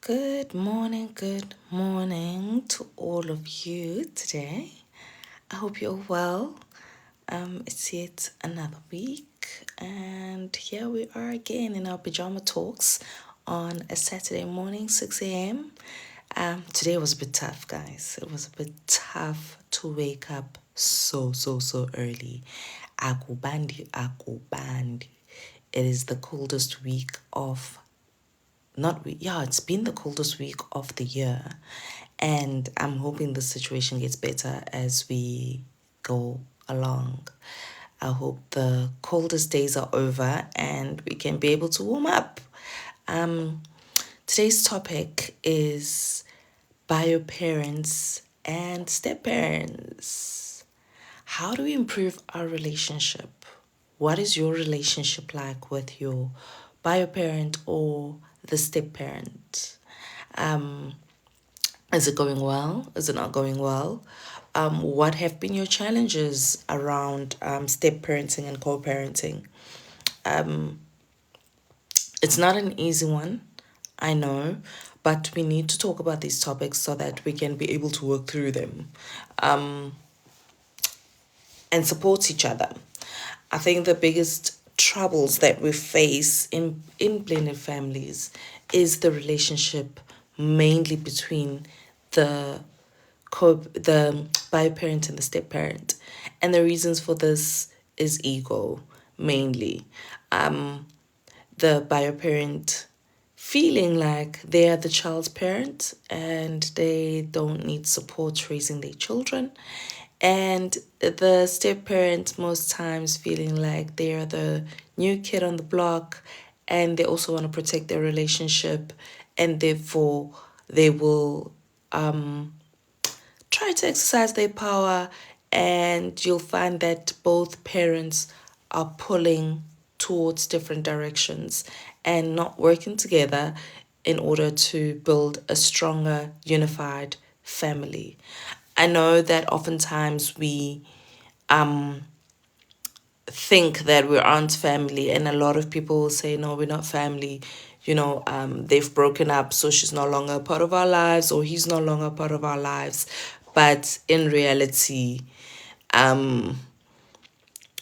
Good morning to all of you today. I hope you're well. It's yet another week, and here we are again in our pajama talks on a Saturday morning, 6 a.m. Today was a bit tough, guys. It was a bit tough to wake up so early. Akubandi. It is the coldest week of it's been the coldest week of the year, and I'm hoping the situation gets better as we go along. I hope the coldest days are over and we can be able to warm up. Today's topic is bio parents and step parents. How do we improve our relationship? What is your relationship like with your bio parent or the step parent? Is it going well? Is it not going well? What have been your challenges around step parenting and co parenting? It's not an easy one, I know, but we need to talk about these topics so that we can be able to work through them and support each other. I think the biggest troubles that we face in blended families is the relationship mainly between the the bio parent and the step parent. And the reasons for this is ego mainly. The bio parent feeling like they are the child's parent and they don't need support raising their children, and the step parent most times feeling like they are the new kid on the block and they also want to protect their relationship, and therefore they will try to exercise their power, and you'll find that both parents are pulling towards different directions and not working together in order to build a stronger, unified family. I know that oftentimes we think that we aren't family, and a lot of people will say, no, we're not family. They've broken up, so she's no longer a part of our lives, or he's no longer a part of our lives. But in reality, when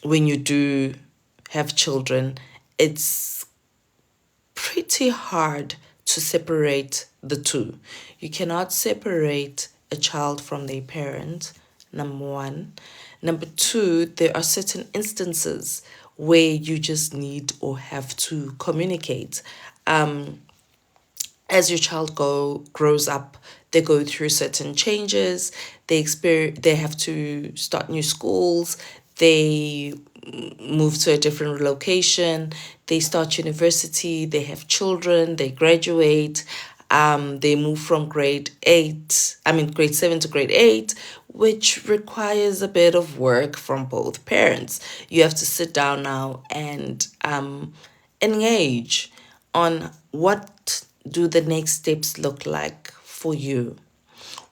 you do have children, it's pretty hard to separate the two. You cannot separate a child from their parent, number one. Number two, there are certain instances where you just need or have to communicate. As your child grows up, they go through certain changes. They have to start new schools. They move to a different location. They start university. They have children. They graduate. They move from grade 7 to grade 8, which requires a bit of work from both parents. You have to sit down now and engage on what do the next steps look like for you.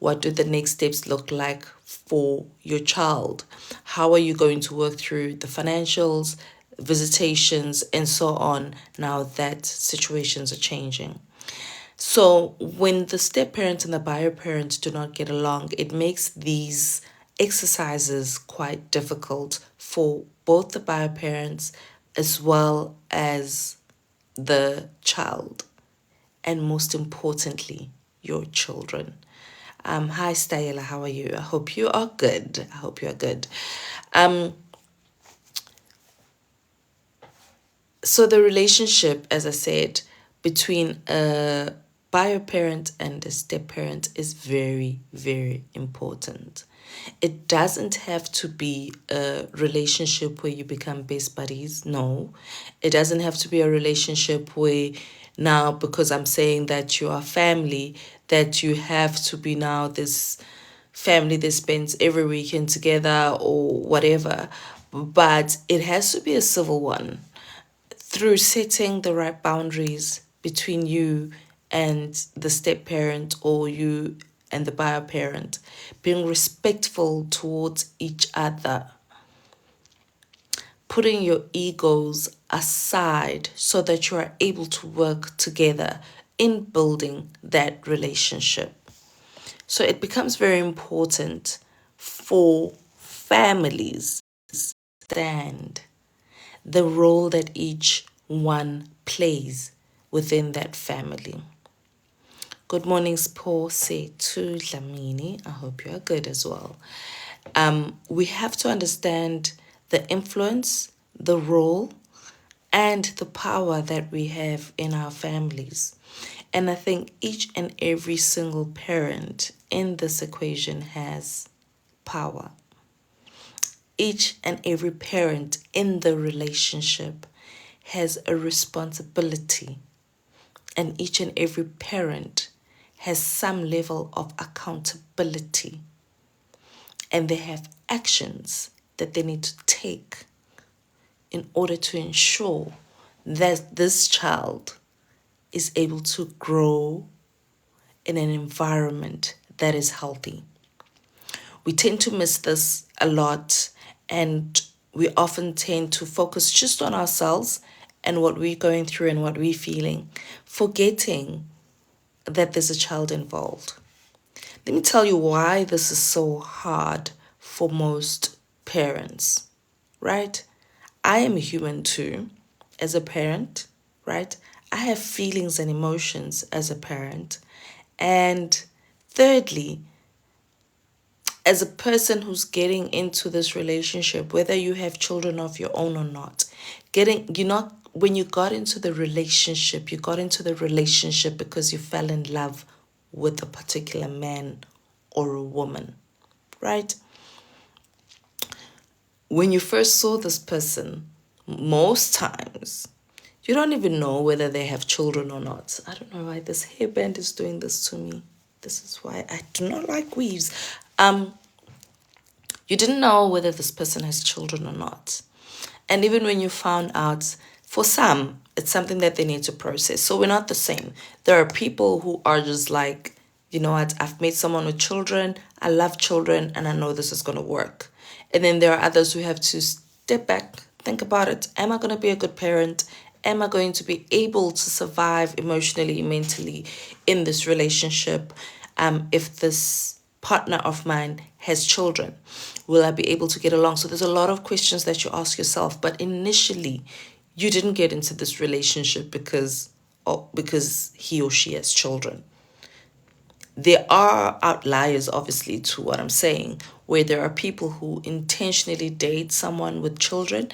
What do the next steps look like for your child? How are you going to work through the financials, visitations, and so on now that situations are changing? So when the step parent and the bio parent do not get along, it makes these exercises quite difficult for both the bio parents as well as the child, and most importantly, your children. Hi, Stayela, how are you? I hope you are good. I hope you are good. So the relationship, as I said, between a bio parent and a step parent is very, very important. It doesn't have to be a relationship where you become best buddies. No. It doesn't have to be a relationship where now, because I'm saying that you are family, that you have to be now this family that spends every weekend together or whatever. But it has to be a civil one through setting the right boundaries between you and the step parent or you and the bio parent, being respectful towards each other, putting your egos aside so that you are able to work together in building that relationship. So it becomes very important for families to understand the role that each one plays within that family. Good morning, Spo say to Dlamini. I hope you are good as well. We have to understand the influence, the role, and the power that we have in our families. And I think each and every single parent in this equation has power. Each and every parent in the relationship has a responsibility, and each and every parent has some level of accountability, and they have actions that they need to take in order to ensure that this child is able to grow in an environment that is healthy. We tend to miss this a lot, and we often tend to focus just on ourselves and what we're going through and what we're feeling, forgetting that there's a child involved. Let me tell you why this is so hard for most parents, right? I am a human too, as a parent, right? I have feelings and emotions as a parent. And thirdly, as a person who's getting into this relationship, whether you have children of your own or not, when you got into the relationship, you got into the relationship because you fell in love with a particular man or a woman, right? When you first saw this person, most times you don't even know whether they have children or not. I don't know why this hairband is doing this to me. This is why I do not like weaves. You didn't know whether this person has children or not. And even when you found out, for some, it's something that they need to process. So we're not the same. There are people who are just like, you know what, I've met someone with children, I love children, and I know this is going to work. And then there are others who have to step back, think about it. Am I going to be a good parent? Am I going to be able to survive emotionally, mentally in this relationship? If this partner of mine has children, will I be able to get along? So there's a lot of questions that you ask yourself. But initially, you didn't get into this relationship because he or she has children. There are outliers, obviously, to what I'm saying, where there are people who intentionally date someone with children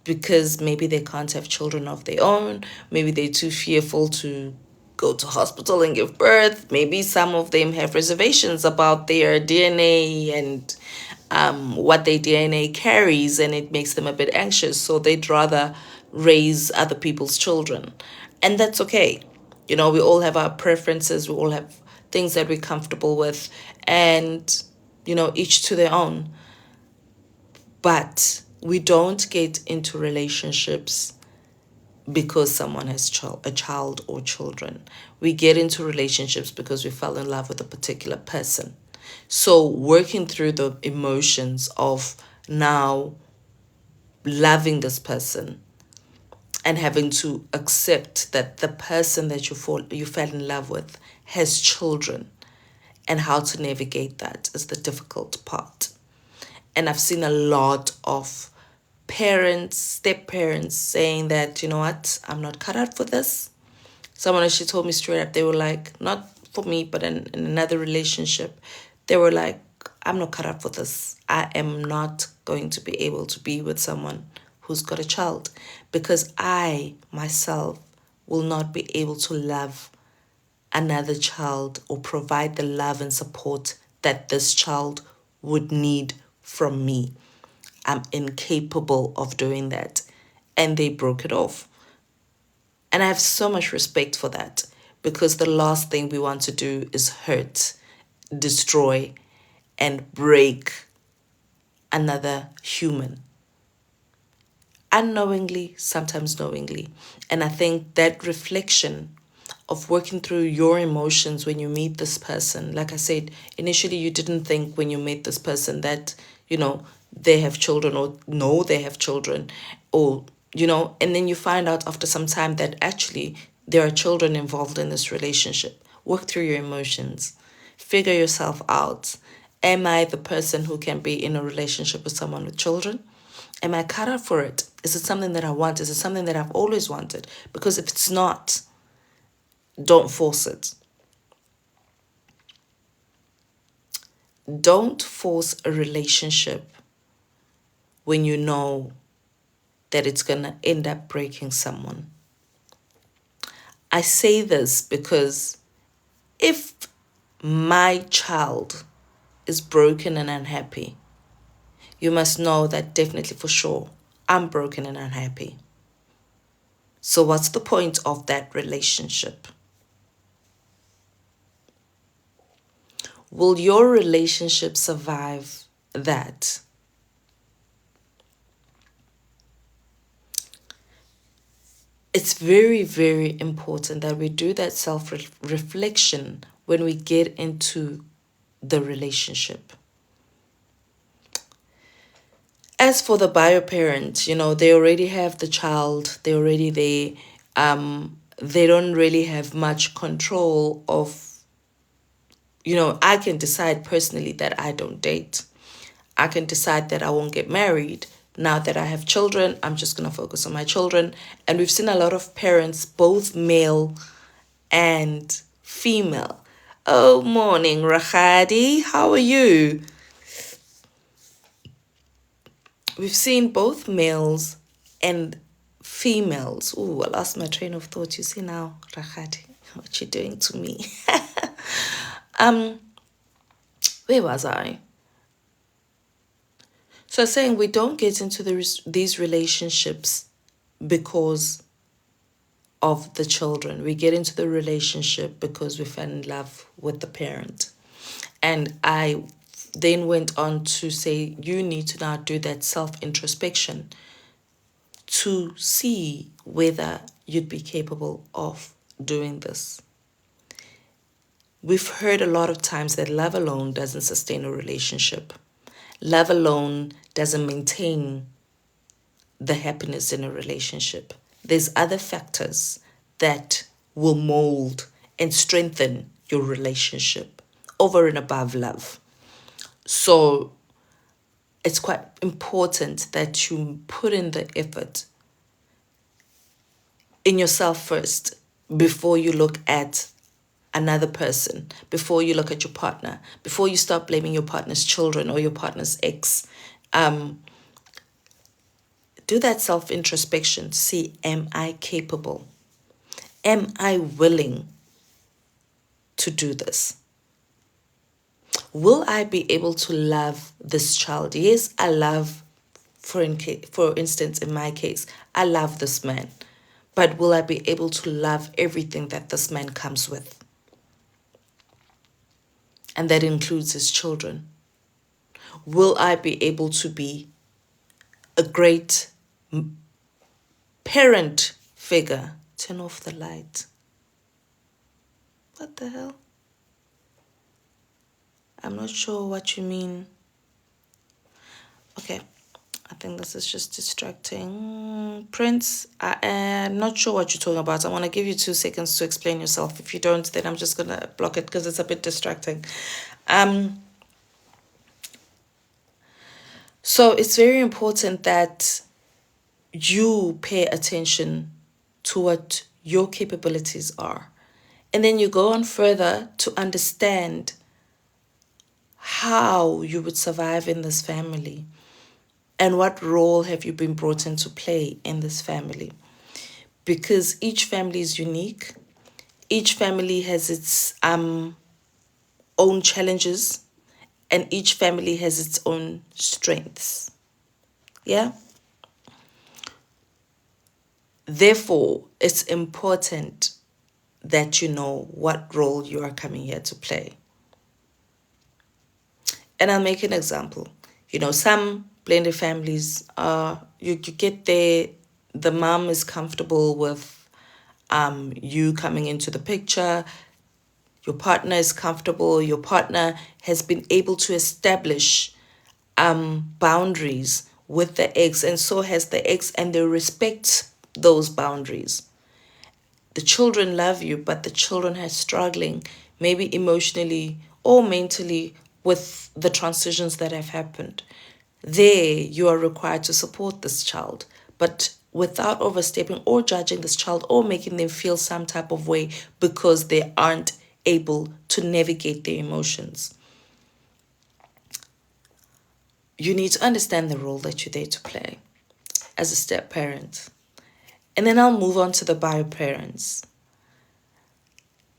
because maybe they can't have children of their own. Maybe they're too fearful to go to hospital and give birth. Maybe some of them have reservations about their DNA and what their DNA carries, and it makes them a bit anxious. So they'd rather raise other people's children. And that's okay. You know, we all have our preferences, we all have things that we're comfortable with, and, you know, each to their own. But we don't get into relationships because someone has a child or children. We get into relationships because we fell in love with a particular person. So working through the emotions of now loving this person and having to accept that the person that you fell in love with has children, and how to navigate that is the difficult part. And I've seen a lot of parents, step parents, saying that, you know what, I'm not cut out for this. Someone actually told me straight up, they were like, not for me, but in another relationship, they were like, I'm not cut out for this. I am not going to be able to be with someone who's got a child because I myself will not be able to love another child or provide the love and support that this child would need from me. I'm incapable of doing that. And they broke it off. And I have so much respect for that because the last thing we want to do is hurt, destroy, and break another human. Unknowingly, sometimes knowingly. And I think that reflection of working through your emotions when you meet this person, like I said, initially you didn't think when you met this person that, you know, they have children or no, they have children, or, you know, and then you find out after some time that actually there are children involved in this relationship. Work through your emotions. Figure yourself out. Am I the person who can be in a relationship with someone with children? Am I cut out for it? Is it something that I want? Is it something that I've always wanted? Because if it's not, don't force it. Don't force a relationship when you know that it's going to end up breaking someone. I say this because if my child is broken and unhappy, you must know that definitely for sure I'm broken and unhappy. So what's the point of that relationship? Will your relationship survive that? It's very, very important that we do that self-reflection when we get into the relationship. As for the bio parent, they already have the child, they're already there. They don't really have much control of, I can decide personally that I don't date. I can decide that I won't get married. Now that I have children, I'm just going to focus on my children. And we've seen a lot of parents, both male and female. Oh, morning, Rahadi. How are you? We've seen both males and females. Ooh, I lost my train of thought. You see now, Rahadi, what you're doing to me. Where was I? So saying we don't get into these relationships because of the children. We get into the relationship because we fell in love with the parent. And I then went on to say you need to now do that self-introspection to see whether you'd be capable of doing this. We've heard a lot of times that love alone doesn't sustain a relationship. Love alone doesn't maintain the happiness in a relationship. There's other factors that will mold and strengthen your relationship over and above love. So it's quite important that you put in the effort in yourself first before you look at another person, before you look at your partner, before you start blaming your partner's children or your partner's ex. Do that self-introspection to see, am I capable? Am I willing to do this? Will I be able to love this child? Yes, I love, for instance, in my case, I love this man. But will I be able to love everything that this man comes with? And that includes his children. Will I be able to be a great parent figure? Turn off the light. What the hell? I'm not sure what you mean. Okay, I think this is just distracting. Prince, I'm not sure what you're talking about. I want to give you 2 seconds to explain yourself. If you don't, then I'm just going to block it because it's a bit distracting. So it's very important that you pay attention to what your capabilities are. And then you go on further to understand how you would survive in this family and what role have you been brought in to play in this family. Because each family is unique. Each family has its own challenges and each family has its own strengths. Yeah? Therefore, it's important that you know what role you are coming here to play. And I'll make an example. Some blended families, you get there, the mom is comfortable with you coming into the picture, your partner is comfortable, your partner has been able to establish boundaries with the ex, and so has the ex, and they respect those boundaries. the children love you, but the children are struggling, maybe emotionally or mentally, with the transitions that have happened. There, you are required to support this child, but without overstepping or judging this child or making them feel some type of way because they aren't able to navigate their emotions. You need to understand the role that you're there to play as a step parent. And then I'll move on to the bio parents.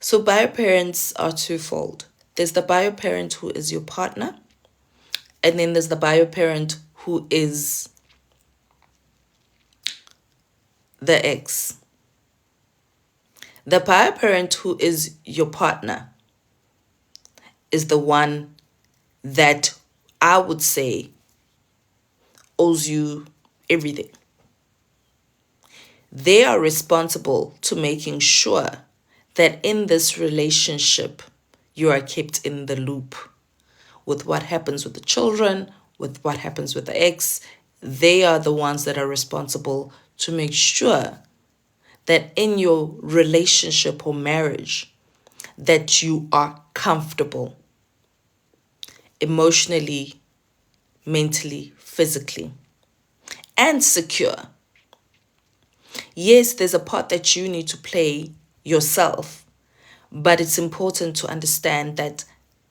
So bio parents are twofold. There's the bio parent who is your partner, and then there's the bio parent who is the ex. The bio parent who is your partner is the one that I would say owes you everything. They are responsible to making sure that in this relationship, you are kept in the loop with what happens with the children, with what happens with the ex. They are the ones that are responsible to make sure that in your relationship or marriage, that you are comfortable emotionally, mentally, physically, and secure. Yes, there's a part that you need to play yourself, but it's important to understand that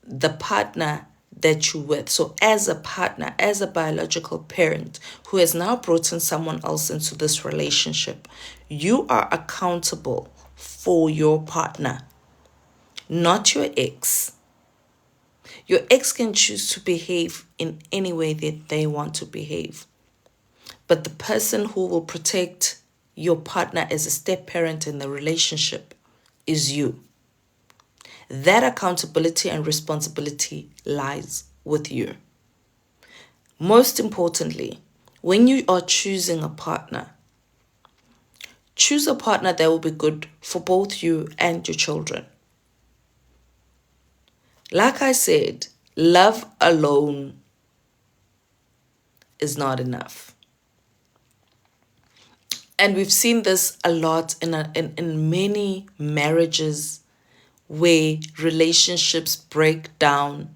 the partner that you're with, so as a partner, as a biological parent who has now brought in someone else into this relationship, you are accountable for your partner, not your ex. Your ex can choose to behave in any way that they want to behave. But the person who will protect your partner as a step parent in the relationship is you. That accountability and responsibility lies with you. Most importantly, when you are choosing a partner, choose a partner that will be good for both you and your children. Like I said, love alone is not enough. And we've seen this a lot in many marriages where relationships break down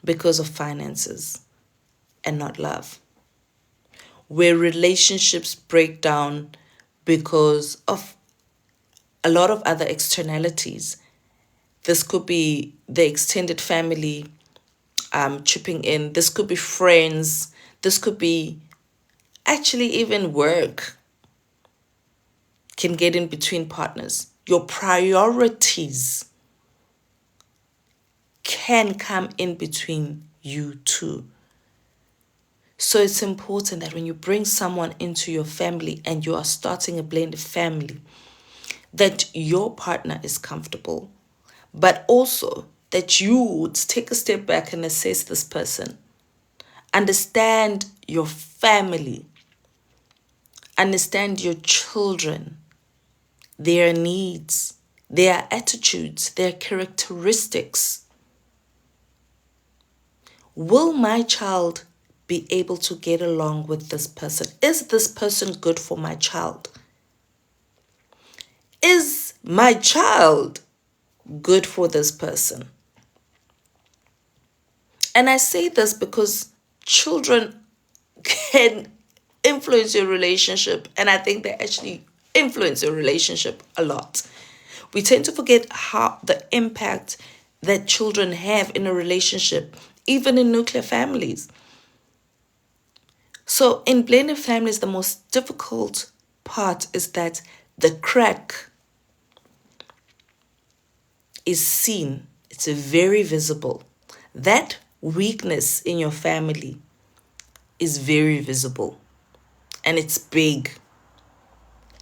because of finances and not love. Where relationships break down because of a lot of other externalities. This could be the extended family chipping in. This could be friends. This could be actually even work can get in between partners. Your priorities can come in between you two. So it's important that when you bring someone into your family and you are starting a blended family, that your partner is comfortable, but also that you would take a step back and assess this person. Understand your family. Understand your children, their needs, their attitudes, their characteristics. Will my child be able to get along with this person? Is this person good for my child? Is my child good for this person? And I say this because children can influence your relationship, and I think they actually influence your relationship a lot. We tend to forget how the impact that children have in a relationship, even in nuclear families. So in blended families, the most difficult part is that the crack is seen. It's very visible. That weakness in your family is very visible, and it's big.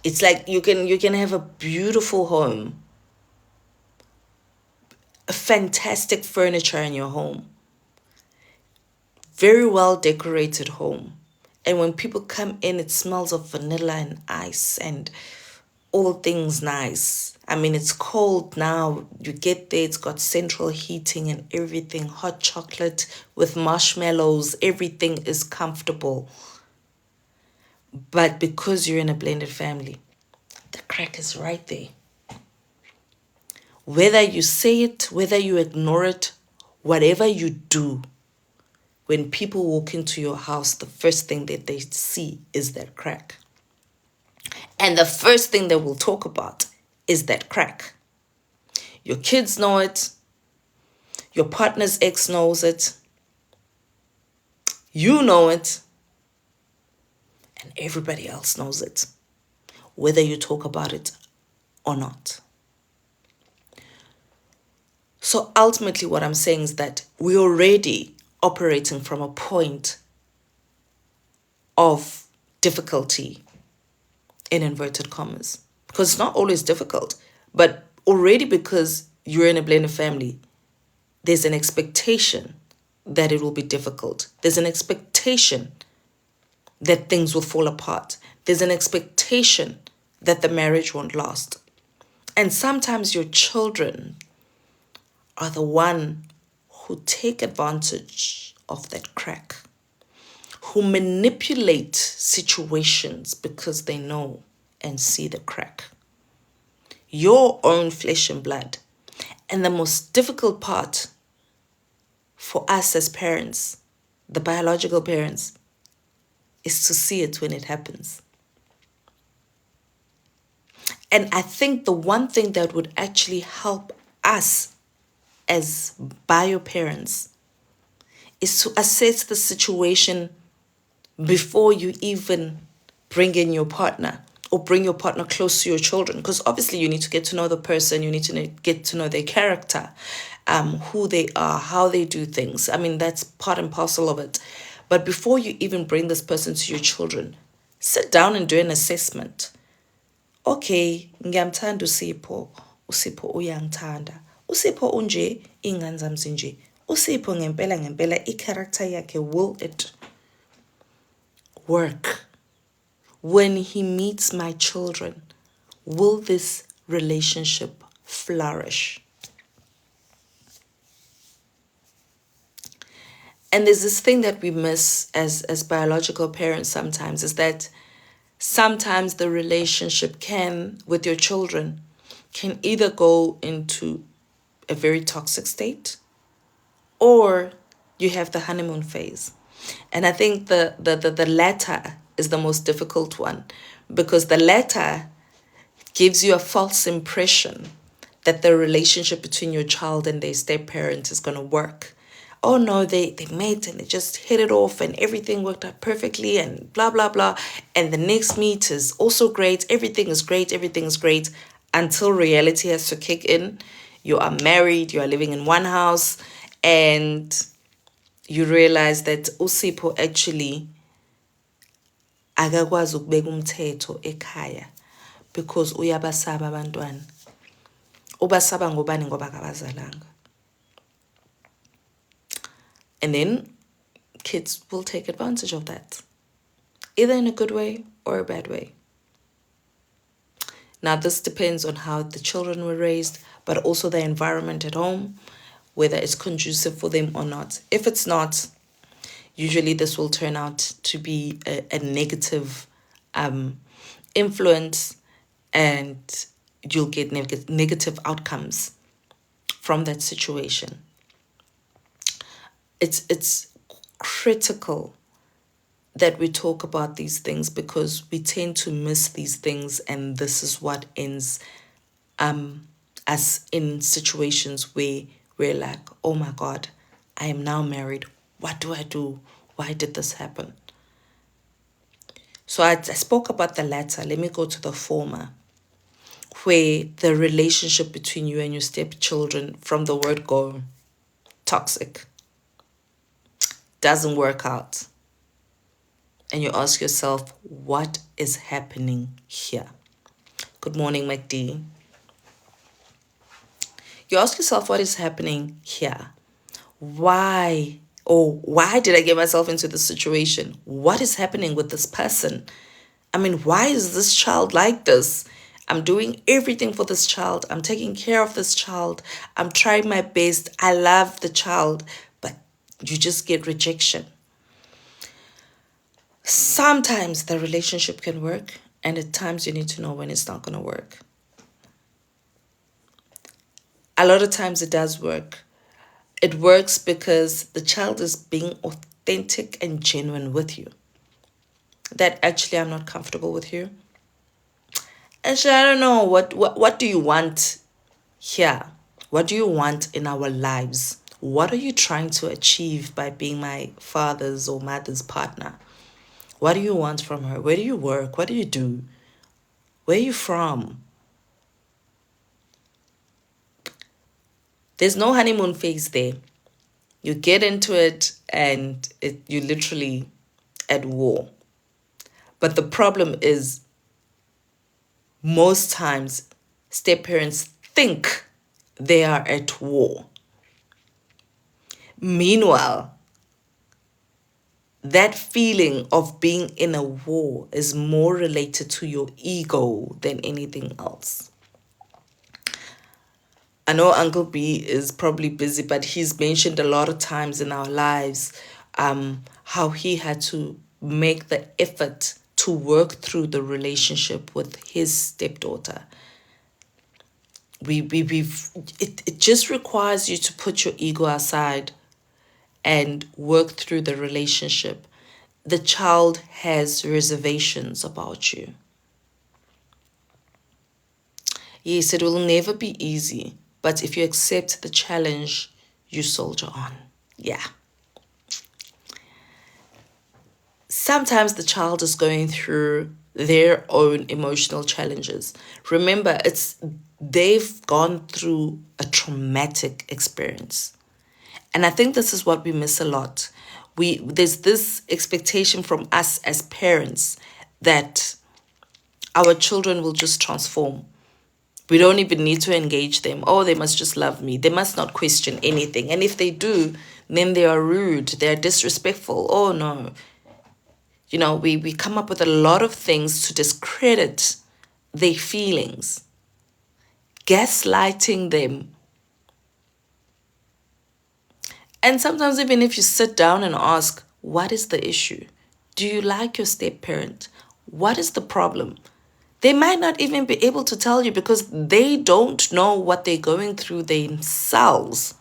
It's like you can have a beautiful home, a fantastic furniture in your home, very well decorated home. And when people come in, it smells of vanilla and ice and all things nice. I mean, it's cold now. You get there, it's got central heating and everything, hot chocolate with marshmallows. Everything is comfortable. But because you're in a blended family, the crack is right there. Whether you say it, whether you ignore it, whatever you do, when people walk into your house, the first thing that they see is that crack. And the first thing they will talk about is that crack. Your kids know it. Your partner's ex knows it. You know it. And everybody else knows it, whether you talk about it or not. So ultimately what I'm saying is that we're already operating from a point of difficulty, in inverted commas, because it's not always difficult, but already because you're in a blended family, there's an expectation that it will be difficult. There's an expectation that things will fall apart. There's an expectation that the marriage won't last. And sometimes your children are the one who take advantage of that crack, who manipulate situations because they know and see the crack. Your own flesh and blood. And the most difficult part for us as parents, the biological parents, is to see it when it happens. And I think the one thing that would actually help us as bio parents is to assess the situation before you even bring in your partner or bring your partner close to your children. Because obviously you need to get to know the person, you need to get to know their character, who they are, how they do things. I mean, that's part and parcel of it. But before you even bring this person to your children, sit down and do an assessment. Okay, ngiyamthanda uSipho. uSipho uyangithanda. uSipho unje, ingane zami zinje. uSipho ngempela i-character yakhe, will it work? When he meets my children, will this relationship flourish? And there's this thing that we miss as biological parents sometimes, is that sometimes the relationship with your children, can either go into a very toxic state, or you have the honeymoon phase. And I think the latter is the most difficult one, because the latter gives you a false impression that the relationship between your child and their step parent is going to work. Oh no, they met and they just hit it off and everything worked out perfectly and blah, blah, blah. And the next meet is also great. Everything is great. Everything is great until reality has to kick in. You are married. You are living in one house. And you realize that uSipho actually akakwazi ukubeka umthetho ekhaya because uyabasaba abantwana. Ubasaba ngobani? Ngoba akabazalanga. And then kids will take advantage of that, either in a good way or a bad way. Now, this depends on how the children were raised, but also the environment at home, whether it's conducive for them or not. If it's not, usually this will turn out to be a negative influence, and you'll get negative outcomes from that situation. It's critical that we talk about these things, because we tend to miss these things, and this is what ends us in situations where we're like, oh my God, I am now married. What do I do? Why did this happen? So I spoke about the latter. Let me go to the former, where the relationship between you and your stepchildren, from the word go, toxic, doesn't work out. And you ask yourself, what is happening here? Good morning, McD. You ask yourself, what is happening here? Why did I get myself into this situation? What is happening with this person? I mean, why is this child like this? I'm doing everything for this child. I'm taking care of this child. I'm trying my best. I love the child, but you just get rejection. Sometimes the relationship can work, And at times you need to know when it's not going to work. A lot of times it does work. It works because the child is being authentic and genuine with you. That actually I'm not comfortable with you. Actually, I don't know. What do you want here? What do you want in our lives? What are you trying to achieve by being my father's or mother's partner? What do you want from her? Where do you work? What do you do? Where are you from? There's no honeymoon phase there. You get into it and you literally at war. But the problem is most times step parents think they are at war. Meanwhile, that feeling of being in a war is more related to your ego than anything else. I know Uncle B is probably busy, but he's mentioned a lot of times in our lives how he had to make the effort to work through the relationship with his stepdaughter. It just requires you to put your ego aside and work through the relationship. The child has reservations about you. Yes, it will never be easy, but if you accept the challenge, you soldier on. Yeah. Sometimes the child is going through their own emotional challenges. Remember, they've gone through a traumatic experience. And I think this is what we miss a lot. There's this expectation from us as parents that our children will just transform. We don't even need to engage them. Oh, they must just love me. They must not question anything. And if they do, then they are rude. They're disrespectful. Oh, no. You know, we come up with a lot of things to discredit their feelings, gaslighting them. And sometimes even if you sit down and ask, what is the issue? Do you like your step parent? What is the problem? They might not even be able to tell you because they don't know what they're going through themselves.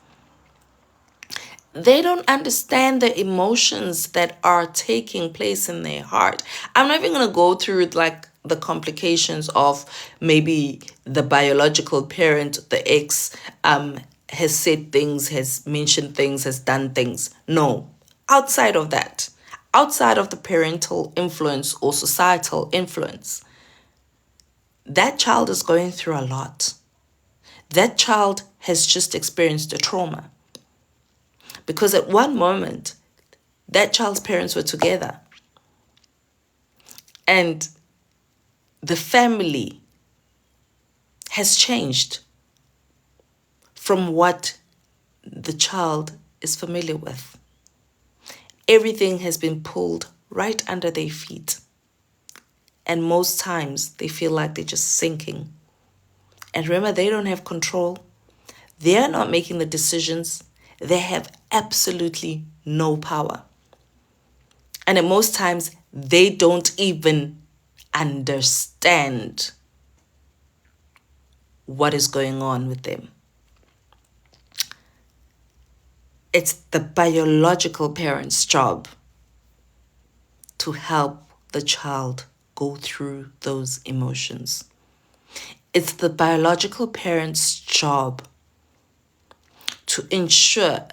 They don't understand the emotions that are taking place in their heart. I'm not even going to go through like the complications of maybe the biological parent, the ex, has said things, has mentioned things, has done things. No. Outside of that, outside of the parental influence or societal influence, that child is going through a lot. That child has just experienced a trauma. Because at one moment, that child's parents were together. And the family has changed from what the child is familiar with. Everything has been pulled right under their feet. And most times they feel like they're just sinking. And remember, they don't have control. They're not making the decisions. They have absolutely no power. And at most times, they don't even understand what is going on with them. It's the biological parent's job to help the child go through those emotions. It's the biological parent's job to ensure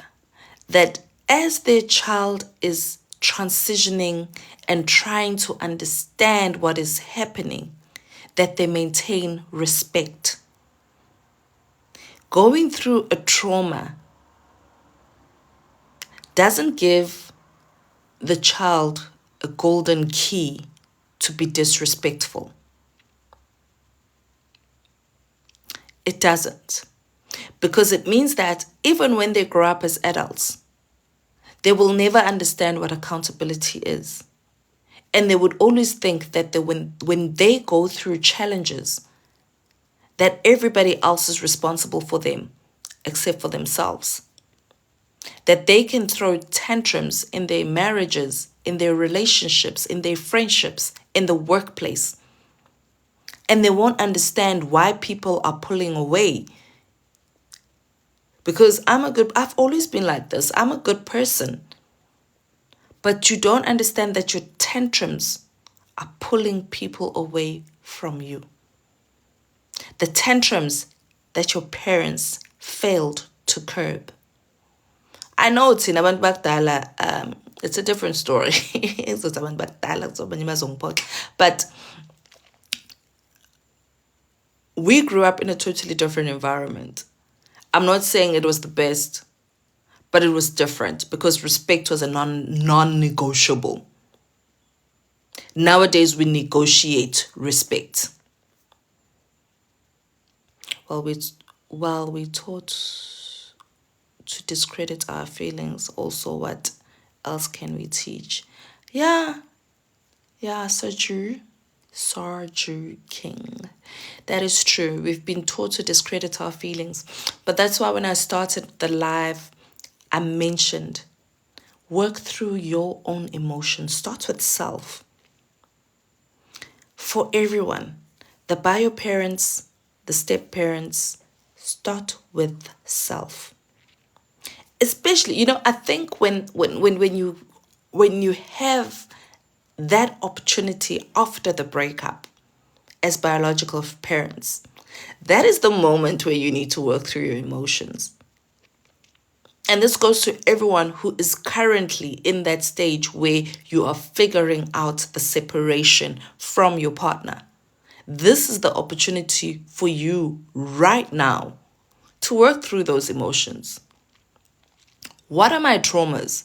that as their child is transitioning and trying to understand what is happening, that they maintain respect. Going through a trauma doesn't give the child a golden key to be disrespectful. It doesn't. Because it means that even when they grow up as adults, they will never understand what accountability is. And they would always think that when they go through challenges, that everybody else is responsible for them except for themselves. That they can throw tantrums in their marriages, in their relationships, in their friendships, in the workplace. and they won't understand why people are pulling away. Because I've always been like this. I'm a good person. But you don't understand that your tantrums are pulling people away from you. The tantrums that your parents failed to curb. I know it's in abantu bakudala, it's a different story. But we grew up in a totally different environment. I'm not saying it was the best, but it was different because respect was a non-negotiable. Nowadays, we negotiate respect. While we taught to discredit our feelings, also what else can we teach? Yeah, Sarju King. That is true. We've been taught to discredit our feelings. But that's why when I started the live, I mentioned work through your own emotions. Start with self. For everyone, the bio parents, the step parents, start with self. Especially, I think when you have that opportunity after the breakup as biological parents, that is the moment where you need to work through your emotions. And this goes to everyone who is currently in that stage where you are figuring out the separation from your partner. This is the opportunity for you right now to work through those emotions. What are my traumas?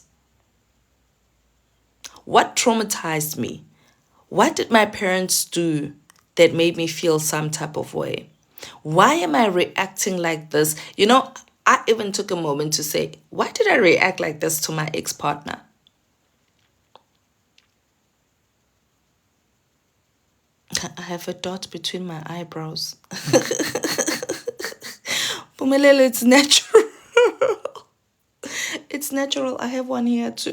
What traumatized me? What did my parents do that made me feel some type of way? Why am I reacting like this? I even took a moment to say, why did I react like this to my ex-partner? I have a dot between my eyebrows. Pumelele, it's natural. It's natural. I have one here too.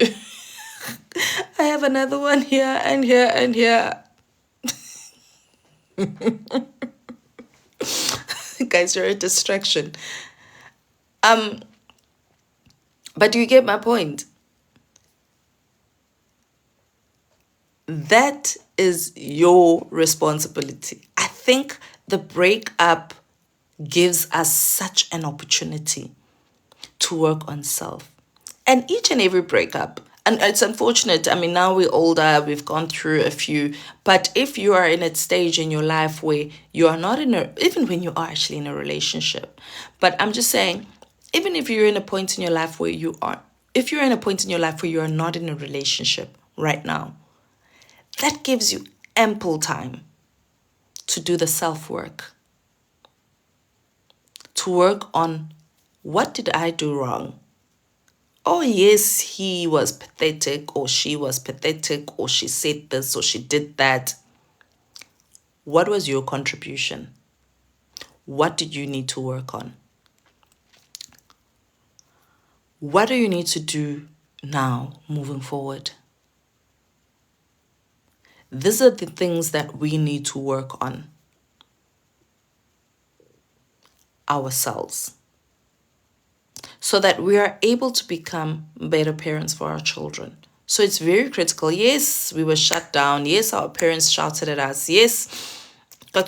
I have another one here and here and here. Guys, you're a distraction. But you get my point. That is your responsibility. I think the breakup gives us such an opportunity to work on self. And each and every breakup, and it's unfortunate, now we're older, we've gone through a few, but if you are in a stage in your life where you are not even when you are actually in a relationship, but I'm just saying, even if you're in a point in your life where if you're in a point in your life where you are not in a relationship right now, that gives you ample time to do the self-work, to work on what did I do wrong? Oh, yes, he was pathetic, or she was pathetic, or she said this, or she did that. What was your contribution? What did you need to work on? What do you need to do now moving forward? These are the things that we need to work on ourselves so that we are able to become better parents for our children. So it's very critical. Yes, we were shut down. Yes, our parents shouted at us. Yes, or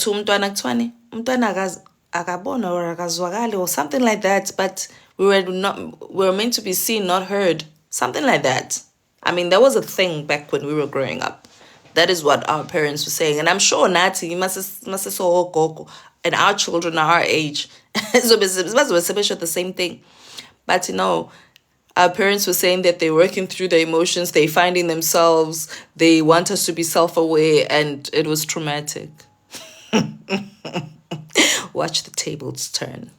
something like that. But we were meant to be seen, not heard. Something like that. That was a thing back when we were growing up. That is what our parents were saying. And I'm sure Nati must and our children are our age. So the same thing. But our parents were saying that they're working through their emotions, they're finding themselves, they want us to be self-aware, and it was traumatic. Watch the tables turn.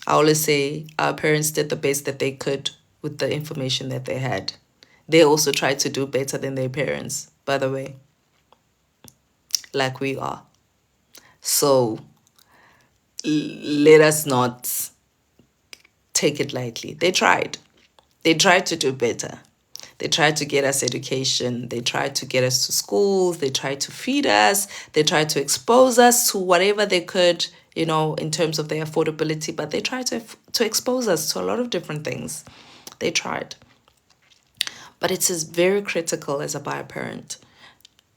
I always say our parents did the best that they could with the information that they had. They also tried to do better than their parents, by the way, like we are. So let us not take it lightly. They tried to do better. They tried to get us education. They tried to get us to schools. They tried to feed us. They tried to expose us to whatever they could, in terms of their affordability. But they tried to expose us to a lot of different things. They tried. But it is very critical as a bio parent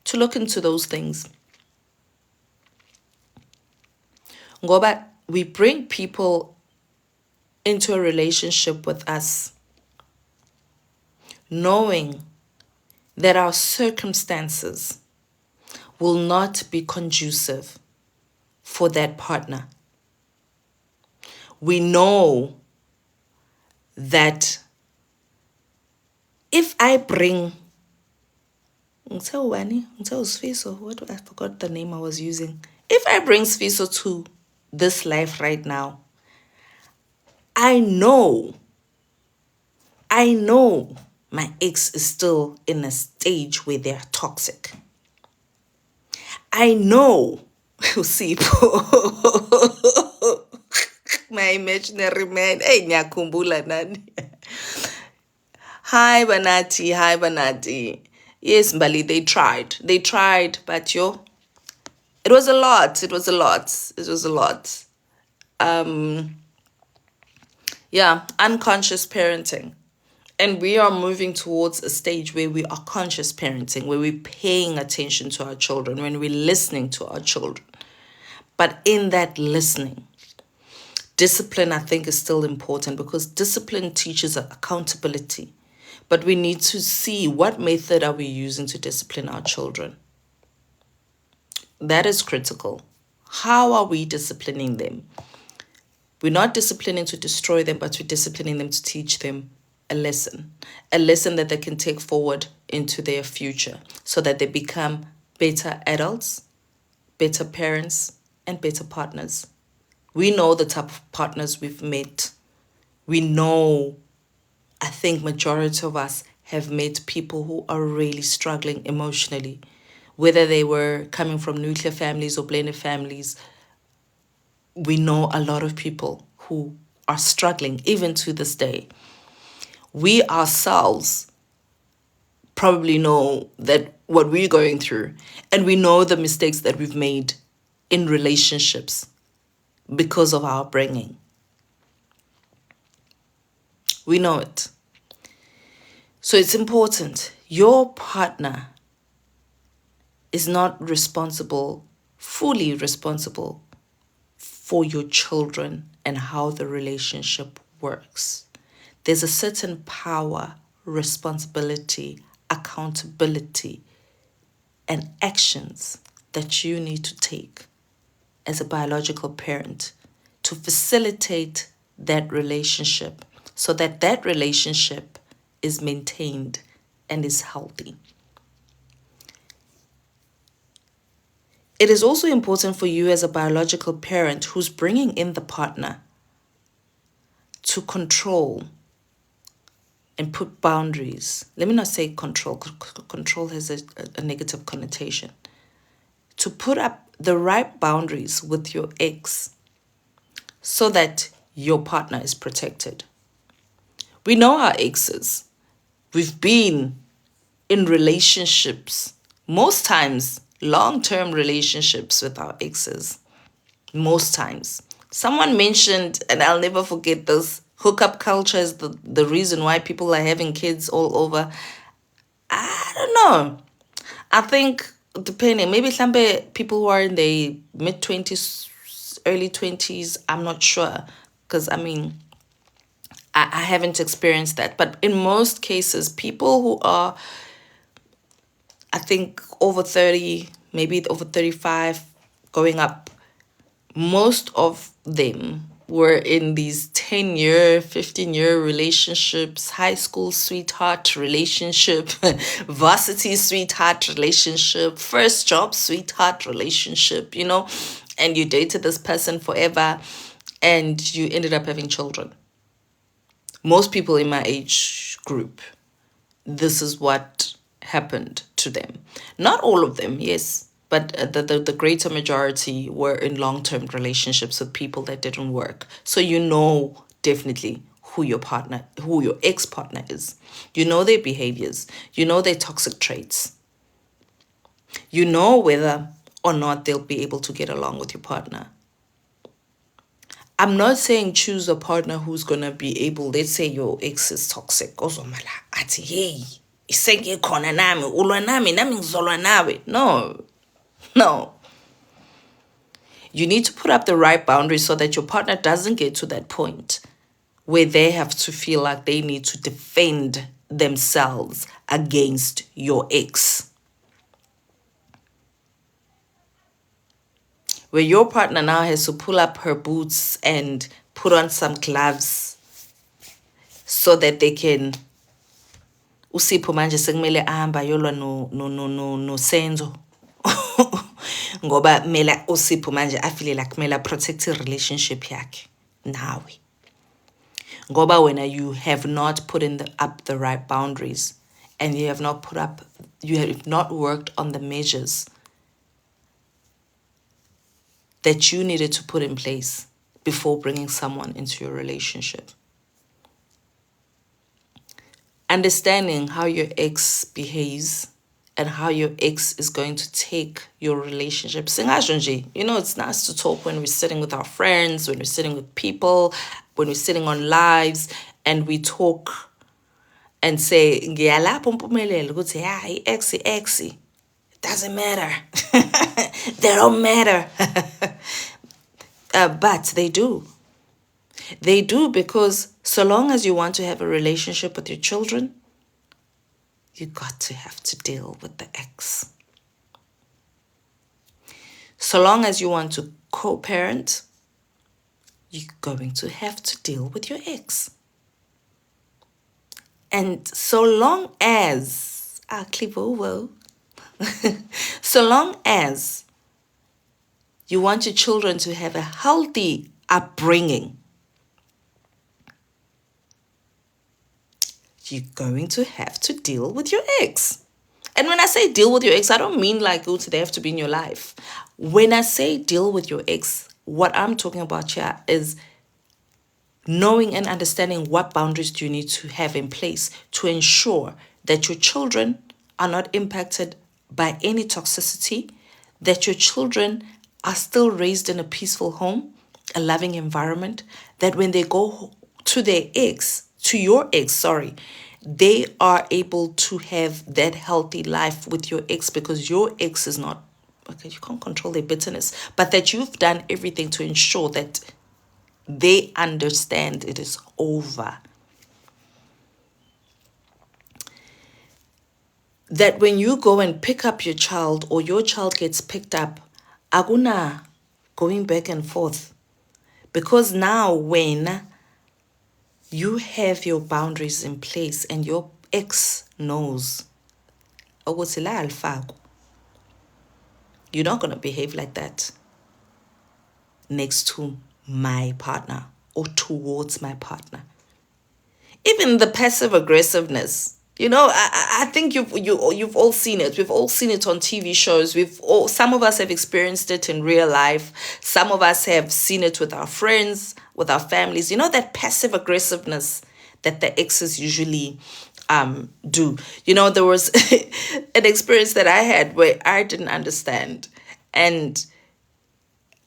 to look into those things. Ngoba we bring people into a relationship with us knowing that our circumstances will not be conducive for that partner. We know that if I bring I forgot the name I was using. If I bring Sfiso to this life right now, I know my ex is still in a stage where they're toxic. I know, see, my imaginary man, hey, nyakumbula nani. Hi, Banati. Yes, Mbali, they tried, but it was a lot. Yeah, unconscious parenting. And we are moving towards a stage where we are conscious parenting, where we're paying attention to our children, when we're listening to our children. But in that listening, discipline, I think, is still important, because discipline teaches accountability. But we need to see what method are we using to discipline our children. That is critical. How are we disciplining them? We're not disciplining to destroy them, but we're disciplining them to teach them a lesson that they can take forward into their future, so that they become better adults, better parents, and better partners. We know the type of partners we've met. We know, I think majority of us have met people who are really struggling emotionally, whether they were coming from nuclear families or blended families. We know a lot of people who are struggling even to this day. We ourselves probably know that what we're going through, and we know the mistakes that we've made in relationships because of our bringing. We know it. So it's important. Your partner is not fully responsible for your children and how the relationship works. There's a certain power, responsibility, accountability, and actions that you need to take as a biological parent to facilitate that relationship, so that that relationship is maintained and is healthy. It is also important for you as a biological parent who's bringing in the partner to control and put boundaries. Let me not say control. Control has a negative connotation. To put up the right boundaries with your ex so that your partner is protected. We know our exes. We've been in relationships, most times long-term relationships with our exes. Most times. Someone mentioned, and I'll never forget this, hookup culture is the reason why people are having kids all over. I don't know. I think depending, maybe some people who are in their mid-20s, early 20s, I'm not sure. Because, I haven't experienced that. But in most cases, people who are, I think, over 30, maybe over 35, going up, most of them were in these 10-year, 15-year relationships, high school sweetheart relationship, varsity sweetheart relationship, first job sweetheart relationship, and you dated this person forever and you ended up having children. Most people in my age group, this is what happened to them. Not all of them, yes, but the greater majority were in long-term relationships with people that didn't work. So definitely who your ex-partner is. You know their behaviors. You know their toxic traits. You know whether or not they'll be able to get along with your partner. I'm not saying choose a partner who's going to be able, let's say your ex is toxic. No, no. You need to put up the right boundaries so that your partner doesn't get to that point where they have to feel like they need to defend themselves against your ex. Where your partner now has to pull up her boots and put on some gloves so that they can usipho manje sekumele ahamba yolwa no Senzo ngoba kumele usipho manje afile like kumele protect relationship yakhe nawe ngoba wena you have not put up the right boundaries and you have not worked on the measures that you needed to put in place before bringing someone into your relationship. Understanding how your ex behaves and how your ex is going to take your relationship. You know, it's nice to talk when we're sitting with our friends, when we're sitting with people, when we're sitting on lives, and we talk and say, ex. It doesn't matter. They don't matter. But they do. They do, because so long as you want to have a relationship with your children, you got to have to deal with the ex. So long as you want to co-parent, you're going to have to deal with your ex. And so long as, so long as you want your children to have a healthy upbringing, you're going to have to deal with your ex. And when I say deal with your ex, I don't mean like, they have to be in your life. When I say deal with your ex, what I'm talking about here is knowing and understanding what boundaries do you need to have in place to ensure that your children are not impacted by any toxicity, that your children are still raised in a peaceful home, a loving environment, that when they go to your ex, they are able to have that healthy life with your ex, because your ex is not, you can't control their bitterness, but that you've done everything to ensure that they understand it is over. That when you go and pick up your child or your child gets picked up, aguna going back and forth. Because now when you have your boundaries in place and your ex knows, you're not going to behave like that next to my partner or towards my partner. Even the passive aggressiveness, I think you've all seen it. We've all seen it on TV shows. Some of us have experienced it in real life. Some of us have seen it with our friends, with our families. That passive aggressiveness that the exes usually do. There was an experience that I had where I didn't understand, and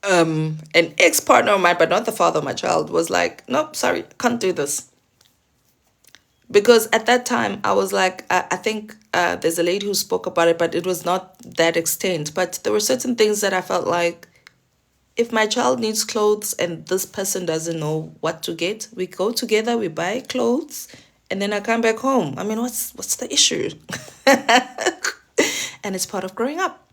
an ex-partner of mine, but not the father of my child, was like, nope, sorry, can't do this. Because at that time, I was like, I think there's a lady who spoke about it, but it was not that extent. But there were certain things that I felt like, if my child needs clothes and this person doesn't know what to get, we go together, we buy clothes, and then I come back home. I mean, what's the issue? And it's part of growing up.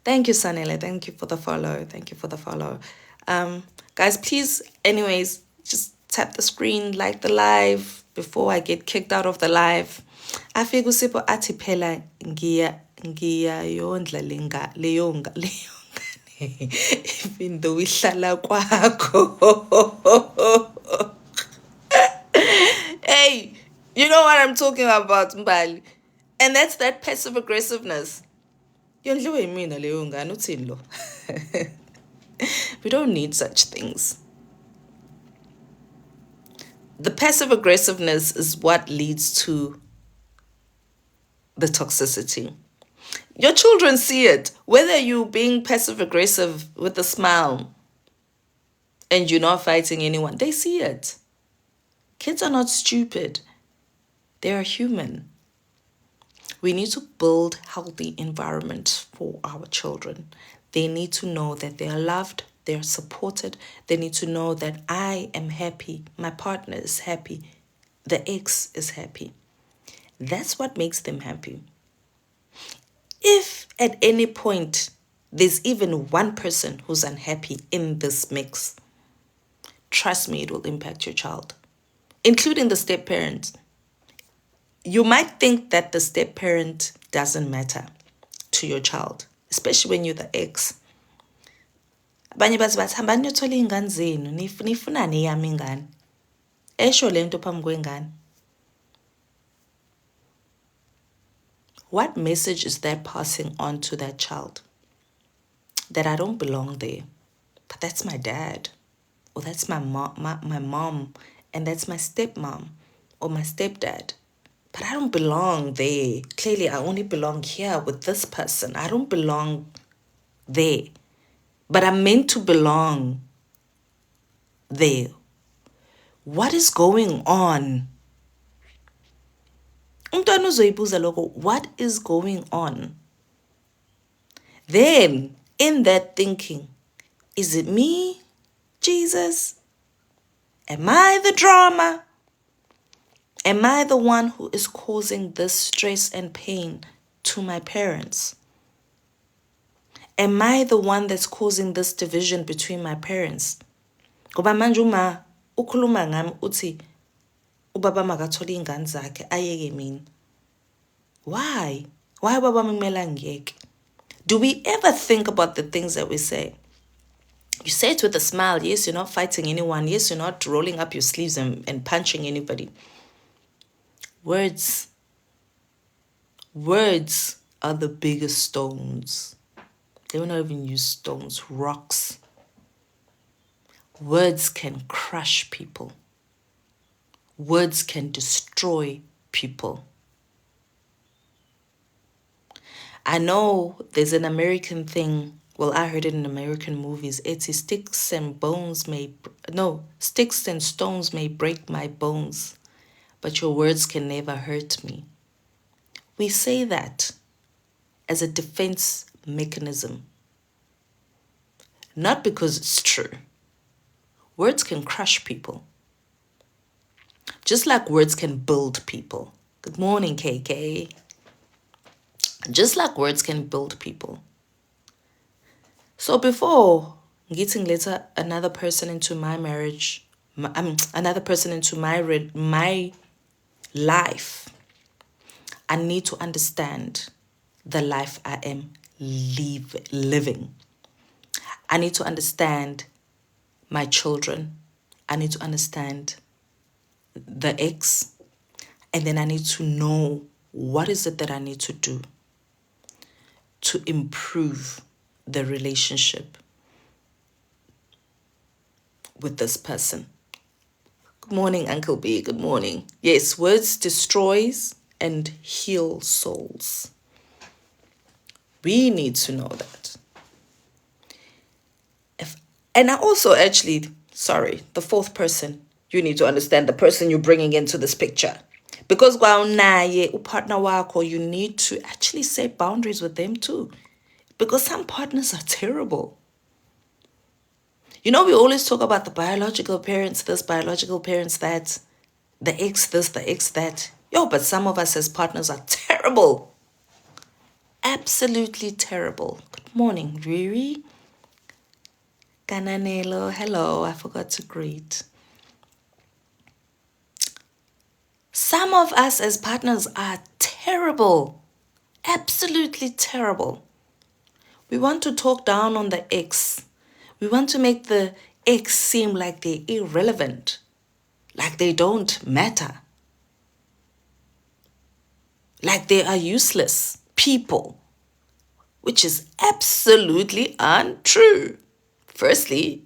Thank you, Sanele. Thank you for the follow. Guys, please, anyways, just tap the screen, like the live before I get kicked out of the live. Afike usipho athi phela ngiyayondla leyonga even though ihlala kwakho. Hey, you know what I'm talking about, Mbali. And that's that passive aggressiveness. Yondliwe yimina leyo ngane uthini lo? We don't need such things. The passive aggressiveness is what leads to the toxicity. Your children see it. Whether you're being passive aggressive with a smile and you're not fighting anyone, they see it. Kids are not stupid. They are human. We need to build healthy environments for our children. They need to know that they are loved, they are supported. They need to know that I am happy, my partner is happy, the ex is happy. That's what makes them happy. If at any point there's even one person who's unhappy in this mix, trust me, it will impact your child, including the step parent. You might think that the step parent doesn't matter to your child, especially when you're the ex. Abanye bathi hambani niyothola iy'ngane zenu, nifunani eyami ingane. Esho le nto phambi kwengane. What message is that passing on to that child? That I don't belong there, but that's my dad, or that's my mom, and that's my stepmom, or my stepdad. But I don't belong there. Clearly, I only belong here with this person. I don't belong there. But I'm meant to belong there. What is going on? Umntwana uzoyibuza lokho, what is going on? Then, in that thinking, is it me, Jesus? Am I the drama? Am I the one who is causing this stress and pain to my parents? Am I the one that's causing this division between my parents? Ngoba manje uma ukhuluma ngami uthi ubaba makathole ingane zakhe ayeke mina. Why? Why baba kumele angiyeke? Do we ever think about the things that we say? You say it with a smile. Yes, you're not fighting anyone. Yes, you're not rolling up your sleeves and punching anybody. Words are the biggest stones. They will not even use stones, rocks. Words can crush people. Words can destroy people. I know there's an American thing. Well, I heard it in American movies. It's sticks and stones may break my bones, but your words can never hurt me. We say that as a defense mechanism, not because it's true. Words can crush people, just like words can build people. Good morning, KK. Just like words can build people. So before getting later another person into my marriage, another person into my life, I need to understand the life I am living. I need to understand my children. I need to understand the ex. And then I need to know what is it that I need to do to improve the relationship with this person. Good morning, Uncle B. Good morning. Yes, words destroys and heal souls. We need to know that. And I also the fourth person, you need to understand the person you're bringing into this picture. Because partner wako, you need to actually set boundaries with them too. Because some partners are terrible. You know, we always talk about the biological parents this, biological parents that, the ex this, the ex that. But some of us as partners are terrible. Absolutely terrible. Good morning, Riri. Kananelo, hello, I forgot to greet. Some of us as partners are terrible. Absolutely terrible. We want to talk down on the ex. We want to make the ex seem like they're irrelevant, like they don't matter, like they are useless people, which is absolutely untrue. Firstly,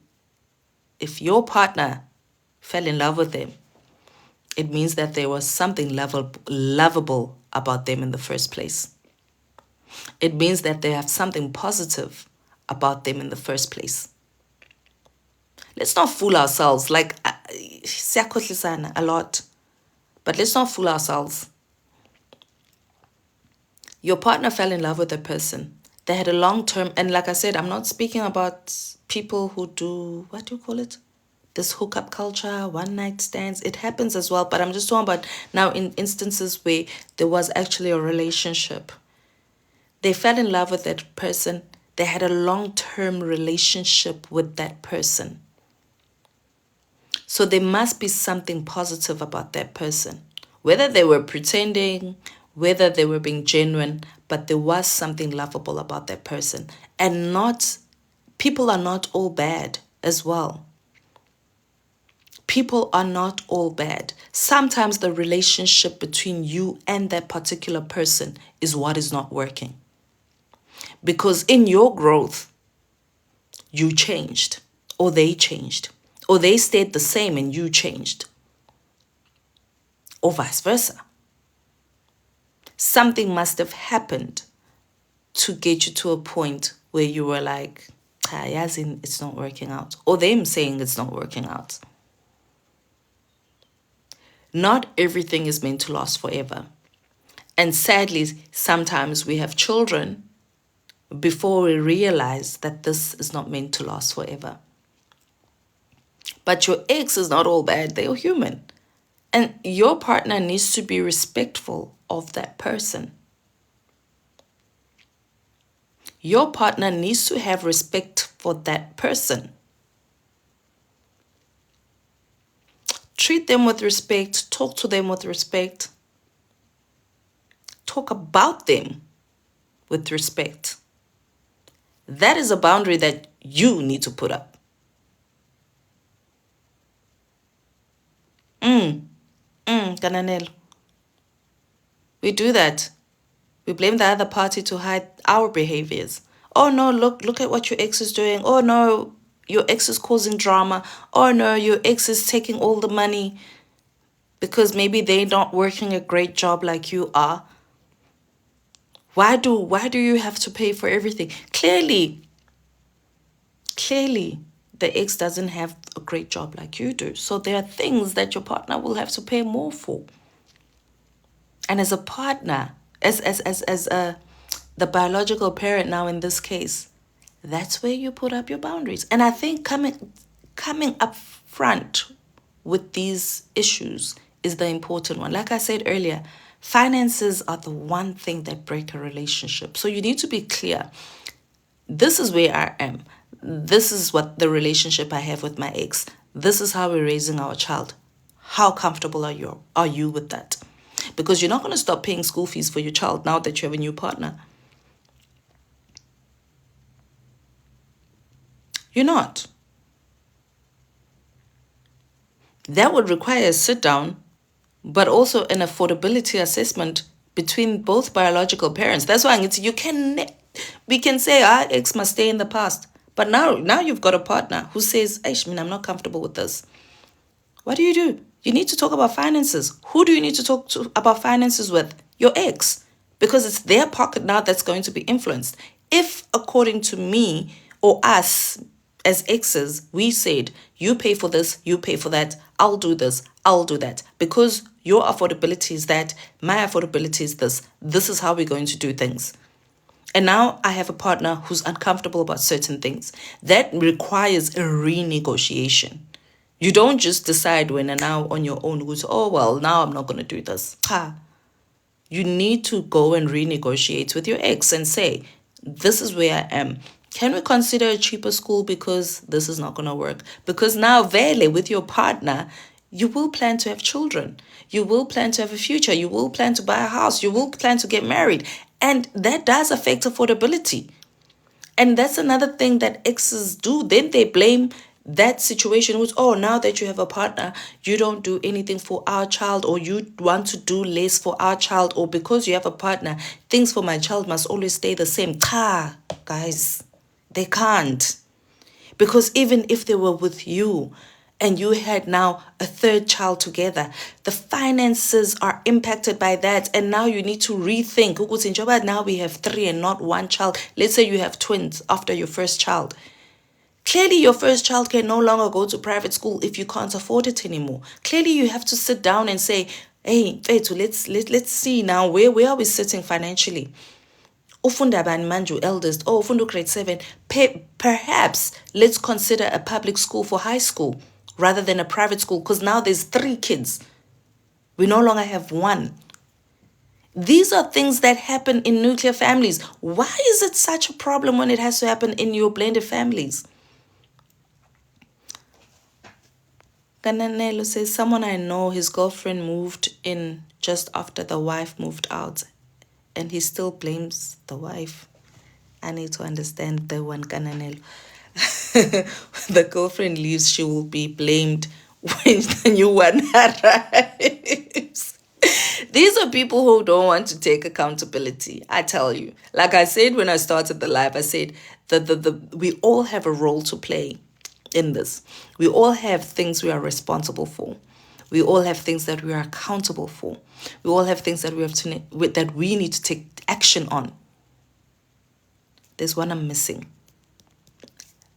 if your partner fell in love with them, It means that there was something lovable about them in the first place. It means that they have something positive about them in the first place. Let's not fool ourselves. Like, siyakhohlisana a lot. But let's not fool ourselves. Your partner fell in love with a person. They had a long term, and like I said, I'm not speaking about people who do, what do you call it? This hookup culture, one night stands. It happens as well, but I'm just talking about now in instances where there was actually a relationship. They fell in love with that person. They had a long term relationship with that person. So there must be something positive about that person. Whether they were pretending, whether they were being genuine, but there was something lovable about that person. And not, people are not all bad as well. People are not all bad. Sometimes the relationship between you and that particular person is what is not working. Because in your growth, you changed, or they changed, or they stayed the same and you changed, or vice versa. Something must have happened to get you to a point where you were like, as in it's not working out, or them saying it's not working out. Not everything is meant to last forever. And sadly, sometimes we have children before we realize that this is not meant to last forever. But your ex is not all bad, they're human. And your partner needs to be respectful of that person. Your partner needs to have respect for that person. Treat them with respect, talk to them with respect, talk about them with respect. That is a boundary that you need to put up. Kananelo. We do that. We blame the other party to hide our behaviors. Oh no, look at what your ex is doing. Oh no, your ex is causing drama. Oh no, your ex is taking all the money because maybe they're not working a great job like you are. Why do you have to pay for everything? Clearly, the ex doesn't have a great job like you do. So there are things that your partner will have to pay more for. And as a partner, as the biological parent now in this case, that's where you put up your boundaries. And I think coming up front with these issues is the important one. Like I said earlier, finances are the one thing that break a relationship. So you need to be clear. This is where I am. This is what the relationship I have with my ex. This is how we're raising our child. How comfortable are you with that? Because you're not going to stop paying school fees for your child now that you have a new partner. You're not. That would require a sit down, but also an affordability assessment between both biological parents. That's why we can say our ex must stay in the past. But now you've got a partner who says, I'm not comfortable with this. What do? You need to talk about finances. Who do you need to talk to about finances with? Your ex. Because it's their pocket now that's going to be influenced. If, according to me or us as exes, we said, you pay for this, you pay for that, I'll do this, I'll do that. Because your affordability is that, my affordability is this. This is how we're going to do things. And now I have a partner who's uncomfortable about certain things. That requires a renegotiation. You don't just decide when and now on your own, now I'm not going to do this. You need to go and renegotiate with your ex and say, this is where I am. Can we consider a cheaper school because this is not going to work? Because now, Vele, with your partner, you will plan to have children. You will plan to have a future. You will plan to buy a house. You will plan to get married. And that does affect affordability. And that's another thing that exes do. Then they blame that situation with, now that you have a partner, you don't do anything for our child, or you want to do less for our child, or because you have a partner, things for my child must always stay the same. Guys, they can't. Because even if they were with you and you had now a third child together, the finances are impacted by that. And now you need to rethink. Ukuthi njengoba now we have 3 and not 1 child. Let's say you have twins after your first child. Clearly, your first child can no longer go to private school if you can't afford it anymore. Clearly, you have to sit down and say, hey, Fetu, let's see now, where are we sitting financially? Ufunda bani manje eldest, ufunda grade 7. Perhaps let's consider a public school for high school rather than a private school, because now there's 3 kids. We no longer have 1. These are things that happen in nuclear families. Why is it such a problem when it has to happen in your blended families? Gananelo says, someone I know, his girlfriend moved in just after the wife moved out, and he still blames the wife. I need to understand the one, Gananelo. The girlfriend leaves, she will be blamed when the new one arrives. These are people who don't want to take accountability. I tell you. Like I said when I started the live, I said that we all have a role to play in this. We all have things we are responsible for. We all have things that we are accountable for. We all have things that we need to take action on. There's one I'm missing.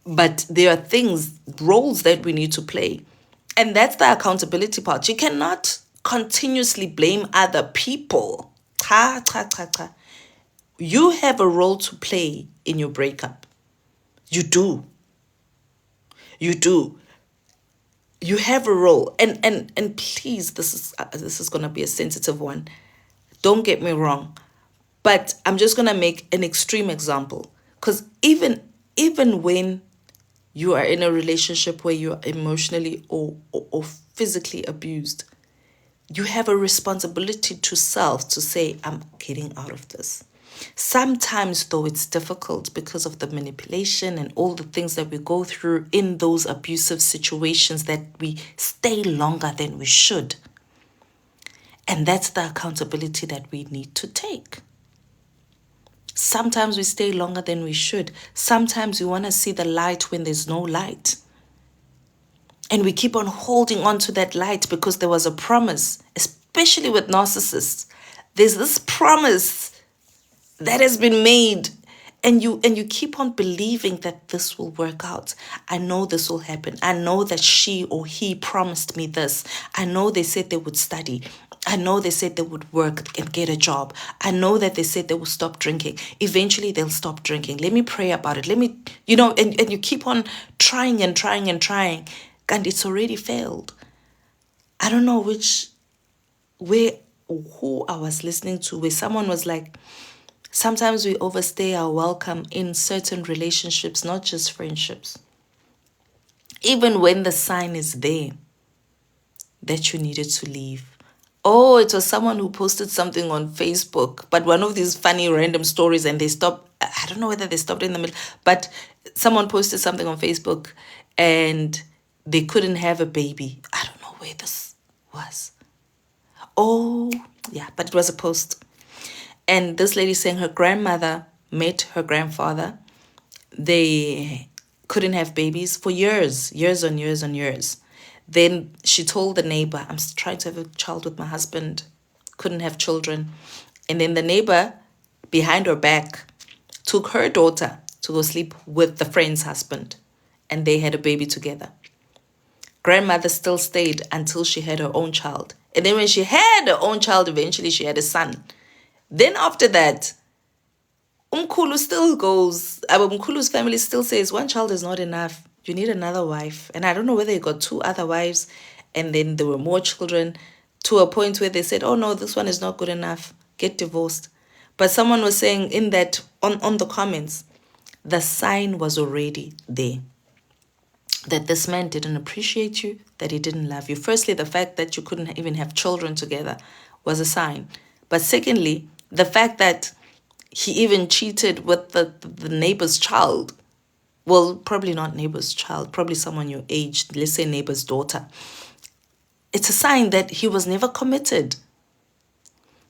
But there are roles that we need to play. And that's the accountability part. You cannot continuously blame other people. You have a role to play in your breakup. You do. You do. You have a role. And please, this is going to be a sensitive one. Don't get me wrong. But I'm just going to make an extreme example. Because even when you are in a relationship where you are emotionally or physically abused, you have a responsibility to self to say, I'm getting out of this. Sometimes, though, it's difficult because of the manipulation and all the things that we go through in those abusive situations, that we stay longer than we should. And that's the accountability that we need to take. Sometimes we stay longer than we should. Sometimes we want to see the light when there's no light. And we keep on holding on to that light because there was a promise, especially with narcissists. There's this promise that has been made, and you keep on believing that this will work out. I know this will happen. I know that she or he promised me this. I know they said they would study. I know they said they would work and get a job. I know that they said they will stop drinking. Eventually they'll stop drinking. Let me pray about it. And you keep on trying and trying and trying, and it's already failed. I don't know who I was listening to, where someone was like, sometimes we overstay our welcome in certain relationships, not just friendships. Even when the sign is there that you needed to leave. Oh, it was someone who posted something on Facebook, but one of these funny random stories, and they stopped. I don't know whether they stopped in the middle, but someone posted something on Facebook and they couldn't have a baby. I don't know where this was. Oh, yeah, but it was a post. And this lady saying her grandmother met her grandfather. They couldn't have babies for years on years on years. Then she told the neighbor, I'm trying to have a child with my husband. Couldn't have children. And then the neighbor, behind her back, took her daughter to go sleep with the friend's husband. And they had a baby together. Grandmother still stayed until she had her own child. And then when she had her own child, eventually she had a son. Then after that, Umkhulu still goes, Umkhulu's family still says, 1 child is not enough. You need another wife. And I don't know whether he got 2 other wives, and then there were more children, to a point where they said, oh no, this one is not good enough. Get divorced. But someone was saying in that, on the comments, the sign was already there. That this man didn't appreciate you, that he didn't love you. Firstly, the fact that you couldn't even have children together was a sign. But secondly, the fact that he even cheated with the neighbor's child. Well, probably not neighbor's child, probably someone your age, let's say neighbor's daughter. It's a sign that he was never committed.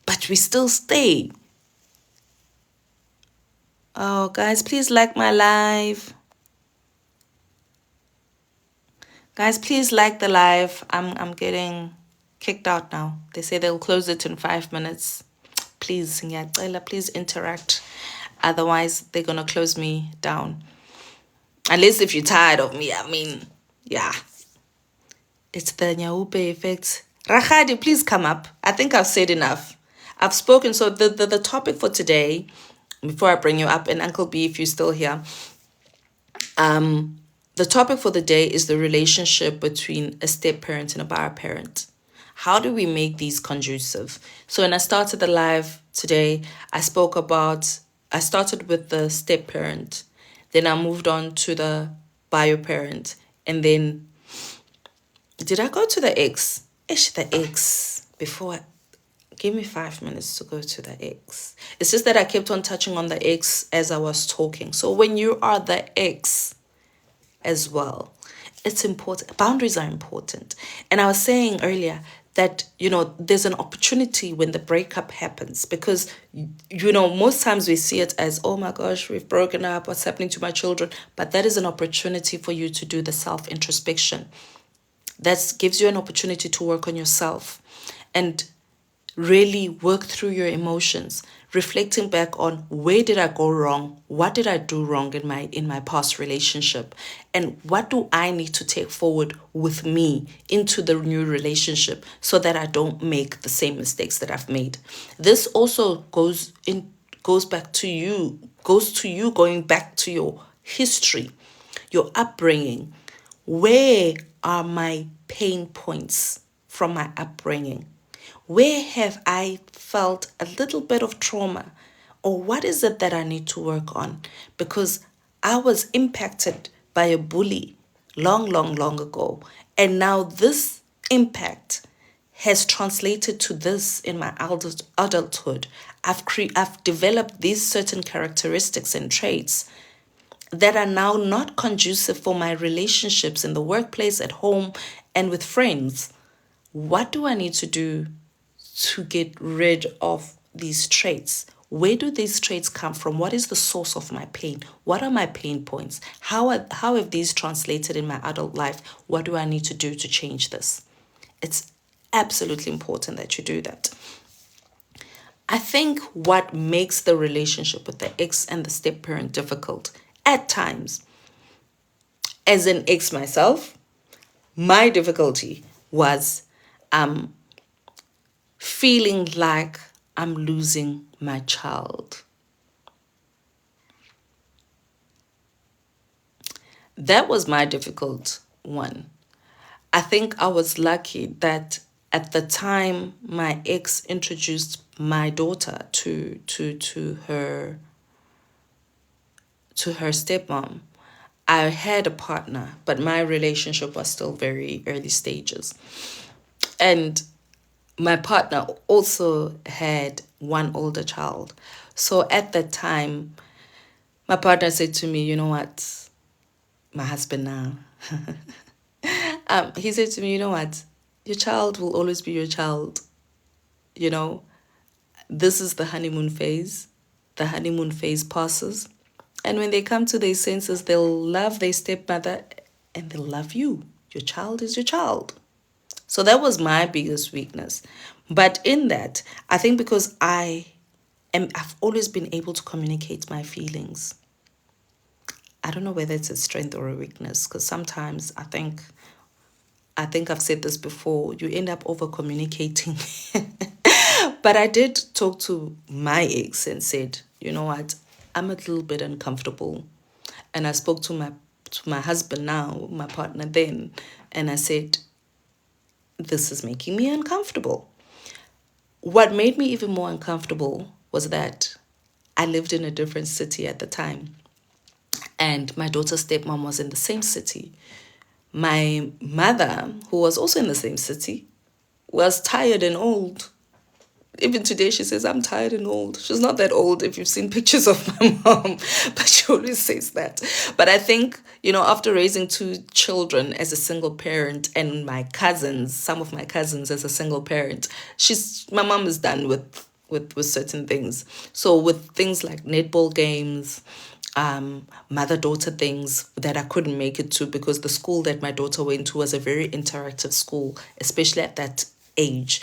But we still stay. Oh, guys, please like my live. Guys, please like the live. I'm getting kicked out now. They say they'll close it in 5 minutes. Please, ngiyacela, please interact. Otherwise, they're gonna close me down. Unless if you're tired of me, I mean, yeah. It's the Nyaupe effect. Rahadi, please come up. I think I've said enough. I've spoken. So the topic for today, before I bring you up, and Uncle B, if you're still here, the topic for the day is the relationship between a step parent and a bio parent. How do we make these conducive? So when I started the live today, I started with the step parent, then I moved on to the bio parent, and then did I go to the ex? Ish, the ex. Give me 5 minutes to go to the ex. It's just that I kept on touching on the ex as I was talking. So when you are the ex as well, it's important. Boundaries are important. And I was saying earlier that, there's an opportunity when the breakup happens because, most times we see it as, oh my gosh, we've broken up, what's happening to my children? But that is an opportunity for you to do the self-introspection. That gives you an opportunity to work on yourself and really work through your emotions, reflecting back on where did I go wrong? What did I do wrong in my past relationship? And what do I need to take forward with me into the new relationship so that I don't make the same mistakes that I've made? This also goes to you going back to your history, your upbringing. Where are my pain points from my upbringing? Where have I felt a little bit of trauma? Or what is it that I need to work on? Because I was impacted by a bully long, long, long ago. And now this impact has translated to this in my adulthood. I've developed these certain characteristics and traits that are now not conducive for my relationships in the workplace, at home, and with friends. What do I need to do to get rid of these traits? Where do these traits come from? What is the source of my pain? What are my pain points? How have these translated in my adult life? What do I need to do to change this? It's absolutely important that you do that. I think what makes the relationship with the ex and the step parent difficult at times, as an ex myself, my difficulty was feeling like I'm losing my child. That was my difficult one. I think I was lucky that at the time my ex introduced my daughter to her stepmom. I had a partner, but my relationship was still very early stages. And my partner also had one older child. So at that time, my partner said to me, you know what, my husband now, he said to me, you know what, your child will always be your child. This is the honeymoon phase. The honeymoon phase passes. And when they come to their senses, they'll love their stepmother and they'll love you. Your child is your child. So that was my biggest weakness. But in that, I think because I've always been able to communicate my feelings. I don't know whether it's a strength or a weakness, because sometimes I think I've said this before, you end up over communicating. But I did talk to my ex and said, you know what, I'm a little bit uncomfortable. And I spoke to my husband now, my partner then, and I said, this is making me uncomfortable. What made me even more uncomfortable was that I lived in a different city at the time. And my daughter's stepmom was in the same city. My mother, who was also in the same city, was tired and old. Even today, she says, I'm tired and old. She's not that old if you've seen pictures of my mom, but she always says that. But I think, after raising two children as a single parent and some of my cousins as a single parent, my mom is done with certain things. So with things like netball games, mother-daughter things that I couldn't make it to because the school that my daughter went to was a very interactive school, especially at that age.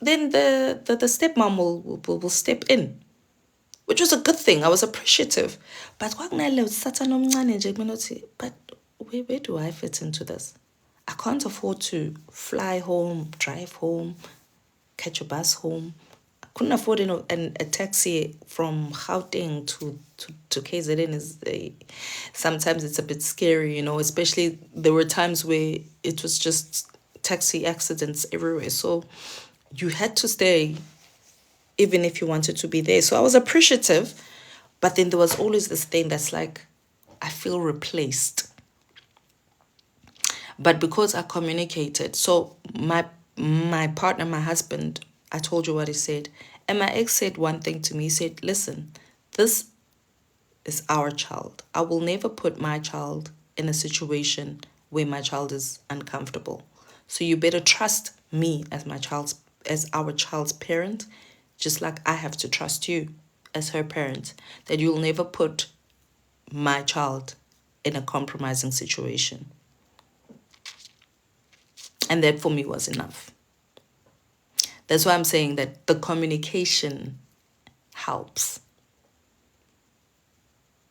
Then the stepmom will step in, which was a good thing. I was appreciative. But but where do I fit into this? I can't afford to fly home, drive home, catch a bus home. I couldn't afford a taxi from Gauteng to KZN. Sometimes it's a bit scary, especially there were times where it was just taxi accidents everywhere. So you had to stay even if you wanted to be there. So I was appreciative, but then there was always this thing that's like, I feel replaced. But because I communicated, so my partner, my husband, I told you what he said. And my ex said one thing to me. He said, listen, this is our child. I will never put my child in a situation where my child is uncomfortable. So you better trust me as our child's parent, just like I have to trust you as her parent, that you'll never put my child in a compromising situation. And that for me was enough. That's why I'm saying that the communication helps.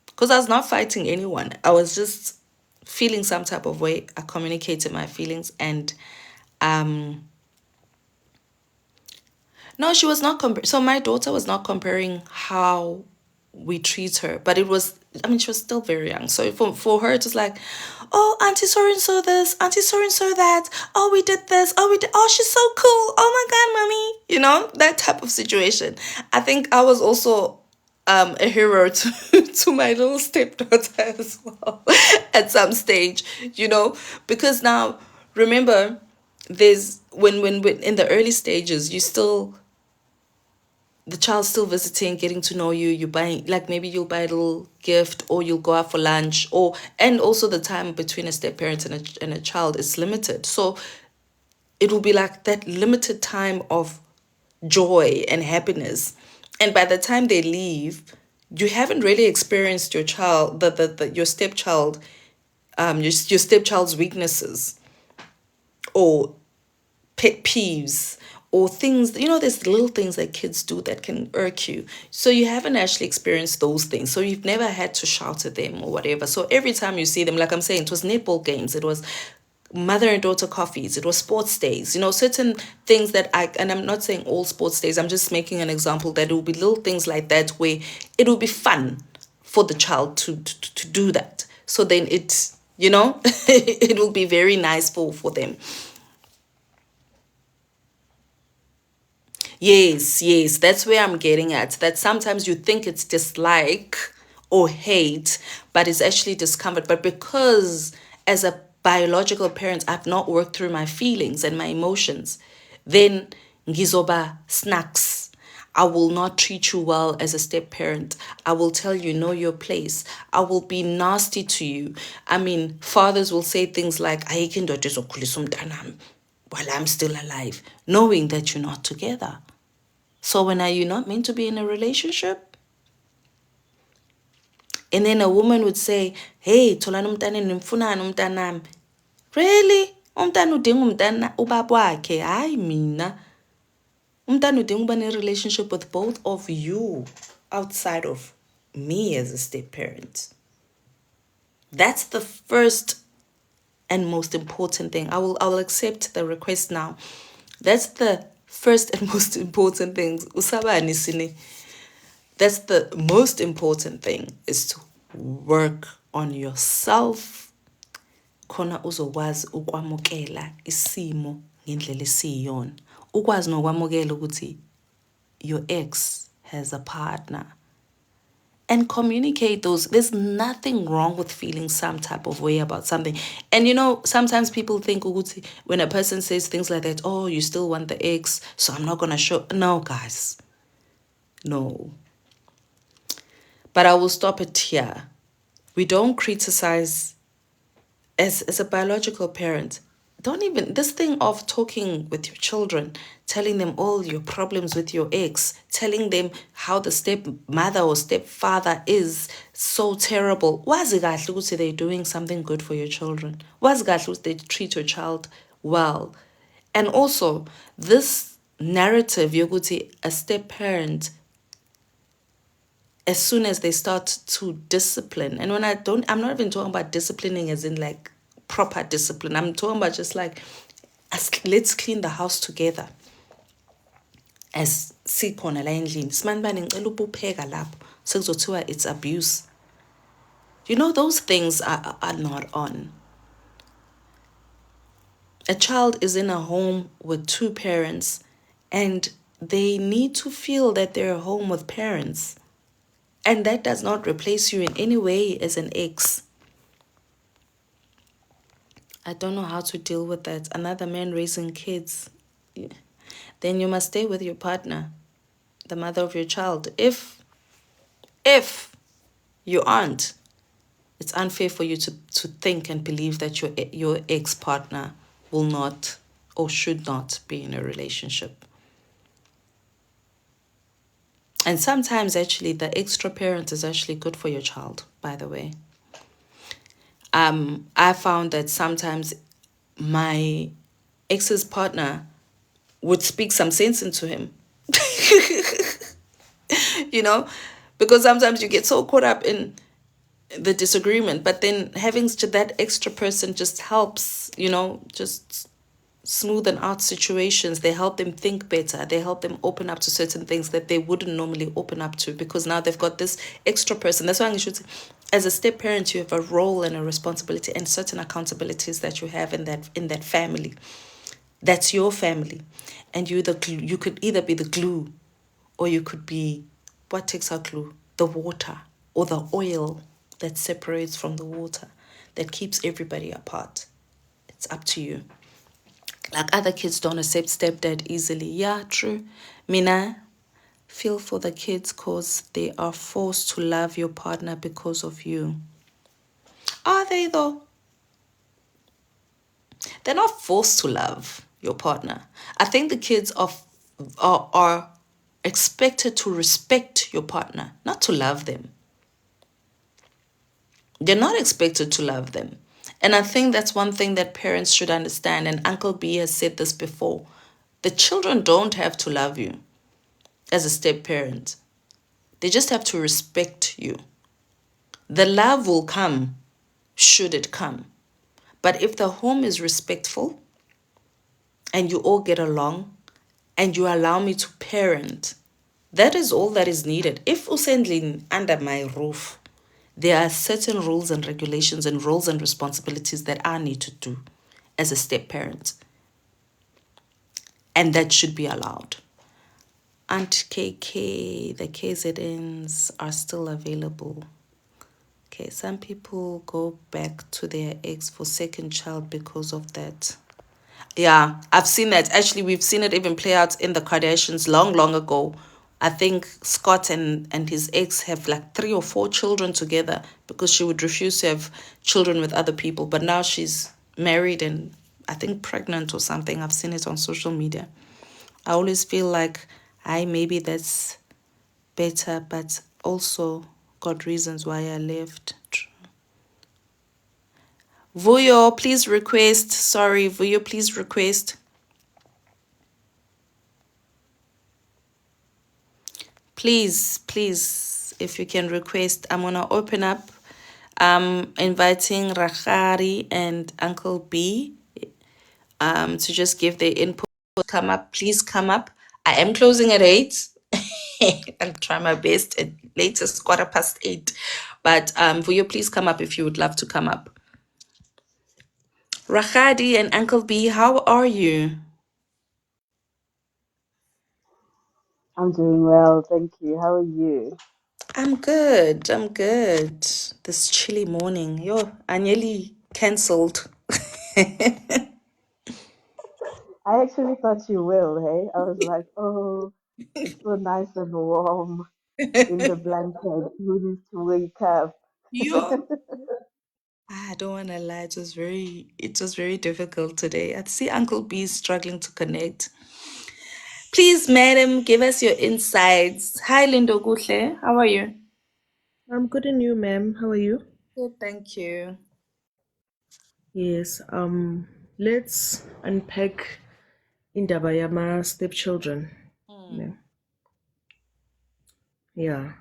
Because I was not fighting anyone. I was just feeling some type of way. I communicated my feelings, and no, she was not so my daughter was not comparing how we treat her, but it was, I mean, she was still very young. So for her, it was like, oh, Auntie so and so this, Auntie so and so that. Oh, we did this. Oh, we did. Oh, she's so cool. Oh my God, mommy. That type of situation. I think I was also a hero to my little stepdaughter as well at some stage, because now remember, there's when in the early stages, the child's still visiting, getting to know you. You buy, like, maybe you'll buy a little gift, or you'll go out for lunch, and also the time between a step parent and a child is limited. So it will be like that limited time of joy and happiness. And by the time they leave, you haven't really experienced your child, your stepchild, your stepchild's weaknesses or pet peeves or things. There's little things that kids do that can irk you. So you haven't actually experienced those things. So you've never had to shout at them or whatever. So every time you see them, like I'm saying, it was netball games, it was mother and daughter coffees, it was sports days, certain things and I'm not saying all sports days, I'm just making an example that it will be little things like that where it will be fun for the child to do that. So then it will be very nice for them. Yes, that's where I'm getting at. That sometimes you think it's dislike or hate, but it's actually discomfort. But because as a biological parent, I've not worked through my feelings and my emotions, then ngizoba snacks. I will not treat you well as a step parent. I will tell you, know your place. I will be nasty to you. I mean, fathers will say things like, "Ayikho indoda ezokhulisa umntanami while I'm still alive," knowing that you're not together. So when are you not meant to be in a relationship? And then a woman would say, "Hey, tholani umntana nimfunani umntanami." Really? Umntana udinga umntana ubaba wakhe, hayi mina. Umntana udinga uba ne-relationship with both of you outside of me as a step parent. That's the first and most important thing. I will accept the request now. That's the first and most important thing. Usabani sini. That's the most important thing, is to work on yourself. Khona uzokwazi ukwamukela isimo ngendlela esiyona. Ukwazi nokwamukela ukuthi your ex has a partner. And communicate those. There's nothing wrong with feeling some type of way about something. And sometimes people think when a person says things like that, oh, you still want the ex, so I'm not going to show. No, guys. No. But I will stop it here. We don't criticize, as a biological parent, don't even, this thing of talking with your children, telling them all your problems with your ex, telling them how the stepmother or stepfather is so terrible. Wazi kahle ukuthi they're doing something good for your children. Wazi kahle ukuthi they treat your child well. And also, this narrative, yokuthi a step parent, as soon as they start to discipline, and when I'm not even talking about disciplining as in like proper discipline. I'm talking about just like, let's clean the house together. As sikhona la endlini, simanibani ngicela ubupheka lapho, sekuzothiwa it's abuse. You know, those things are not on. A child is in a home with two parents, and they need to feel that they're home with parents. And that does not replace you in any way as an ex. I don't know how to deal with that. Another man raising kids. Then you must stay with your partner, the mother of your child. If you aren't, it's unfair for you to think and believe that your ex-partner will not or should not be in a relationship. And sometimes actually the extra parent is actually good for your child, by the way. I found that sometimes my ex's partner would speak some sense into him. You know, because sometimes you get so caught up in the disagreement, but then having that extra person just helps, just smoothen out situations. They help them think better. They help them open up to certain things that they wouldn't normally open up to, because now they've got this extra person. That's why I should say, as a step parent, you have a role and a responsibility and certain accountabilities that you have in that family. That's your family, and you could either be the glue, or you could be, what takes our glue? The water or the oil that separates from the water, that keeps everybody apart. It's up to you. Like, other kids don't accept stepdad easily. Yeah, true. Mina, feel for the kids because they are forced to love your partner because of you. Are they though? They're not forced to love your partner. I think the kids are expected to respect your partner, not to love them. They're not expected to love them. And I think that's one thing that parents should understand. And Uncle B has said this before. The children don't have to love you as a step parent. They just have to respect you. The love will come, should it come. But if the home is respectful and you all get along and you allow me to parent, that is all that is needed. If usendlini under my roof, there are certain rules and regulations and roles and responsibilities that I need to do as a step parent. And that should be allowed. Aunt KK, the KZNs are still available. Okay, some people go back to their ex for second child because of that. Yeah, I've seen that. Actually, we've seen it even play out in the Kardashians long, long ago. I think Scott and his ex have like 3 or 4 children together because she would refuse to have children with other people. But now she's married and I think pregnant or something. I've seen it on social media. I always feel like, maybe that's better, but also got reasons why I left. Vuyo, please request. Sorry, Vuyo, please request. Please, if you can request, I'm going to open up. Inviting Rahari and Uncle B to just give their input. Come up, please come up. I am closing at 8. I'll try my best at latest 8:15. But will you please come up if you would love to come up? Rahadi and Uncle B, how are you? I'm doing well, thank you. How are you? I'm good. I'm good. This chilly morning. Yo, I nearly cancelled. I actually thought you will, hey? I was like, oh, it's so nice and warm in the blanket. Who needs to wake up? Yo, I don't want to lie. It was very difficult today. I see Uncle B is struggling to connect. Please, madam, give us your insights. Hi, Lindo Guhle. How are you? I'm good and you, ma'am. How are you? Good, thank you. Yes, let's unpack indaba yama stepchildren. Mm, Yeah.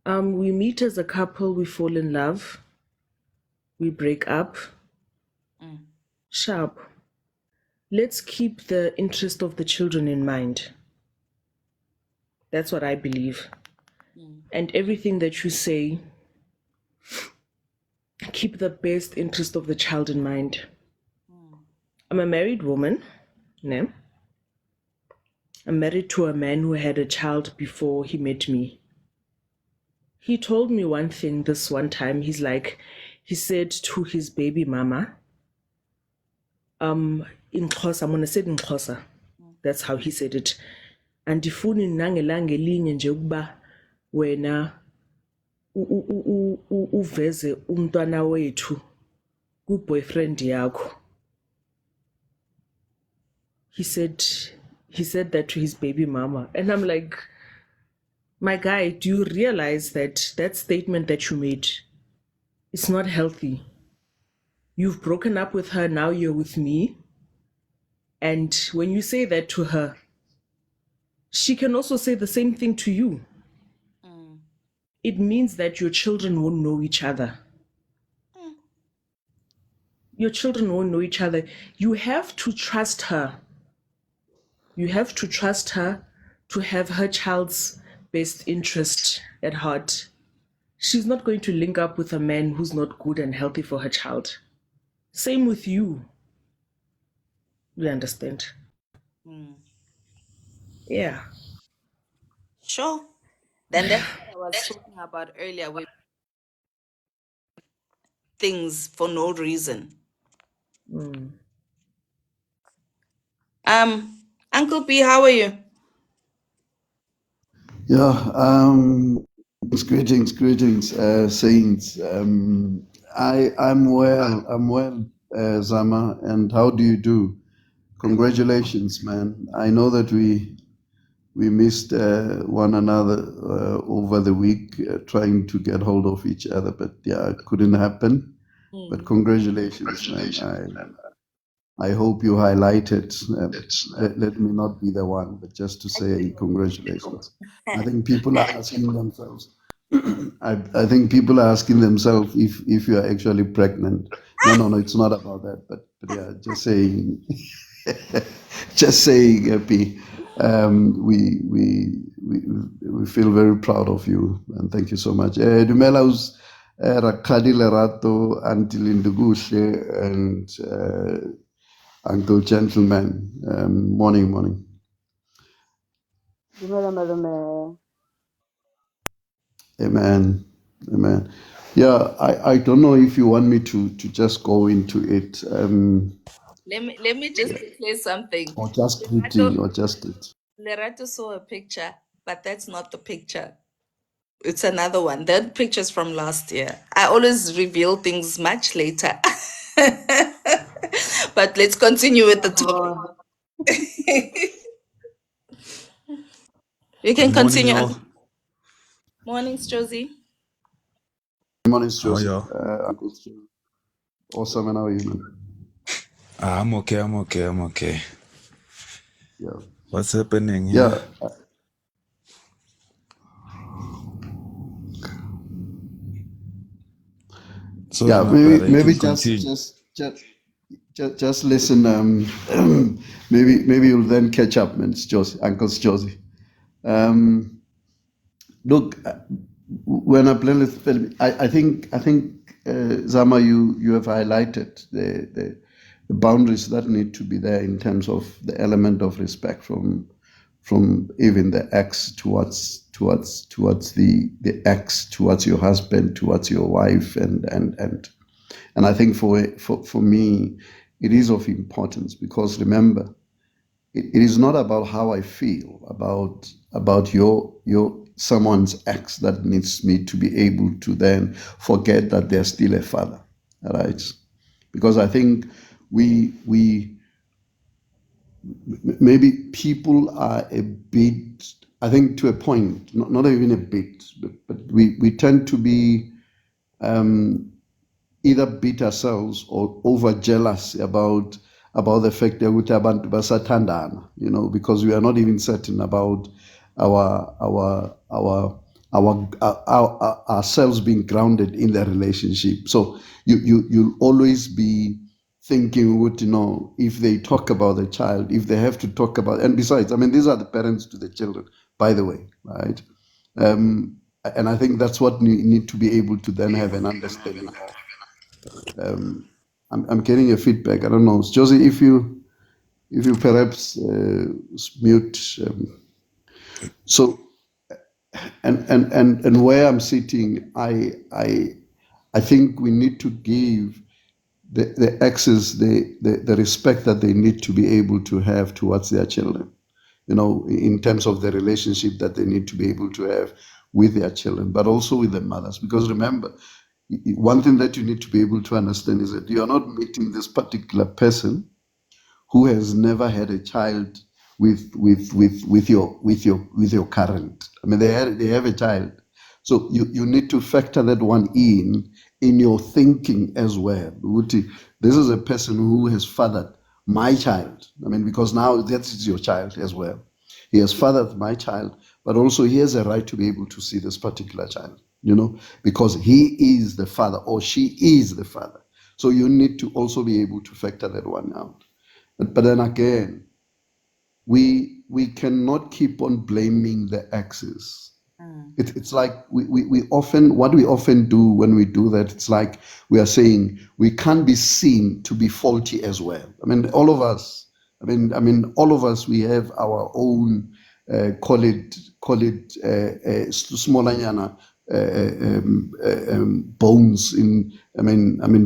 Yeah. We meet as a couple, we fall in love, we break up. mm, Sharp. Let's keep the interest of the children in mind. That's what I believe. mm, And everything that you say, keep the best interest of the child in mind. mm, I'm a married woman. No? I'm married to a man who had a child before he met me. He told me one thing this one time. He said to his baby mama, in Xhosa, I'm gonna say it in Xhosa. mm, That's how he said it. Andifuni nangelanga elinye nje ukuba wena uveze umntwana wethu ku-boyfriend yakho. He said he said that to his baby mama. And I'm like, my guy, do you realize that that statement that you made is not healthy? You've broken up with her, now you're with me. And when you say that to her, she can also say the same thing to you. mm, It means that your children won't know each other. mm, Your children won't know each other. You have to trust her. You have to trust her to have her child's best interest at heart. She's not going to link up with a man who's not good and healthy for her child. Same with you. You understand? mm. Yeah. Sure. Then that's what I was talking about earlier with things for no reason. Mm. Uncle B, how are you? Yeah, greetings, saints. I'm well, Zama, and how do you do? Congratulations, man. I know that we missed one another over the week, trying to get hold of each other, but yeah, it couldn't happen. But Mm. congratulations, man. I hope you highlighted. Let me not be the one, but just to say congratulations. I think people are asking themselves. I think people are asking themselves if you are actually pregnant. No, it's not about that. But yeah, just saying, just saying, happy. We feel very proud of you, and thank you so much. Dumela Rakadi Lerato, Until Indugushe, and Uncle Gentleman. Morning. Dumela malume. Amen. Yeah, I don't know if you want me to just go into it, Let me just declare something. or just Lerato, quickly, or just it. Lerato saw a picture, but that's not the picture. It's another one. That picture's from last year. I always reveal things much later. But let's continue with the topic. Oh, You can Good morning, continue. y'all. Mornings, Josie. Morning, How are Joseph. y'all? Uncle Joseph. Awesome, and how are you, man? I'm okay. I'm okay. Yeah, What's happening here? yeah, Sorry, yeah. my Maybe, brother. You maybe can just, continue. just, just, just listen. Maybe you'll then catch up, man. It's Josie, Uncle's Josie. Um, Look, when I play with film, I think Zama, you have highlighted the boundaries that need to be there in terms of the element of respect from even the ex towards the ex, towards your husband, towards your wife, and I think for me it is of importance, because remember, it is not about how I feel about your someone's ex that needs me to be able to then forget that they're still a father. all right? Because I think we maybe people are a bit, I think to a point, not even a bit, but we tend to be either beat ourselves or over jealous about the fact that ukuthi abantu basathandana, because we are not even certain about our our our ourselves being grounded in the relationship. So you'll always be thinking, if they talk about the child, if they have to talk about, and besides, I mean, these are the parents to the children, by the way, right? And I think that's what we need to be able to then have an understanding of. I'm getting a feedback. I don't know, Josie, if you perhaps mute. So and where I'm sitting, I think we need to give the exes the respect that they need to be able to have towards their children. In terms of the relationship that they need to be able to have with their children, but also with their mothers. Because remember, one thing that you need to be able to understand is that you are not meeting this particular person who has never had a child with your current. I mean, they have a child, so you need to factor that one in your thinking as well. This is a person who has fathered my child. I mean, because now that is your child as well. He has fathered my child, but also he has a right to be able to see this particular child, because he is the father or she is the father. So you need to also be able to factor that one out. But then again, we cannot keep on blaming the exes. It's like we often, what we often do when we do that, it's like we are saying we can't be seen to be faulty as well. I mean, all of us, all of us, we have our own, call it smallanyana, bones in,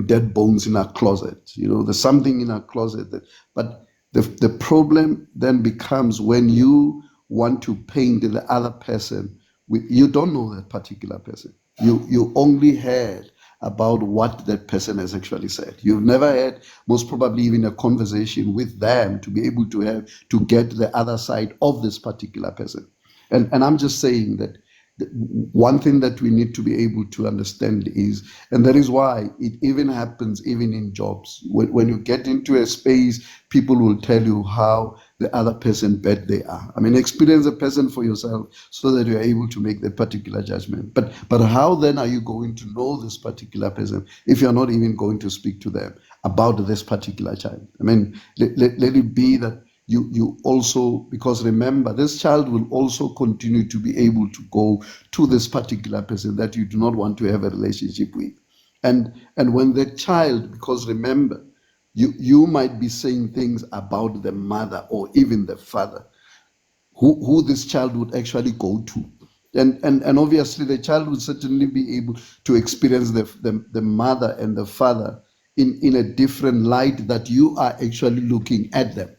dead bones in our closet. There's something in our closet but the problem then becomes when you want to paint the other person you don't know that particular person. You only heard about what that person has actually said. You've never had, most probably, even a conversation with them to be able to get the other side of this particular person. And I'm just saying that one thing that we need to be able to understand is, and that is why it even happens even in jobs. When you get into a space, people will tell you how the other person bad they are. Experience a person for yourself so that you are able to make that particular judgment. But how then are you going to know this particular person if you're not even going to speak to them about this particular child? Let it be that you also, because remember, this child will also continue to be able to go to this particular person that you do not want to have a relationship with. And when the child, because remember, you might be saying things about the mother or even the father who this child would actually go to. And obviously the child would certainly be able to experience the mother and the father in a different light that you are actually looking at them.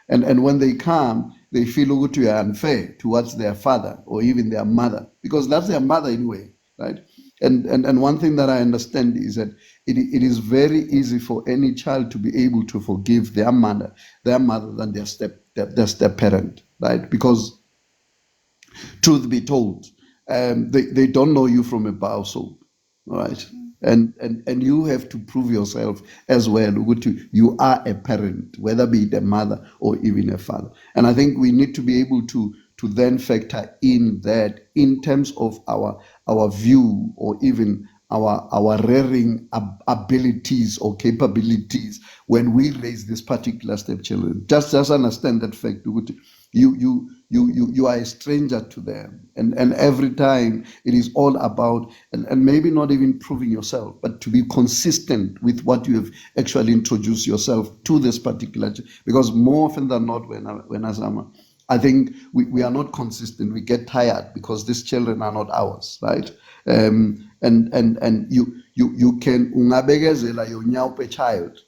And when they come, they feel you are unfair towards their father or even their mother, because that's their mother anyway, right? And one thing that I understand is that it is very easy for any child to be able to forgive their mother than their step parent, right? Because truth be told, they don't know you from a bar of soap, all right? And you have to prove yourself as well. You are a parent, whether be it a mother or even a father. And I think we need to be able to then factor in that in terms of our view or even our rearing abilities or capabilities when we raise this particular stepchildren. Just understand that fact. You are a stranger to them, and every time it is all about, and maybe not even proving yourself, but to be consistent with what you have actually introduced yourself to this particular, because more often than not, I think we are not consistent. We get tired because these children are not ours, right? And you can ungabekezela yonyaupe child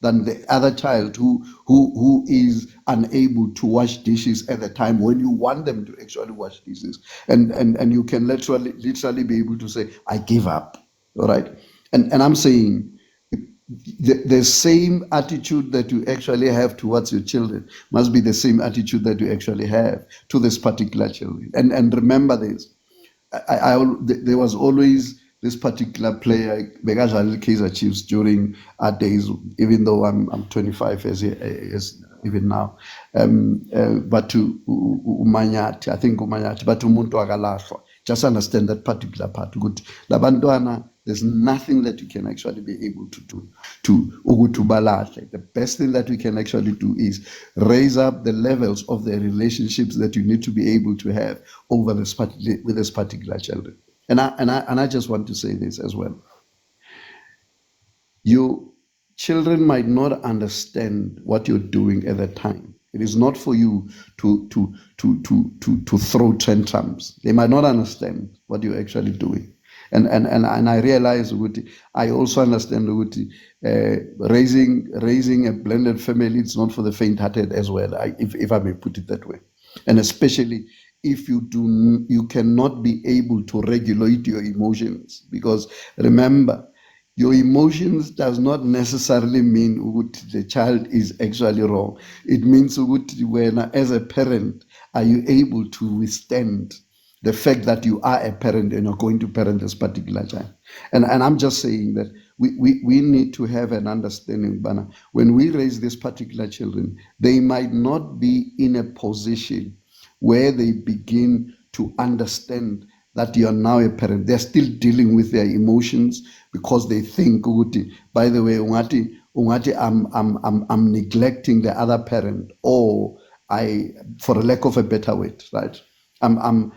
than the other child who is unable to wash dishes at the time when you want them to actually wash dishes. And you can literally be able to say, I give up. All right. And I'm saying the same attitude that you actually have towards your children must be the same attitude that you actually have to this particular children. And remember this, there was always this particular player, Begajal Kaizer Chiefs, during our days, even though I'm 25 as even now. But to Umanyati, I think Umanyati, but to Muntu Agalashwa. Just understand that particular part. Good. Labantwana, there's nothing that you can actually be able to do to Ugutubalahle. The best thing that we can actually do is raise up the levels of the relationships that you need to be able to have over with this particular children. And I just want to say this as well. Your children might not understand what you're doing at the time. It is not for you to throw tantrums. They might not understand what you're actually doing. And I realize I also understand raising a blended family. It's not for the faint-hearted as well, if I may put it that way. And especially if you cannot be able to regulate your emotions, because remember, your emotions does not necessarily mean the child is actually wrong. It means when, as a parent, are you able to withstand the fact that you are a parent and are going to parent this particular child. And I'm just saying that we need to have an understanding, Bana. When we raise these particular children, they might not be in a position where they begin to understand that you are now a parent. They're still dealing with their emotions because they think, by the way, I'm neglecting the other parent, or for a lack of a better word, right? I'm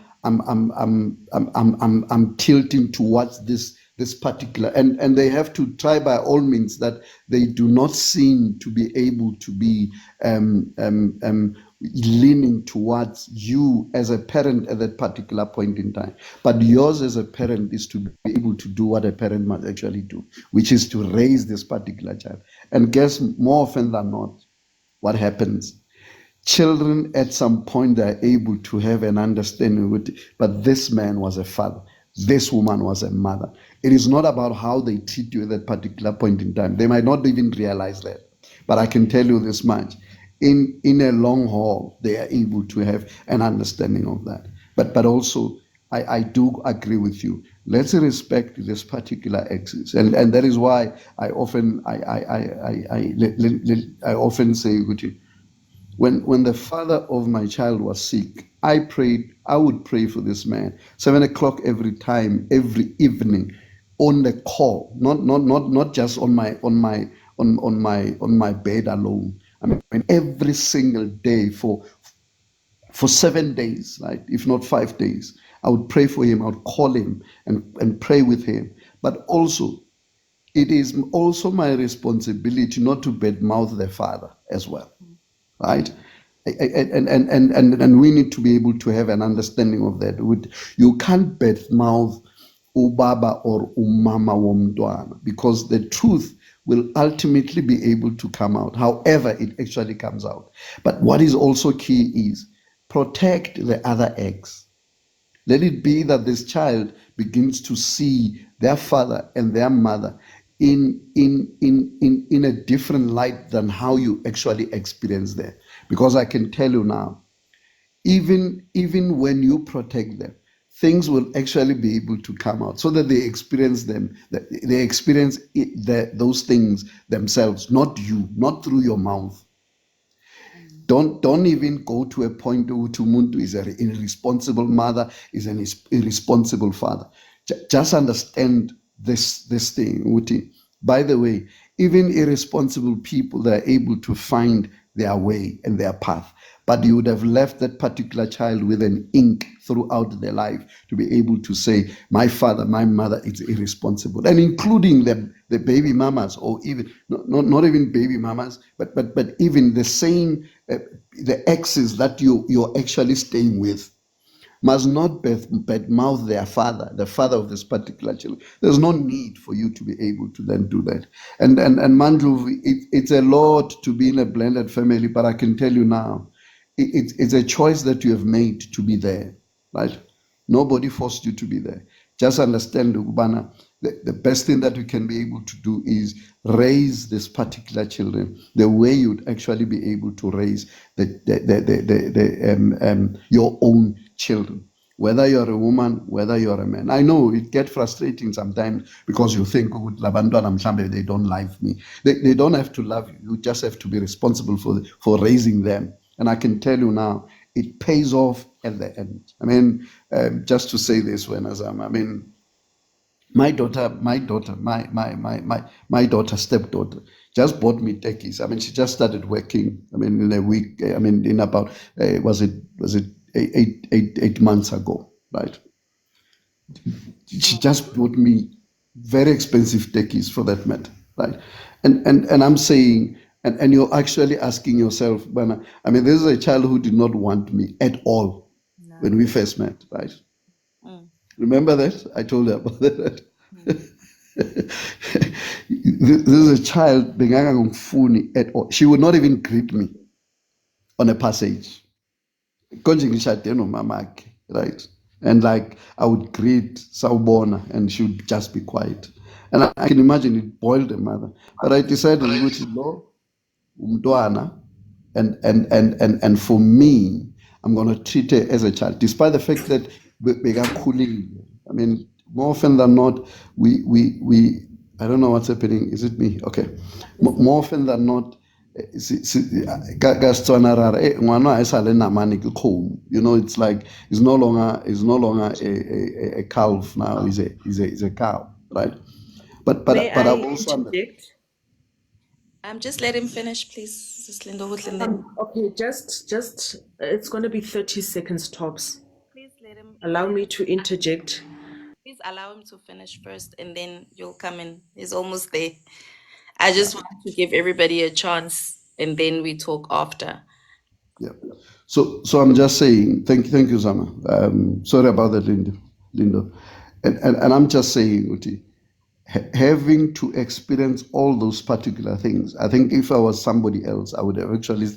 tilting towards this particular, and they have to try by all means that they do not seem to be able to be leaning towards you as a parent at that particular point in time. But yours as a parent is to be able to do what a parent must actually do, which is to raise this particular child. And guess more often than not, what happens? Children at some point are able to have an understanding with it, but this man was a father, this woman was a mother. It is not about how they treat you at that particular point in time. They might not even realize that. But I can tell you this much. In a long haul, they are able to have an understanding of that. But also, I do agree with you. Let's respect this particular axis, and that is why I often often say, when the father of my child was sick, I would pray for this man 7 o'clock every evening, on the call, not just on my bed alone. I mean, every single day for 7 days, right? If not 5 days, I would pray for him. I would call him and pray with him. But also, it is also my responsibility not to badmouth the father as well, right? And we need to be able to have an understanding of that. You can't badmouth ubaba or umama womntwana, because the truth will ultimately be able to come out, however it actually comes out. But what is also key is protect the other eggs. Let it be that this child begins to see their father and their mother in a different light than how you actually experience them. Because I can tell you now, even when you protect them, things will actually be able to come out, so that they experience those things themselves, not you, not through your mouth. Don't even go to a point where Tumuntu is an irresponsible mother, is an irresponsible father. Just understand this thing, Uti. By the way, even irresponsible people, they're able to find their way and their path. But you would have left that particular child with an ink throughout their life to be able to say, my father, my mother is irresponsible. And including the baby mamas, or even, not even baby mamas, but even the same, the exes that you're actually staying with, must not badmouth their father, the father of this particular child. There's no need for you to be able to then do that. And Manju, it's a lot to be in a blended family, but I can tell you now, it's a choice that you have made to be there, right? Nobody forced you to be there. Just understand, Ubana, the best thing that we can be able to do is raise these particular children the way you'd actually be able to raise your own children. Whether you're a woman, whether you're a man. I know it gets frustrating sometimes because you think, oh, they don't love me. They don't have to love you. You just have to be responsible for raising them. And I can tell you now, it pays off at the end. I mean, just to say this, my daughter, stepdaughter, just bought me techies. I mean, she just started working. I mean, in a week. I mean, in about was it 8 months ago, right? She just bought me very expensive techies for that matter, right? And I'm saying, and you're actually asking yourself, I mean, this is a child who did not want me at all when we first met, right? Remember that? I told her about that. This is a child bengangangifuni at all. She would not even greet me on a passage. Konje ngishade nomamakhe, right? And like I would greet Sawubona and she would just be quiet. And I can imagine it boiled the mother. But I decided which is law, umntwana, and for me, I'm going to treat her as a child, despite the fact that cooling. I mean, more often than not, we I don't know what's happening. Is it me? Okay. More often than not, you know, it's like it's no longer a calf now. Is a cow, right? But May but I I've also interject? Just let him finish, please, Sis Linda, and then Okay, just it's going to be 30 seconds tops. please let him. Allow me to interject. Please allow him to finish first, and then you'll come in. He's almost there. I yeah. just want to give everybody a chance, and then we talk after. Yeah. So I'm just saying, thank you, Sama. Sorry about that, Lindo. And I'm just saying, Uti, having to experience all those particular things. I think if I was somebody else, I would have actually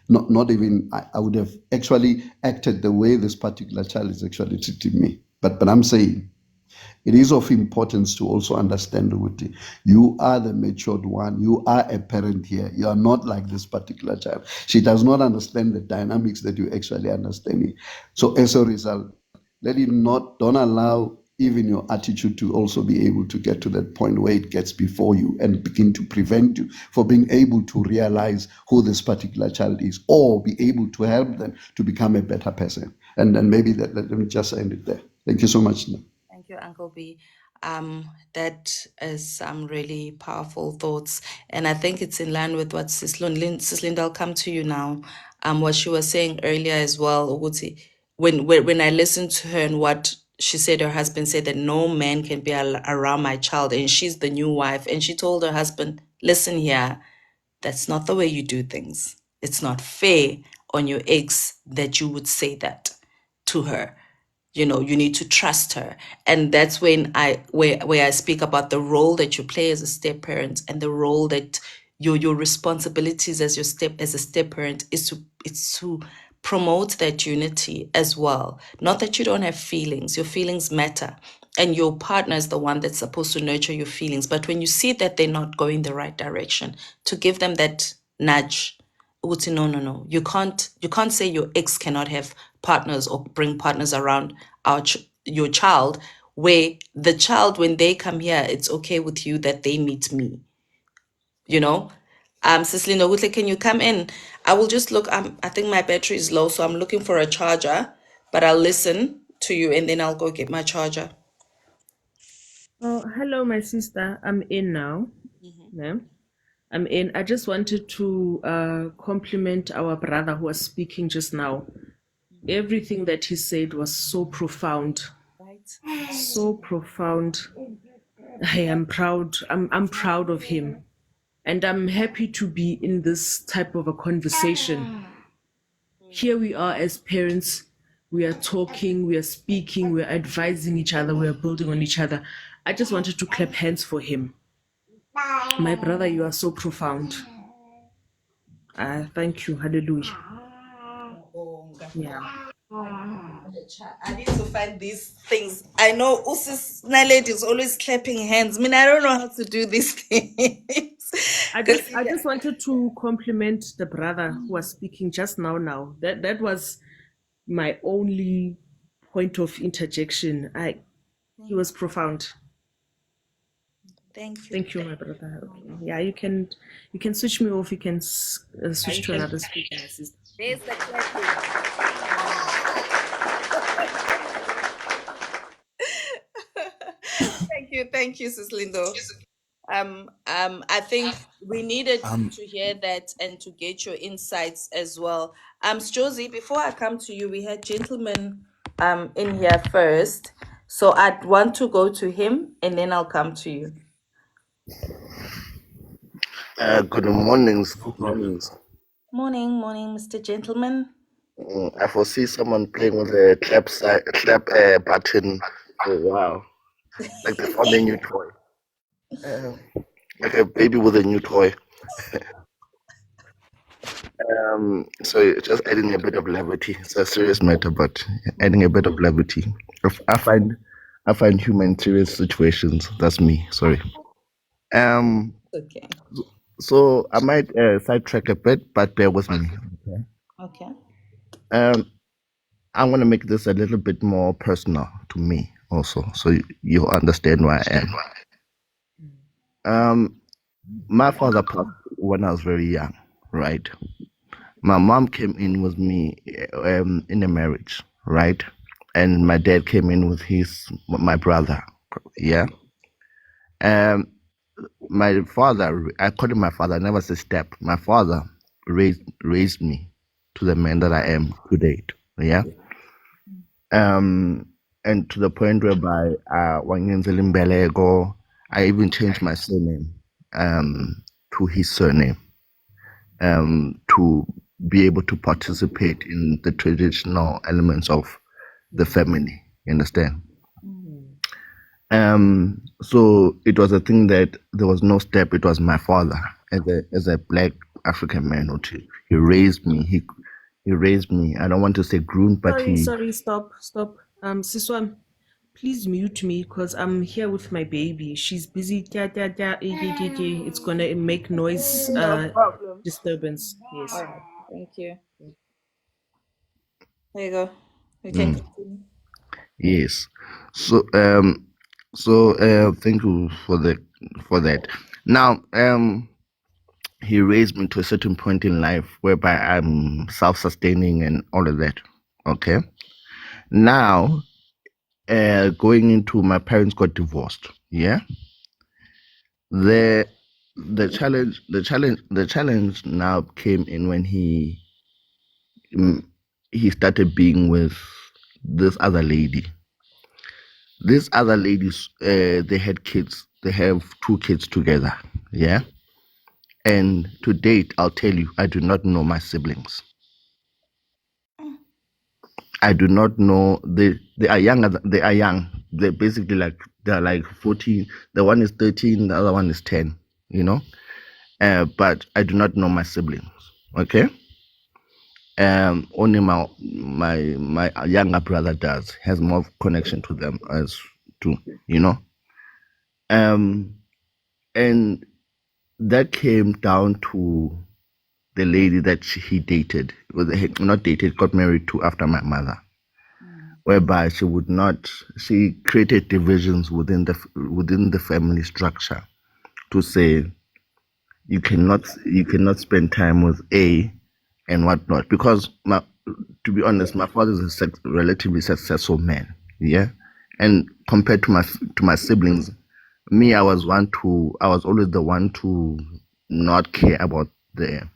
not even I would have actually acted the way this particular child is actually treating me. But I'm saying it is of importance to also understand that you are the matured one. You are a parent here. You are not like this particular child. She does not understand the dynamics that you actually understand. So as a result, don't allow even your attitude to also be able to get to that point where it gets before you and begin to prevent you from being able to realize who this particular child is or be able to help them to become a better person. And then maybe let me just end it there. Thank you so much. Thank you, Uncle B. That is some really powerful thoughts, and I think it's in line with what Sis Linda, I'll come to you now. What she was saying earlier as well, Uguti, when I listened to her and what she said, her husband said that no man can be around my child, and she's the new wife, and she told her husband, "Listen here, that's not the way you do things. It's not fair on your ex that you would say that to her. You know, you need to trust her." And that's when where I speak about the role that you play as a step parent, and the role that your responsibilities as a step parent is to promote that unity as well. Not that you don't have feelings, your feelings matter, and your partner is the one that's supposed to nurture your feelings. But when you see that they're not going the right direction, to give them that nudge. Uti, no. You can't say your ex cannot have partners or bring partners around your child, where the child, when they come here, it's okay with you that they meet me. You know? Sislina Wutle, can you come in? I will just look. I think my battery is low, so I'm looking for a charger, but I'll listen to you and then I'll go get my charger. Oh, hello, my sister. I'm in now. Ma'am. I'm in. I just wanted to compliment our brother who was speaking just now. Everything that he said was so profound. Right. So profound. I am proud. I'm proud of him. And I'm happy to be in this type of a conversation. Here we are as parents. We are talking, we are speaking, we are advising each other, we are building on each other. I just wanted to clap hands for him. My brother, you are so profound. Thank you. Hallelujah. Yeah. I need to find these things. I know Usis Naled is always clapping hands. I mean, I don't know how to do these things. I just wanted to compliment the brother who was speaking just now. That was my only point of interjection. He was profound. Thank you. Thank you, my brother. Okay. Yeah, you can switch me off. You can switch to another speaker, my sister. There's the clapping. Thank you, Sis Lindo. I think we needed Um, to hear that and to get your insights as well. Josie, before I come to you, we had gentlemen in here first. So I'd want to go to him and then I'll come to you. Good mornings. Good mornings. Morning, Mr. Gentleman. I foresee someone playing with a clap button for a while, like they found a new toy, uh, like a baby with a new toy. So just adding a bit of levity. It's a serious matter, but adding a bit of levity. I find I find human in serious situations. That's me. Sorry. Um. Okay. So I might sidetrack a bit, but bear with me. Okay. Okay. Um. I'm gonna make this a little bit more personal to me also, so you understand where I am. Um, my father passed when I was very young, right? My mom came in with me in a marriage, right? And my dad came in with my brother, yeah. Um, my father, I call him my father. I never say step. My father raised me to the man that I am to date, yeah. Um, and to the point whereby Wangenzeli Mbeleko, I even changed my surname to his surname to be able to participate in the traditional elements of the family. You understand? So it was a thing that there was no step. It was my father as a black African man. He raised me. He raised me. I don't want to say groomed, but Sorry, stop. Siswan, please mute me because I'm here with my baby. She's busy. It's gonna make noise No problem. disturbance. Yes. All right. Thank you. There you go. We can Mm, continue. yes. So thank you for that. Now he raised me to a certain point in life whereby I'm self-sustaining and all of that. Okay. Now, going into my parents got divorced. Yeah. The the challenge now came in when he started being with this other lady. These other ladies, they had kids. They have two kids together. Yeah. And to date, I'll tell you, I do not know my siblings. I do not know. They are younger. They are young. They're basically they're like 14. The one is 13. The other one is 10. You know. But I do not know my siblings. Okay. Only my younger brother has more connection to them as to you know. Um, and that came down to the lady that he dated. Not dated, got married to after my mother, whereby she created divisions within the family structure to say you cannot spend time with A and whatnot, because to be honest, my father is a relatively successful man, yeah, and compared to my siblings, me, I was always the one to not care about the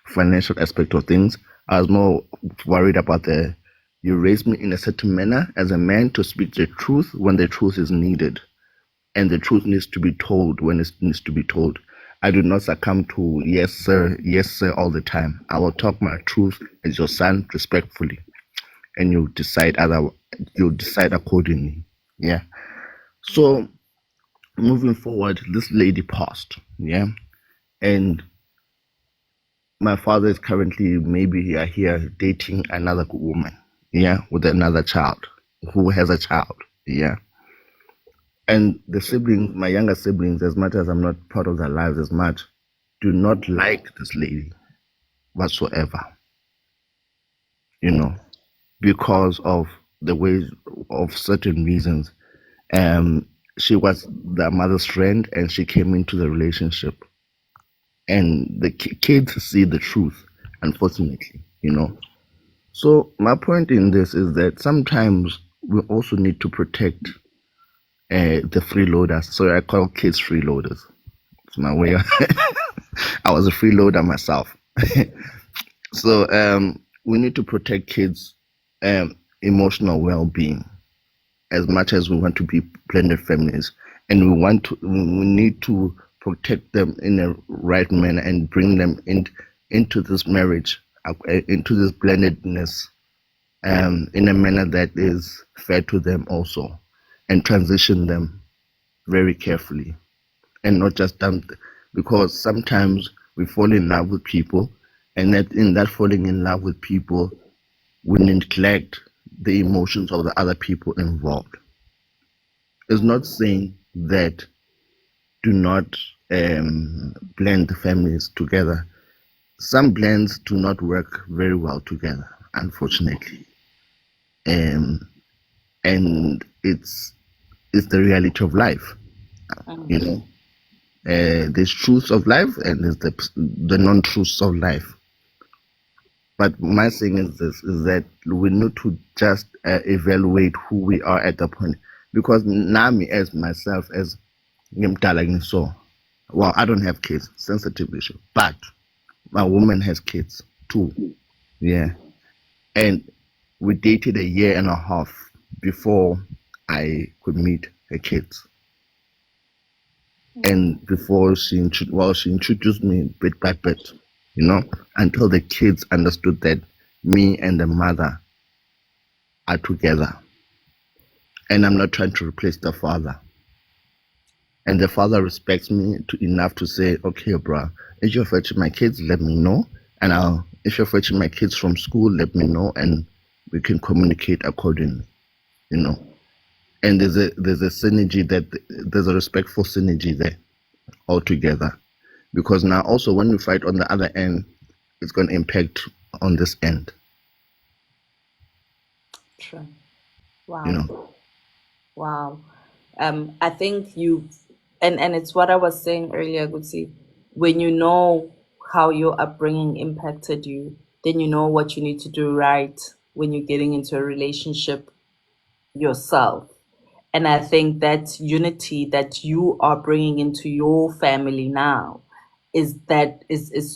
financial aspect of things. I was more worried about you raised me in a certain manner as a man to speak the truth when the truth is needed, and the truth needs to be told when it needs to be told. I do not succumb to yes sir all the time. I will talk my truth as your son respectfully, and you'll decide accordingly. Yeah. So moving forward, this lady passed. Yeah. And my father is currently maybe here dating another woman. yeah, with another child who has a child, yeah. And the siblings, my younger siblings, as much as I'm not part of their lives as much, do not like this lady whatsoever, you know, because of the ways of certain reasons. She was the mother's friend and she came into the relationship. And the kids see the truth, unfortunately, you know. So, my point in this is that sometimes we also need to protect the freeloaders. So, I call kids freeloaders. It's my way. I was a freeloader myself. So we need to protect kids' emotional well-being as much as we want to be blended families, and we need to protect them in a right manner and bring them into this marriage, into this blendedness, in a manner that is fair to them also, and transition them very carefully and not just dump, because sometimes we fall in love with people, and that in that falling in love with people we neglect the emotions of the other people involved. It's not saying that do not blend the families together. Some blends do not work very well together, unfortunately, um, and it's the reality of life, you know. There's truths of life and there's the non-truths of life. But my thing is this: is that we need to just evaluate who we are at the point. Because Nami, as myself, as Ngimdala so, well, I don't have kids, sensitive issue, but my woman has kids too. Yeah, and we dated a year and a half before I could meet her kids, and before she introduced me bit by bit, you know, until the kids understood that me and the mother are together, and I'm not trying to replace the father. And the father respects me enough to say, okay, bro, if you're fetching my kids, let me know, and if you're fetching my kids from school, let me know, and we can communicate accordingly, you know. And there's a synergy there's a respectful synergy there altogether. Because now also when we fight on the other end, it's going to impact on this end, True. you Wow. know. Wow. I think and it's what I was saying earlier, Gutsi. When you know how your upbringing impacted you, then you know what you need to do right when you're getting into a relationship yourself. And I think that unity that you are bringing into your family now is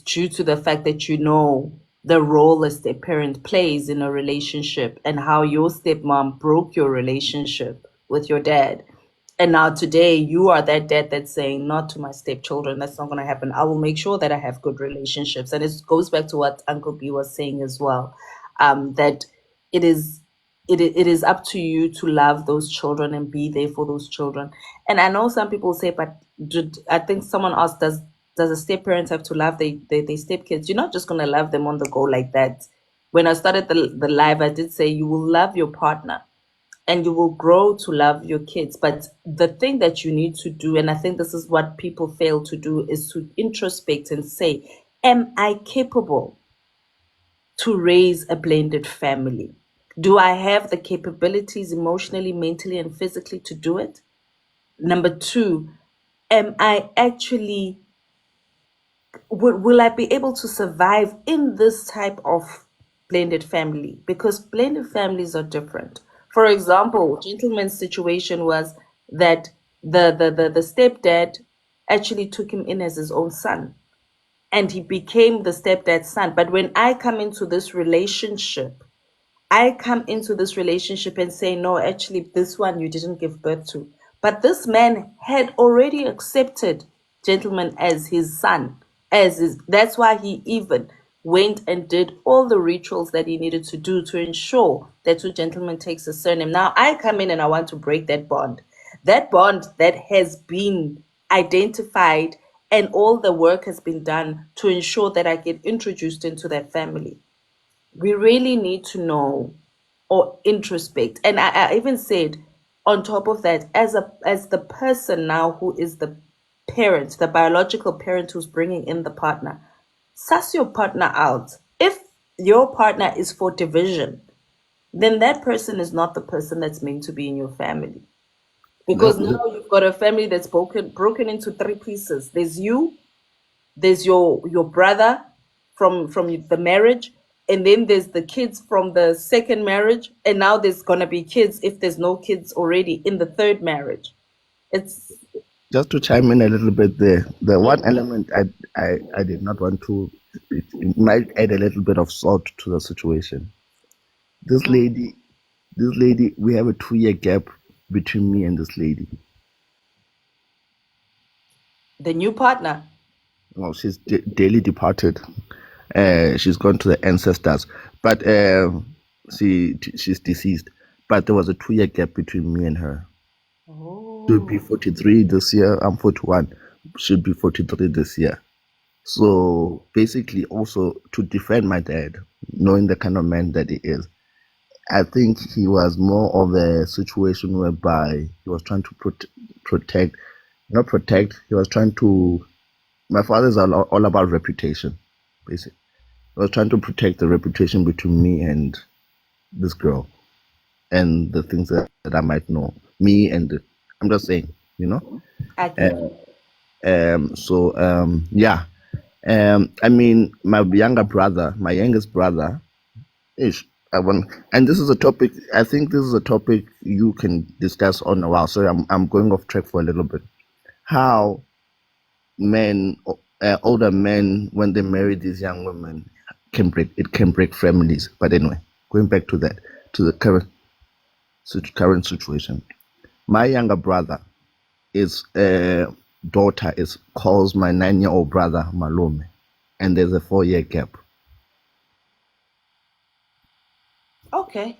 due to the fact that you know the role a step parent plays in a relationship and how your stepmom broke your relationship with your dad. And now today you are that dad that's saying, not to my stepchildren, that's not going to happen. I will make sure that I have good relationships. And it goes back to what Uncle B was saying as well, that it is it is up to you to love those children and be there for those children. And I know some people say, but I think someone asked, does a step parents have to love their step kids? You're not just going to love them on the go like that. When I started the live, I did say you will love your partner and you will grow to love your kids. But the thing that you need to do, and I think this is what people fail to do, is to introspect and say, am I capable to raise a blended family? Do I have the capabilities emotionally, mentally, and physically to do it? Number two, am I actually, will I be able to survive in this type of blended family? Because blended families are different. For example, gentleman's situation was that the stepdad actually took him in as his own son and he became the stepdad's son. But when I come into this relationship, I come into this relationship and say, no, actually, this one you didn't give birth to. But this man had already accepted gentleman as his son, that's why he even went and did all the rituals that he needed to do to ensure that two gentlemen takes a surname. Now I come in and I want to break that bond. That bond that has been identified and all the work has been done to ensure that I get introduced into that family. We really need to know or introspect. And I even said, on top of that, as the person now who is the parent, the biological parent who's bringing in the partner, suss your partner out. If your partner is for division, then that person is not the person that's meant to be in your family. Because That, now you've got a family that's broken into three pieces. There's you, there's your brother from the marriage, and then there's the kids from the second marriage, and now there's gonna be kids if there's no kids already in the third marriage. It's just to chime in a little bit there, the one element I did not want to, it might add a little bit of salt to the situation. This lady, we have a 2 year gap between me and this lady. the new partner. Well, she's daily departed. She's gone to the ancestors, but she's deceased. But there was a 2 year gap between me and her. She'll be 43 this year. I'm 41. She'll be 43 this year. So basically, also to defend my dad, knowing the kind of man that he is, I think he was more of a situation whereby he was trying to protect, not protect. He was trying to. My father is all about reputation, basically. He was trying to protect the reputation between me and this girl, and the things that I might know. Me and I'm just saying, you know. I get it. Yeah. I mean, my youngest brother, is I want, and this is a topic. I think this is a topic you can discuss on a while. Sorry, I'm going off track for a little bit. How men, older men, when they marry these young women, can break families. But anyway, going back to that, to the current situation. My younger brother, his daughter calls my 9-year-old brother Malome, and there's a 4 year gap. Okay.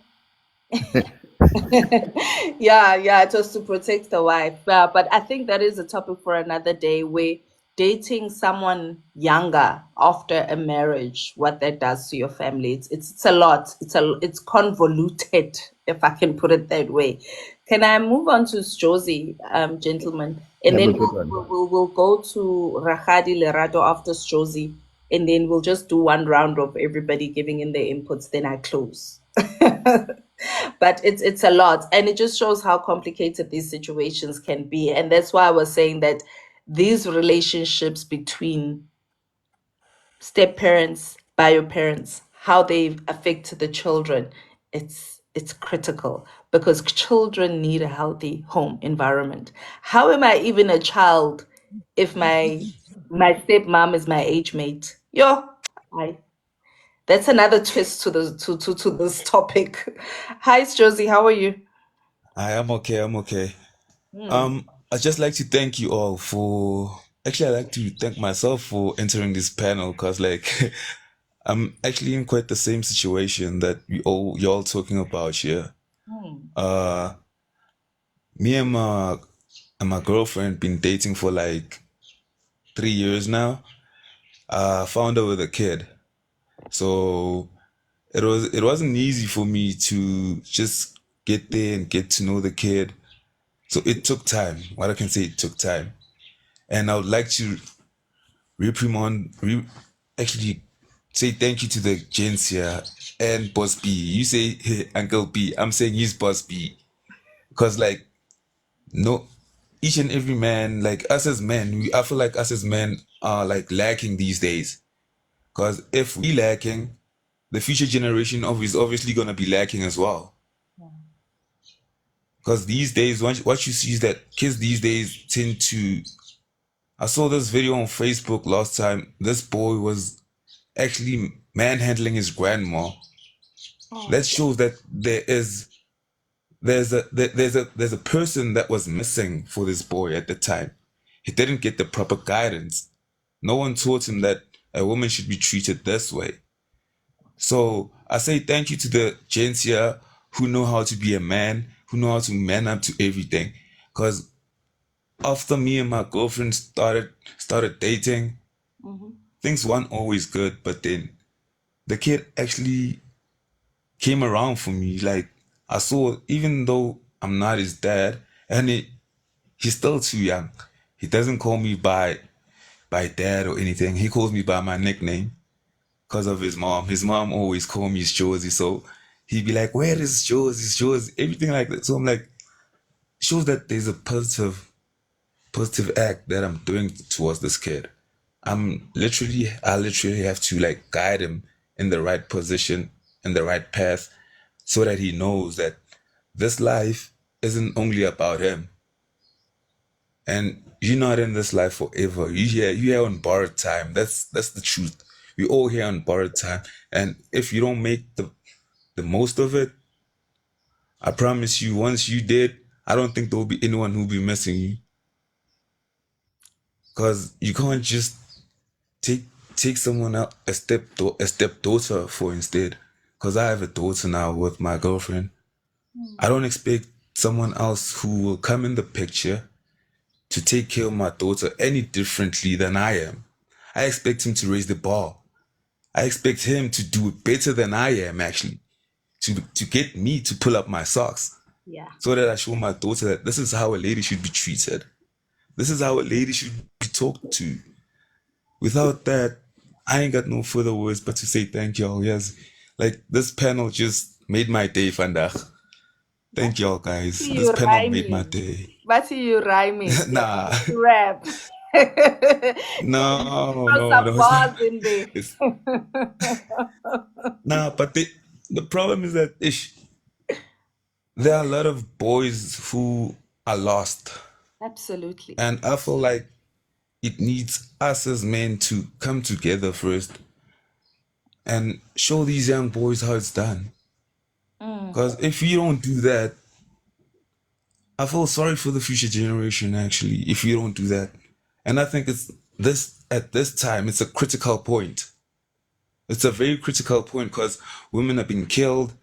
Yeah, it was to protect the wife. But I think that is a topic for another day, where dating someone younger after a marriage, what that does to your family. It's a lot. It's convoluted, if I can put it that way. Can I move on to Josie, gentlemen? And Have a then good one. we'll go to Rahadi Lerato after Josie, and then we'll just do one round of everybody giving in their inputs, then I close. But it's a lot, and it just shows how complicated these situations can be. And that's why I was saying that these relationships between step parents, bio parents, how they affect the children, it's critical, because children need a healthy home environment. How am I even a child if my stepmom is my age mate? I that's another twist to to this topic. Hi, Josie. How are you? I am okay. I'm okay. Hmm. I'd just like to thank you all for. Actually, I'd like to thank myself for entering this panel because, like, I'm actually in quite the same situation that y'all talking about here. Hmm. Uh, Me and my girlfriend been dating for like 3 years now. Found her with a kid, so it wasn't easy for me to just get there and get to know the kid. So it took time. What I can say, it took time, and I would like to reprimand, actually say thank you to the gents here and Boss B. You say hey, Uncle B. I'm saying he's Boss B, because like no, each and every man, like us as men, I feel like us as men are like lacking these days. Because if we lacking, the future generation is obviously gonna be lacking as well. Because these days, what you see is that kids these days tend to. I saw this video on Facebook last time. This boy was actually manhandling his grandma. Oh, That shows that there's a person that was missing for this boy at the time. He didn't get the proper guidance. No one taught him that a woman should be treated this way. So I say thank you to the gents here who know how to be a man, who know how to man up to everything. Because after me and my girlfriend started dating, mhm. things weren't always good. But then the kid actually came around for me. Like, I saw, even though I'm not his dad, and he's still too young. He doesn't call me by dad or anything. He calls me by my nickname because of his mom. His mom always called me Josie, so he'd be like, "Where is Josie? Josie?" Everything like that. So I'm like, shows that there's a positive act that I'm doing towards this kid. I literally have to like guide him in the right position, in the right path, so that he knows that this life isn't only about him. And you're not in this life forever. You here on borrowed time. That's the truth. We all here on borrowed time. And if you don't make the most of it, I promise you, once you did, I don't think there will be anyone who'll be missing you. Cause you can't just take someone else a step daughter for instead. Cause I have a daughter now with my girlfriend. I don't expect someone else who will come in the picture to take care of my daughter any differently than I am. I expect him to raise the bar. I expect him to do it better than I am, actually, to get me to pull up my socks. Yeah. So that I show my daughter that this is how a lady should be treated. This is how a lady should be talked to. Without that, I ain't got no further words but to say thank y'all. Yes, like this panel just made my day, Vandag. Thank y'all, guys. This You panel made my rhyming. day. But you rhyming. Nah, Rap. no, Some it's not. bars in there. It's nah, but the problem is that there are a lot of boys who are lost, Absolutely. and I feel like it needs us as men to come together first and show these young boys how it's done. Because if you don't do that, I feel sorry for the future generation, actually, if you don't do that. And I think at this time, it's a critical point. It's a very critical point because women are being killed,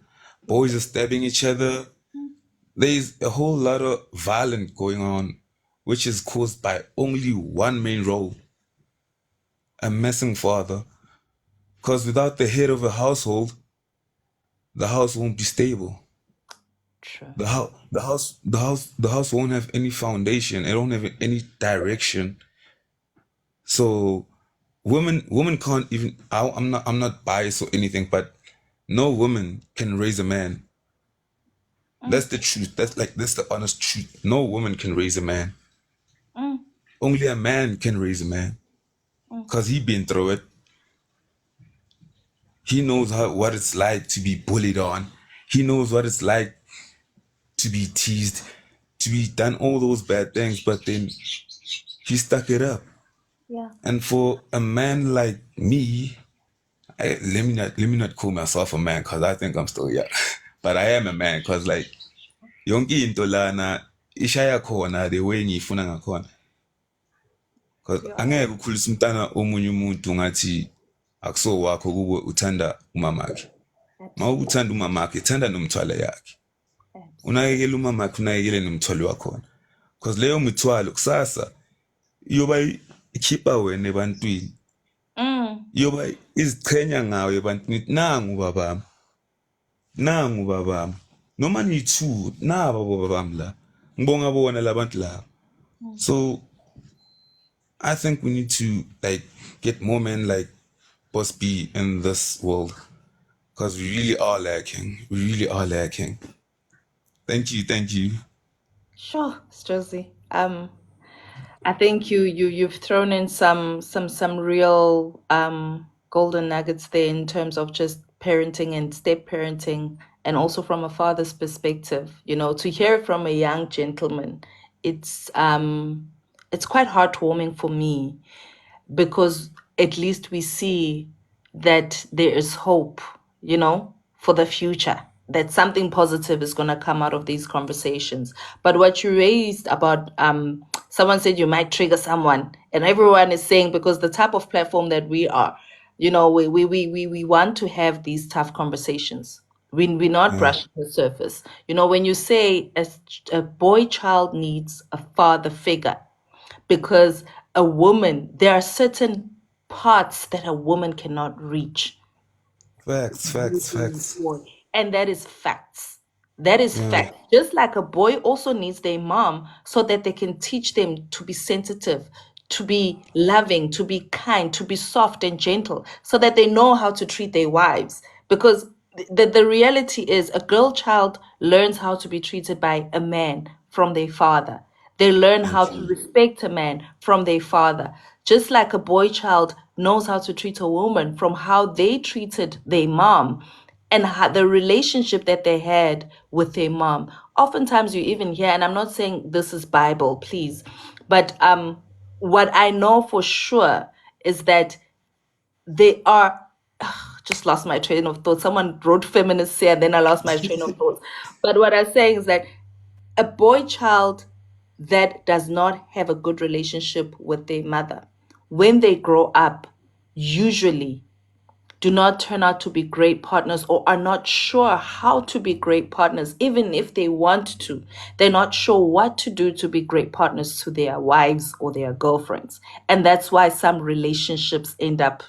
boys are stabbing each other. There's a whole lot of violence going on, which is caused by only one main role, a missing father. Because without the head of a household, the house won't be stable. True. The house won't have any foundation. It won't have any direction. So women can't even. I'm not biased or anything, but no woman can raise a man. That's the truth. That's the honest truth. No woman can raise a man. Only a man can raise a man, cause he been through it. He knows what it's like to be bullied on. He knows what it's like to be teased, to be done all those bad things, but then he stuck it up. Yeah. And for a man like me, let me not call myself a man because I think I'm still young, but I am a man because like yonke into lana ishaya khona the way ngiyifuna ngakhona. Because angeke ukhulisa umntana omunye umuntu ngathi akuso wakho kube uthanda umamakhe. Ma uthanda umamakhe thanda nomthwalo yakhe. Unakekela umamakhe unakekele nomthwalo wakhona. Because leyo mithwalo kusasa iyoba ikhipha wena ebantwini. Iyoba iziqhenya ngawe ebantwini. Nangu babami. Noma niyi-2 naba babami la. Ngibonga bona labantu laba. So I think we need to like get more men like Boss B in this world because we really are lacking. We really are lacking. Thank you. Sure, Josie. I think you've thrown in some real golden nuggets there in terms of just parenting and step parenting, and also from a father's perspective. To hear it from a young gentleman, it's quite heartwarming for me, because at least we see that there is hope, for the future, that something positive is going to come out of these conversations. But what you raised about, someone said you might trigger someone, and everyone is saying, because the type of platform that we are, we want to have these tough conversations. We're not brushing the surface. When you say a boy child needs a father figure, because there are certain parts that a woman cannot reach. Facts. And that is facts. That is Yeah. fact. Just like a boy also needs their mom so that they can teach them to be sensitive, to be loving, to be kind, to be soft and gentle, so that they know how to treat their wives. Because the reality is a girl child learns how to be treated by a man from their father. They learn how to Actually. respect a man from their father. Just like a boy child knows how to treat a woman from how they treated their mom and how, the relationship that they had with their mom. Oftentimes, you even hear, and I'm not saying this is Bible, please, but what I know for sure is that they are. Just lost my train of thought. Someone wrote feminists here, and then I lost my train of thought. But what I'm saying is that a boy child that does not have a good relationship with their mother, when they grow up, usually do not turn out to be great partners or are not sure how to be great partners, even if they want to. They're not sure what to do to be great partners to their wives or their girlfriends. And that's why some relationships end up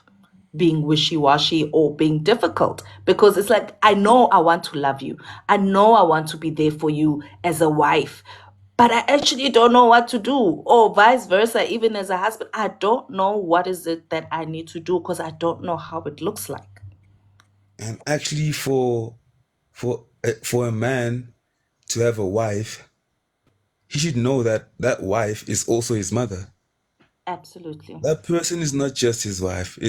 being wishy-washy or being difficult, because it's like, I know I want to love you, I know I want to be there for you as a wife, but I actually don't know what to do, or vice versa. Even as a husband, I don't know what is it that I need to do because I don't know how it looks like. And actually, for a man to have a wife, he should know that that wife is also his mother. Absolutely. That person is not just his wife.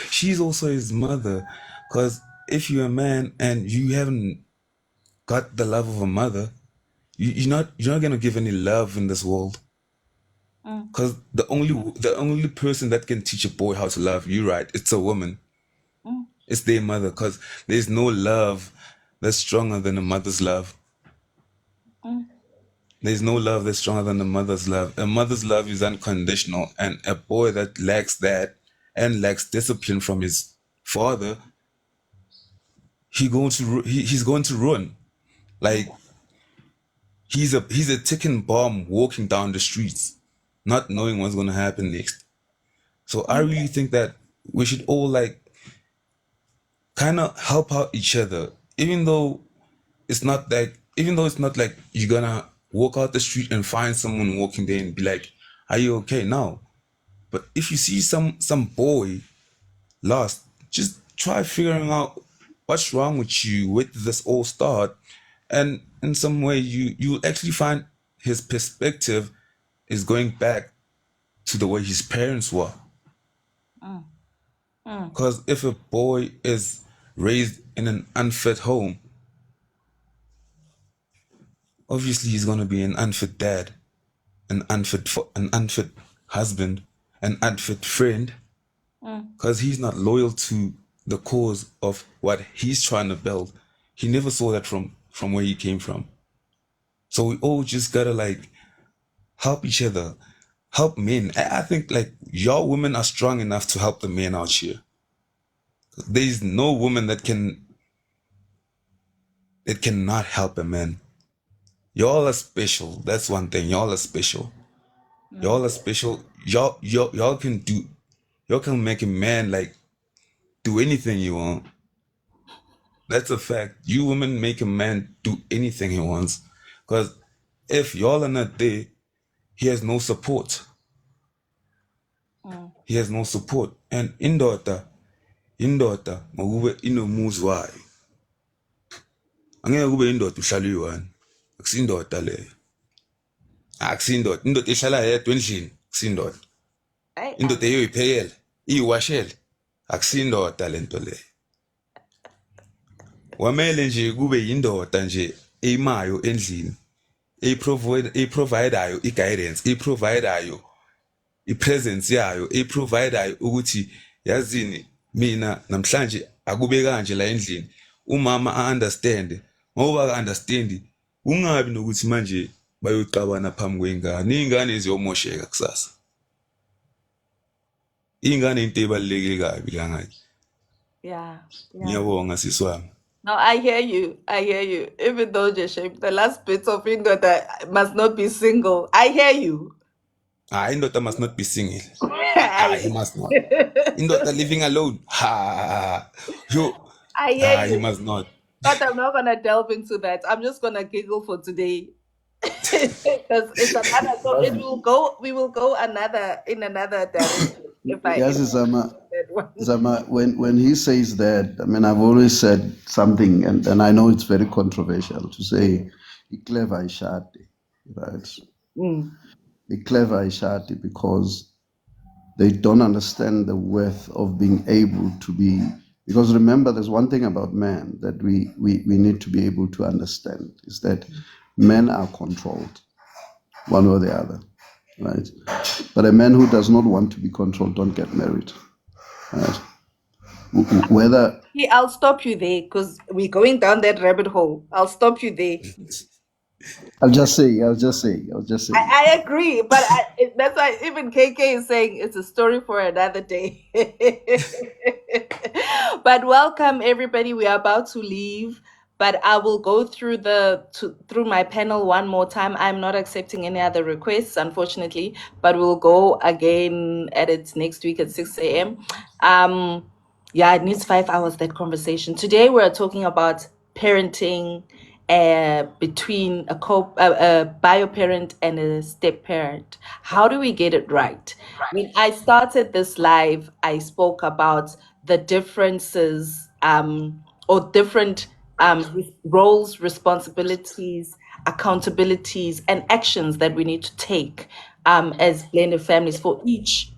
She's also his mother. Because if you're a man and you haven't got the love of a mother, you're not gonna give any love in this world. Mm, Because the only person that can teach a boy how to love, you right, it's a woman. mm, It's their mother. Because there's no love that's stronger than a mother's love. mm, There's no love that's stronger than a mother's love. A mother's love is unconditional, and a boy that lacks that and lacks discipline from his father, he's going to run. mm, Like he's a ticking bomb walking down the streets, not knowing what's going to happen next. So I mm, really think that we should all like kind of help out each other, even though it's not like you're gonna walk out the street and find someone walking there and be like, "Are you okay?" now? But if you see some boy lost, just try figuring out what's wrong with you, where did this all start, and in some way you'll actually find his perspective is going back to the way his parents were. mm, mm, Because if a boy is raised in an unfit home, obviously he's gonna be an unfit dad, an unfit husband, an unfit friend, mm, because he's not loyal to the cause of what he's trying to build. He never saw that from where he came from. So we all just gotta like help each other, help men. I think like your women are strong enough to help the men out here. There's no woman that cannot help a man. Y'all are special. That's one thing. Y'all are special. mm, Y'all are special. Y'all can do. Y'all can make a man like do anything you want. That's a fact. You women make a man do anything he wants. Because if y'all are not there, he has no support. mm. He has no support. And indoda, makube inomuzi wayo. Angeke kube indoda uhlala uyi-one. Akusindoda leyo. Akusindoda. Indoda ehlala yedwa endlini, akusindoda. Indoda eyoyiphekela, iyiwashele, akusindoda lento leyo. Wamele nje kube yindoda nje eyimayo endlini, eyiprovidayo i-guidance, eyiprovidayo i-presence yayo, eyiprovidayo ukuthi yazini mina namhlanje akube kanje la endlini. Umama a-understand, ngoba ka-understand ungabi nokuthi manje bayoxabana phambi kwengane. Iy'ngane ziyomosheka kusasa. Iy'ngane into ebaluleke kabi la ngathi. Yeah, yeah. Ngiyabonga sisi wami. No, I hear you. I hear you. Even though Jeshem, the last bit of Ingo that must not be single. I hear you. Indoda must not be single. He I, must not. Indoda living alone. Ha. Yo. I hear He you. must not. But I'm not gonna delve into that. I'm just gonna giggle for today. Because it's another, so Yes, it will go, we will go another in another direction if yes, I Zama. that one. Zama, when he says that, I mean, I've always said something, and I know it's very controversial to say, "Clever ishati," right? Mm. Clever ishati, because they don't understand the worth of being able to be. Because remember, there's one thing about man that we need to be able to understand is that men are controlled one or the other, right? But a man who does not want to be controlled don't get married, right? Whether I'll stop you there because we're going down that rabbit hole. I'll stop you there. I'll just say. I agree, but that's why even KK is saying it's a story for another day. But welcome everybody. We are about to leave, but I will go through through my panel one more time. I'm not accepting any other requests, unfortunately, but we'll go again at it next week at 6 a.m. Yeah, it needs 5 hours, that conversation. Today we're talking about parenting between a bio parent and a step parent. How do we get it right? When I started this live, I spoke about the differences or different roles, responsibilities, accountabilities, and actions that we need to take as blended families for each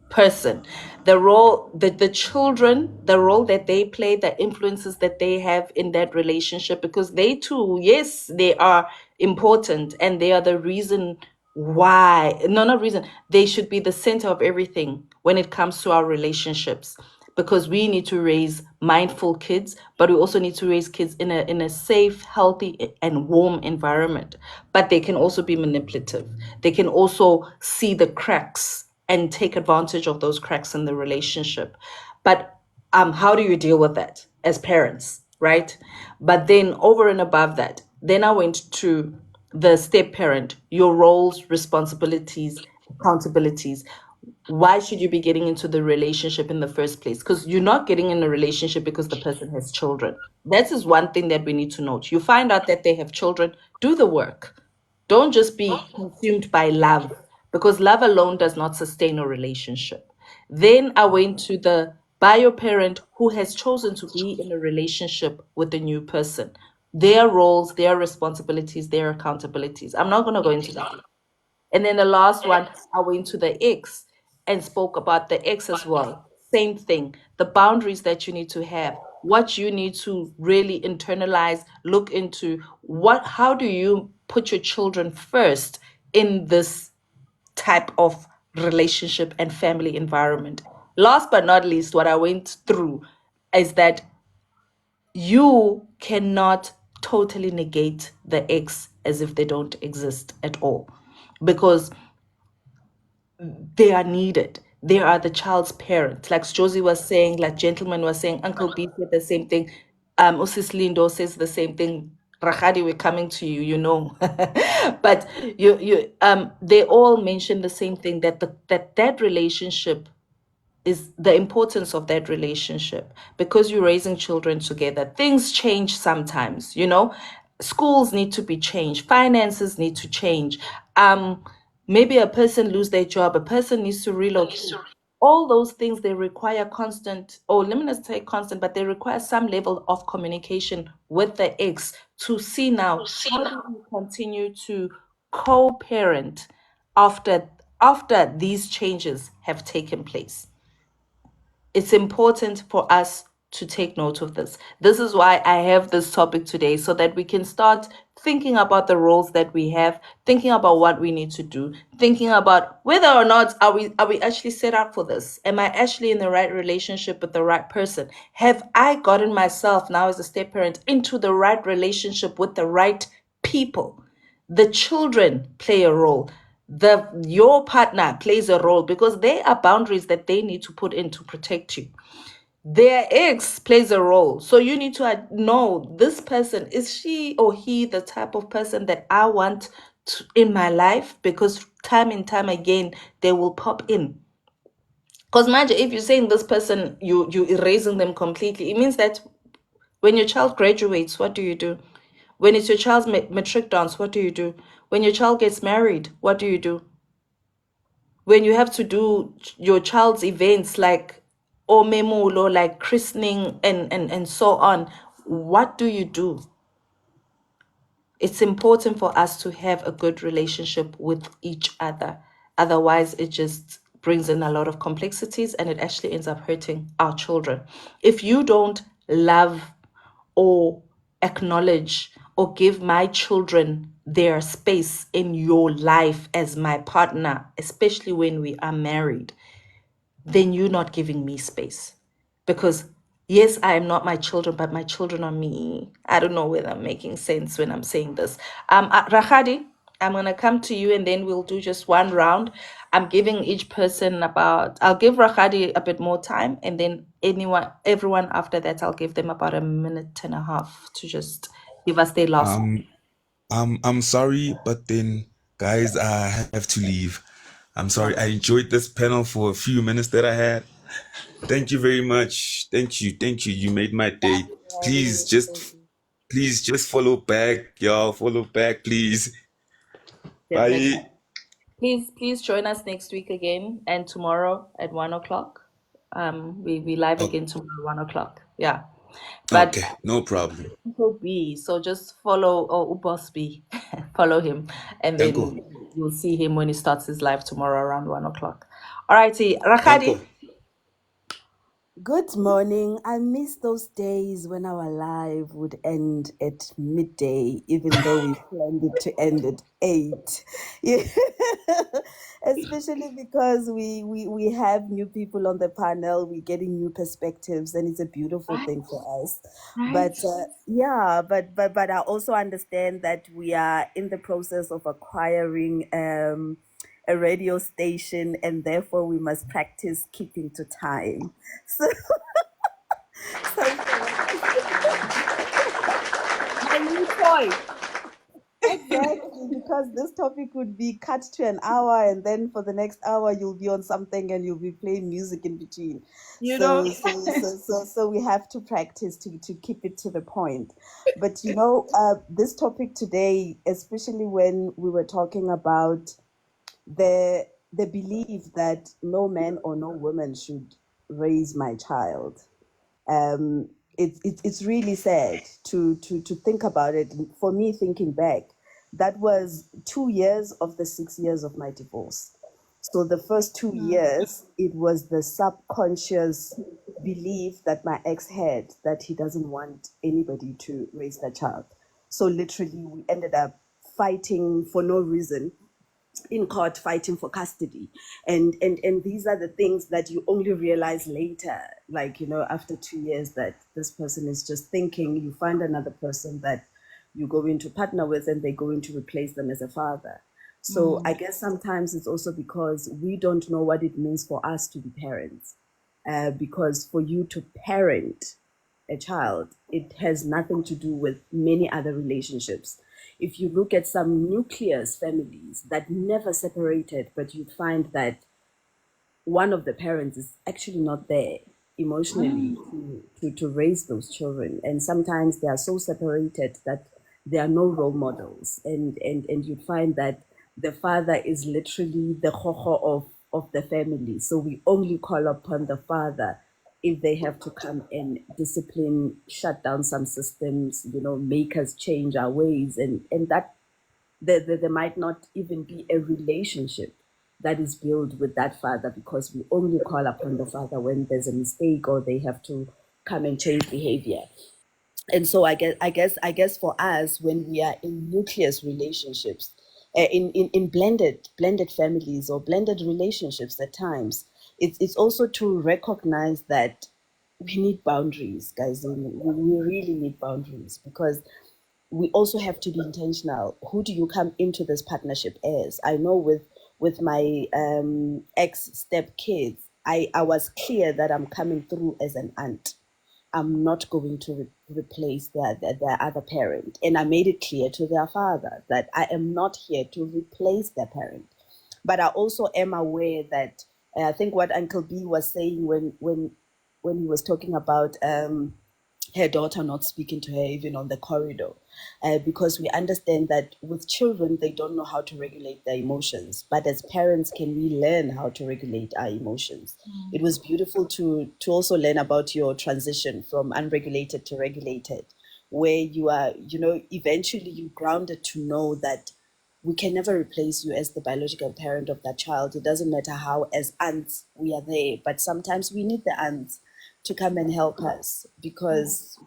person, the role that the children, the role that they play, the influences that they have in that relationship, because they too, yes, they are important and they are the reason why, no, not reason, they should be the center of everything when it comes to our relationships, because we need to raise mindful kids, but we also need to raise kids in a safe, healthy, and warm environment. But they can also be manipulative. They can also see the cracks and take advantage of those cracks in the relationship. But how do you deal with that as parents, right? But then over and above that, then I went to the step parent, your roles, responsibilities, accountabilities. Why should you be getting into the relationship in the first place? Because you're not getting in a relationship because the person has children. That is one thing that we need to note. You find out that they have children, do the work. Don't just be consumed by love, because love alone does not sustain a relationship. Then I went to the bio parent who has chosen to be in a relationship with a new person. Their roles, their responsibilities, their accountabilities. I'm not going to go into that. And then the last one, I went to the X and spoke about the X as well. Same thing, the boundaries that you need to have, what you need to really internalize, look into how do you put your children first in this type of relationship and family environment. Last but not least, what I went through is that you cannot totally negate the X as if they don't exist at all, because they are needed. They are the child's parent. Like Josie was saying, like Gentleman was saying, Uncle B said the same thing. Usis Lindo says the same thing. Rahadi, we're coming to you, you know. But they all mention the same thing, that that relationship is the importance of that relationship, because you're raising children together. Things change sometimes, you know. Schools need to be changed, finances need to change. Maybe a person lose their job, a person needs to relocate. All those things, they require constant, or let me not say constant, but they require some level of communication with the ex to see now how do we continue to co-parent after these changes have taken place. It's important for us to take note of this. This is why I have this topic today, so that we can start thinking about the roles that we have, thinking about what we need to do, thinking about whether or not are we actually set up for this? Am I actually in the right relationship with the right person? Have I gotten myself now as a step parent into the right relationship with the right people? The children play a role, your partner plays a role, because there are boundaries that they need to put in to protect you. Their ex plays a role, so you need to know, this person, is she or he the type of person that I want in my life? Because time and time again they will pop in. Because imagine if you're saying this person, you erasing them completely, it means that When your child graduates, what do you do? When it's your child's matric dance, what do you do? When your child gets married, what do you do? When you have to do your child's events like omemulo, like christening and so on, what do you do? It's important for us to have a good relationship with each other. Otherwise, it just brings in a lot of complexities and it actually ends up hurting our children. If you don't love or acknowledge or give my children their space in your life as my partner, especially when we are married, then you're not giving me space. Because yes, I am not my children, but my children are me. I don't know whether I'm making sense when I'm saying this. Rahadi, I'm gonna come to you and then we'll do just one round. I'm giving each person I'll give Rahadi a bit more time, and then everyone after that, I'll give them about a minute and a half to just give us their last. I'm sorry, but then guys, I have to leave. I'm sorry. I enjoyed this panel for a few minutes that I had. Thank you very much. Thank you. Thank you. You made my day. Please just follow back, y'all. Follow back, please. Definitely. Bye. Please join us next week again and tomorrow at 1 o'clock. We live Oh, again tomorrow 1 o'clock. Yeah. But okay, no problem. Uncle B, so just follow Boss B, follow him, and Danko. then you'll see him when he starts his live tomorrow around 1 o'clock. All righty, Danko. Rakadi. Good morning. I miss those days when our live would end at midday, even though we planned it to end at 8. Yeah. Especially because we have new people on the panel, we're getting new perspectives, and it's a beautiful Right, thing for us. right. But yeah, but I also understand that we are in the process of acquiring a radio station, and therefore we must practice keeping to time. So, My new toy. exactly, because this topic would be cut to an hour, and then for the next hour you'll be on something and you'll be playing music in between. You know, So we have to practice to keep it to the point. But this topic today, especially when we were talking about the belief that no man or no woman should raise my child. um, it's really sad to think about it. For me, thinking back, that was 2 years of the 6 years of my divorce. So the first 2 years, it was the subconscious belief that my ex had that he doesn't want anybody to raise that child. So literally, we ended up fighting for no reason in court, fighting for custody. And these are the things that you only realize later, like after 2 years, that this person is just thinking. You find another person that you go into partner with, and they go in to replace them as a father. So I guess sometimes it's also because we don't know what it means for us to be parents. Because for you to parent a child, it has nothing to do with many other relationships. If you look at some nucleus families that never separated, but you find that one of the parents is actually not there emotionally to raise those children. And sometimes they are so separated that there are no role models. And you'd find that the father is literally the hoho of the family. So we only call upon the father if they have to come and discipline, shut down some systems, make us change our ways. And that there might not even be a relationship that is built with that father, because we only call upon the father when there's a mistake or they have to come and change behavior. And so I guess for us, when we are in nucleus relationships, in blended families or blended relationships at times, it's also to recognize that we need boundaries, guys. We really need boundaries, because we also have to be intentional. Who do you come into this partnership as? I know with my ex step kids, I was clear that I'm coming through as an aunt. I'm not going to replace their other parent. And I made it clear to their father that I am not here to replace their parent. But I also am aware that I think what Uncle B was saying when he was talking about her daughter not speaking to her even on the corridor, because we understand that with children they don't know how to regulate their emotions, but as parents can we learn how to regulate our emotions. It was beautiful to also learn about your transition from unregulated to regulated, where you are, eventually you grounded to know that we can never replace you as the biological parent of that child. It doesn't matter how, as aunts, we are there, but sometimes we need the aunts to come and help us, because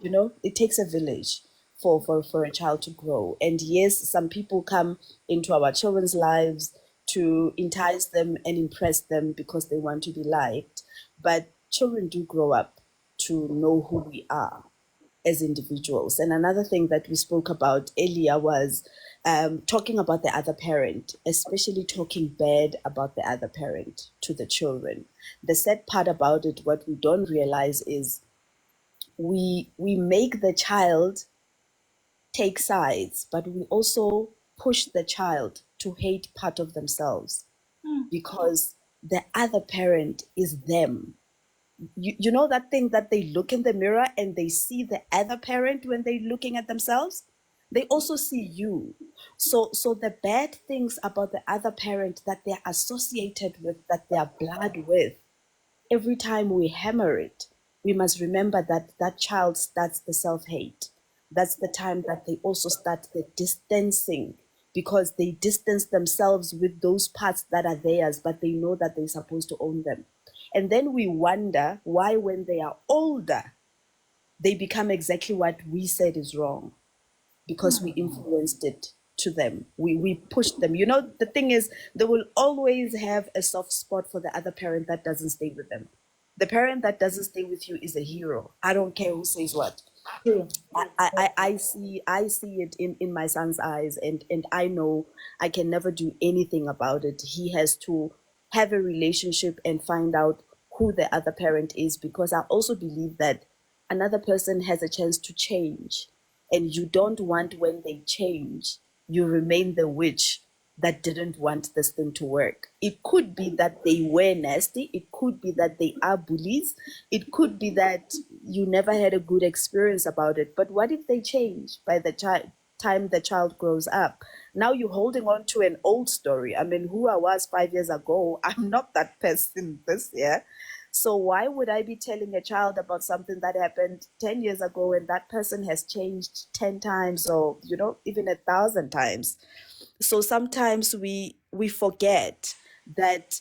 it takes a village for a child to grow. And yes, some people come into our children's lives to entice them and impress them because they want to be liked, but children do grow up to know who we are as individuals. And another thing that we spoke about earlier was talking about the other parent, especially talking bad about the other parent to the children. The sad part about it, what we don't realize is we make the child take sides, but we also push the child to hate part of themselves because the other parent is them. You know that thing that they look in the mirror and they see the other parent when they're looking at themselves? They also see you. So the bad things about the other parent that they're associated with, that they're blood with, every time we hammer it, we must remember that that child starts the self-hate. That's the time that they also start the distancing, because they distance themselves with those parts that are theirs, but they know that they're supposed to own them. And then we wonder why, when they are older, they become exactly what we said is wrong, because we influenced it to them. We pushed them. The thing is, they will always have a soft spot for the other parent that doesn't stay with them. The parent that doesn't stay with you is a hero. I don't care who says what. I see it in my son's eyes, and I know I can never do anything about it. He has to have a relationship and find out who the other parent is, because I also believe that another person has a chance to change, and you don't want, when they change, you remain the witch that didn't want this thing to work. It could be that they were nasty. It could be that they are bullies. It could be that you never had a good experience about it. But what if they change by the time the child grows up? Now you're holding on to an old story. I mean, who I was 5 years ago, I'm not that person this year. So why would I be telling a child about something that happened 10 years ago and that person has changed 10 times, or, even 1,000 times? So sometimes we forget that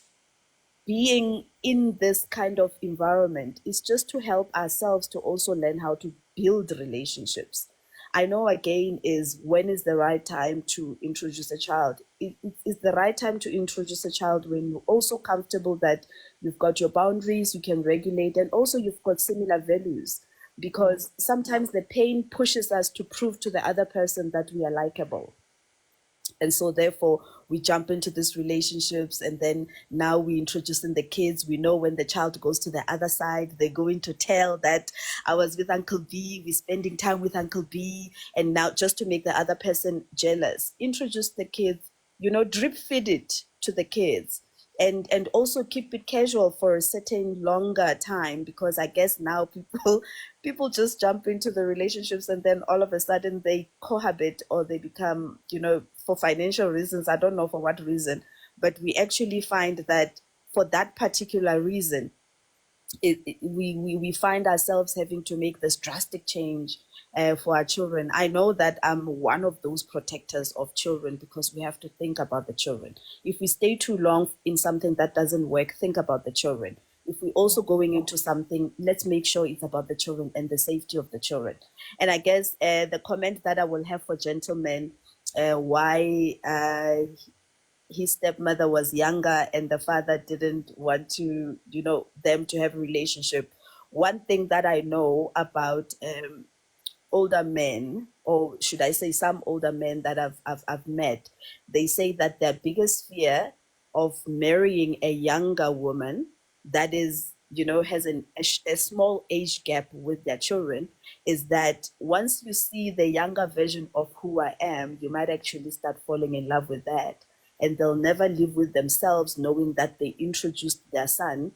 being in this kind of environment is just to help ourselves to also learn how to build relationships. I know, again, is when is the right time to introduce a child. It is the right time to introduce a child when you're also comfortable that you've got your boundaries, you can regulate, and also you've got similar values. Because sometimes the pain pushes us to prove to the other person that we are likable, and so therefore we jump into these relationships, and then now we introducing the kids. We know when the child goes to the other side, they're going to tell that I was with Uncle B, we're spending time with Uncle B. And now, just to make the other person jealous, introduce the kids, drip feed it to the kids, and also keep it casual for a certain longer time, because I guess now people just jump into the relationships and then all of a sudden they cohabit, or they become, for financial reasons, I don't know for what reason, but we actually find that for that particular reason, we find ourselves having to make this drastic change for our children. I know that I'm one of those protectors of children, because we have to think about the children. If we stay too long in something that doesn't work, think about the children. If we're also going into something, let's make sure it's about the children and the safety of the children. And I guess the comment that I will have for gentlemen, why his stepmother was younger and the father didn't want to, them to have a relationship. One thing that I know about older men, or should I say some older men that I've met, they say that their biggest fear of marrying a younger woman that is, has a small age gap with their children, is that once you see the younger version of who I am, you might actually start falling in love with that. And they'll never live with themselves knowing that they introduced their son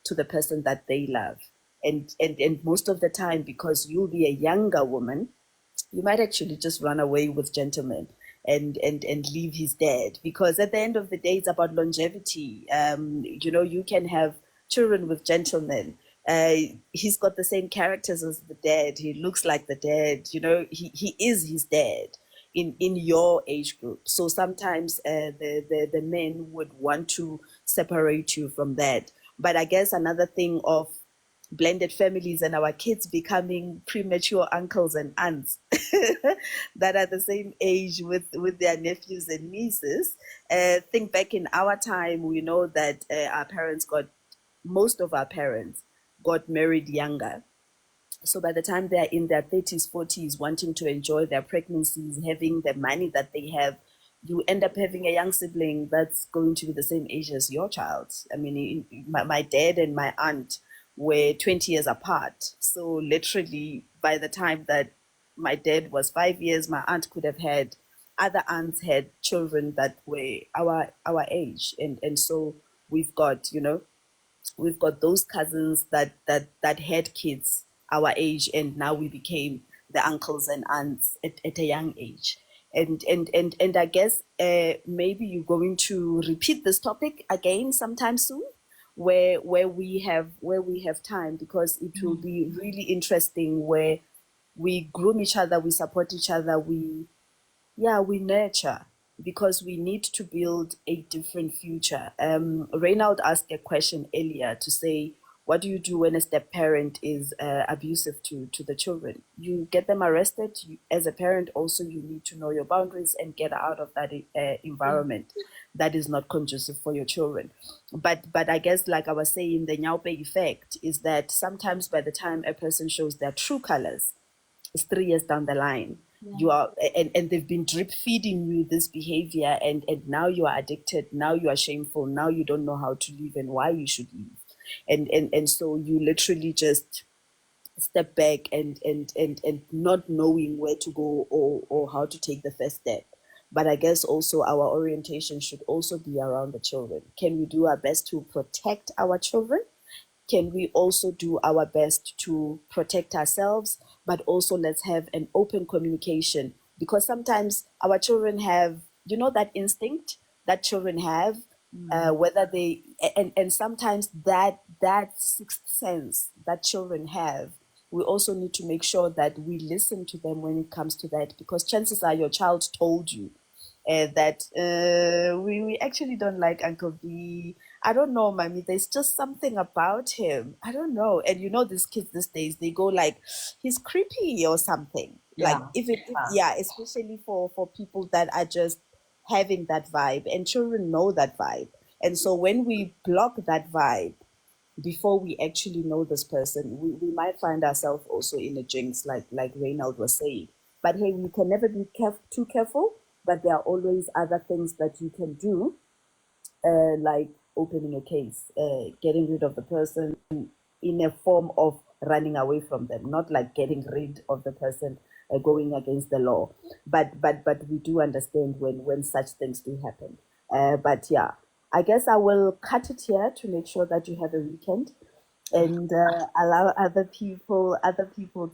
to the person that they love. And most of the time, because you'll be a younger woman, you might actually just run away with gentlemen and leave his dad, because at the end of the day it's about longevity. You can have children with gentlemen. He's got the same characters as the dad. He looks like the dad. He is his dad in your age group. So sometimes the men would want to separate you from that. But I guess another thing of blended families and our kids becoming premature uncles and aunts that are the same age with their nephews and nieces. Think back in our time, we know that most of our parents got married younger. So by the time they're in their 30s, 40s, wanting to enjoy their pregnancies, having the money that they have, you end up having a young sibling that's going to be the same age as your child. I mean, my dad and my aunt were 20 years apart. So literally, by the time that my dad was 5 years, my aunt could have had other aunts had children that were our age, and so we've got those cousins that had kids our age, and now we became the uncles and aunts at a young age. And I guess maybe you're going to repeat this topic again sometime soon, where we have time, because it will be really interesting, where we groom each other, we support each other, we nurture, because we need to build a different future. Reynald asked a question earlier to say, what do you do when a step parent is abusive to the children? You get them arrested. As a parent, also, you need to know your boundaries and get out of that environment that is not conducive for your children. But I guess, like I was saying, the Nyaupe effect is that sometimes by the time a person shows their true colors, it's 3 years down the line. You are, and they've been drip feeding you this behavior, and now you are addicted, now you are shameful, now you don't know how to live and why you should live. And so you literally just step back and not knowing where to go, or how to take the first step. But I guess also our orientation should also be around the children. Can we do our best to protect our children? Can we also do our best to protect ourselves? But also, let's have an open communication, because sometimes our children have, that instinct that children have, whether they, and sometimes that sixth sense that children have, we also need to make sure that we listen to them when it comes to that, because chances are your child told you that we actually don't like Uncle B. I don't know, mommy. There's just something about him. I don't know. And these kids these days, they go like, he's creepy or something. Like, especially for people that are just having that vibe, and children know that vibe. And so when we block that vibe before we actually know this person, we might find ourselves also in a jinx, like Reynald was saying. But hey, we can never be too careful, but there are always other things that you can do, like opening a case, getting rid of the person in a form of running away from them, not like getting rid of the person, going against the law. But we do understand when such things do happen. But yeah, I guess I will cut it here to make sure that you have a weekend, and allow other people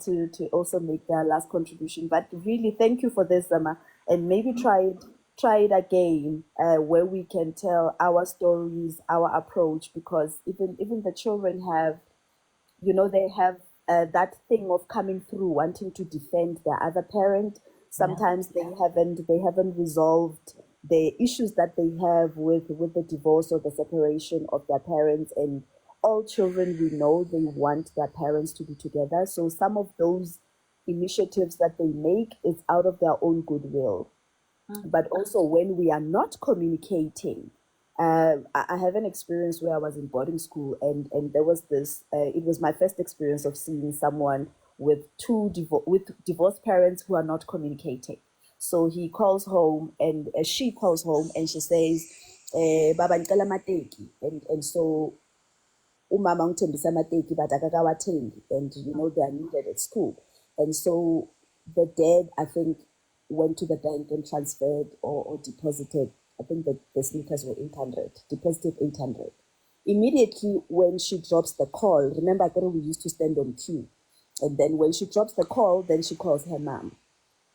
to also make their last contribution. But really, thank you for this, Zama, and maybe try it again, where we can tell our stories, our approach, because even the children have, they have that thing of coming through, wanting to defend their other parent. Sometimes they haven't resolved the issues that they have with the divorce or the separation of their parents. And all children, we know they want their parents to be together. So some of those initiatives that they make is out of their own goodwill. But also, when we are not communicating, I have an experience where I was in boarding school, and there was this. It was my first experience of seeing someone with with divorced parents who are not communicating. So he calls home, and she calls home, and she says, "Baba ngicela amateki," and so umama ungithembise amateki but akakawathengi, and they are needed at school. And so the dad, I think, went to the bank and transferred or deposited. I think that the sneakers were 800, deposited 800 immediately when she drops the call, remember that we used to stand on queue. And then when she drops the call, then she calls her mom.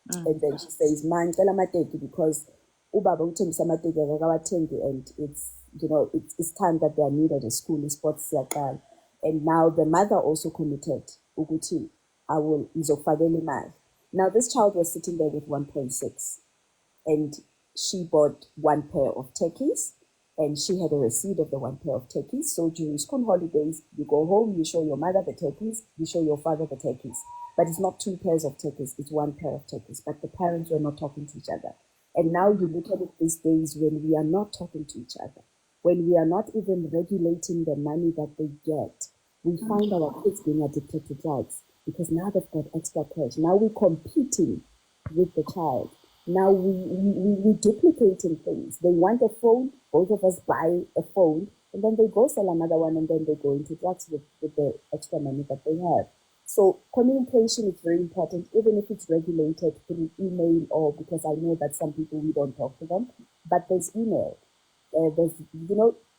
And then she says, "Man, ngicela amateki because ubaba uthengisa amateki akawathengi and it's time that they are needed at school, sports siyaqala." And now the mother also committed ukuthi I will ngizokufakela imali. Now this child was sitting there with 1.6 and she bought one pair of turkeys and she had a receipt of the one pair of turkeys. So during school holidays, you go home, you show your mother the turkeys, you show your father the turkeys. But it's not two pairs of turkeys, it's one pair of turkeys. But the parents were not talking to each other. And now you look at it these days when we are not talking to each other, when we are not even regulating the money that they get, we find our kids being addicted to drugs because now they've got extra cash. Now we're competing with the child. Now we duplicating things. They want a phone, both of us buy a phone, and then they go sell another one, and then they go into drugs with the extra money that they have. So communication is very important, even if it's regulated through email or because I know that some people we don't talk to them, but there's email. There's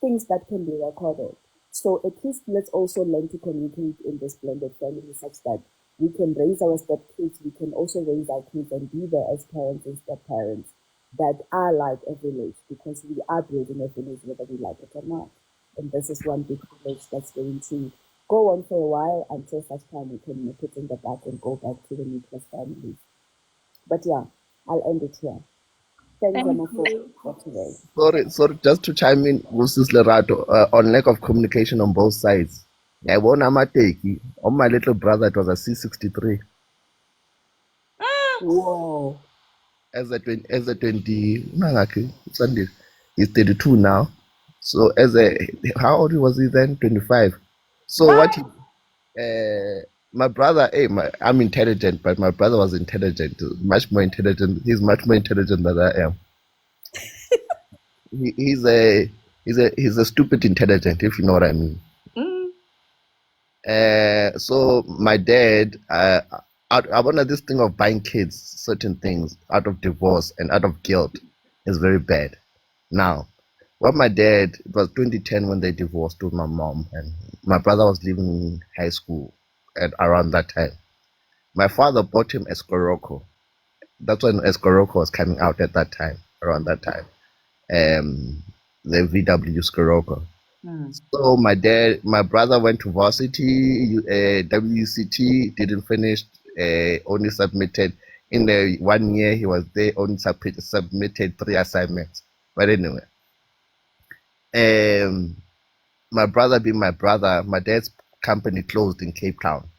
things that can be recorded. So at least let's also learn to communicate in this blended family such that we can raise our step kids, we can also raise our kids and be there as parents and step parents that are like a village because we are building a village whether we like it or not. And this is one big village that's going to go on for a while until such time we can nip it in the back and go back to the nuclear families. But yeah, I'll end it here. Thanks, Thank Emma, you. for today. Sorry, just to chime in, Mrs. Lerato, on lack of communication on both sides. I won amateki. On my little brother, it was a C63. Whoa. As a 20, Sunday, he's 32 now. So how old was he then? 25. So my brother, I'm intelligent, but my brother was intelligent, much more intelligent. He's much more intelligent than I am. He's a stupid intelligent, if you know what I mean. So my dad, I wanted this thing of buying kids certain things out of divorce and out of guilt is very bad. Now, what my dad, it was 2010 when they divorced with my mom, and my brother was leaving in high school at around that time. My father bought him Escoroco. That's when Escoroco was coming out at that time, around that time. The VW Scirocco. So my brother went to varsity, WCT, didn't finish, only submitted in the 1 year he was there, only submitted 3 assignments. But anyway, my brother being my brother, my dad's company closed in Cape Town.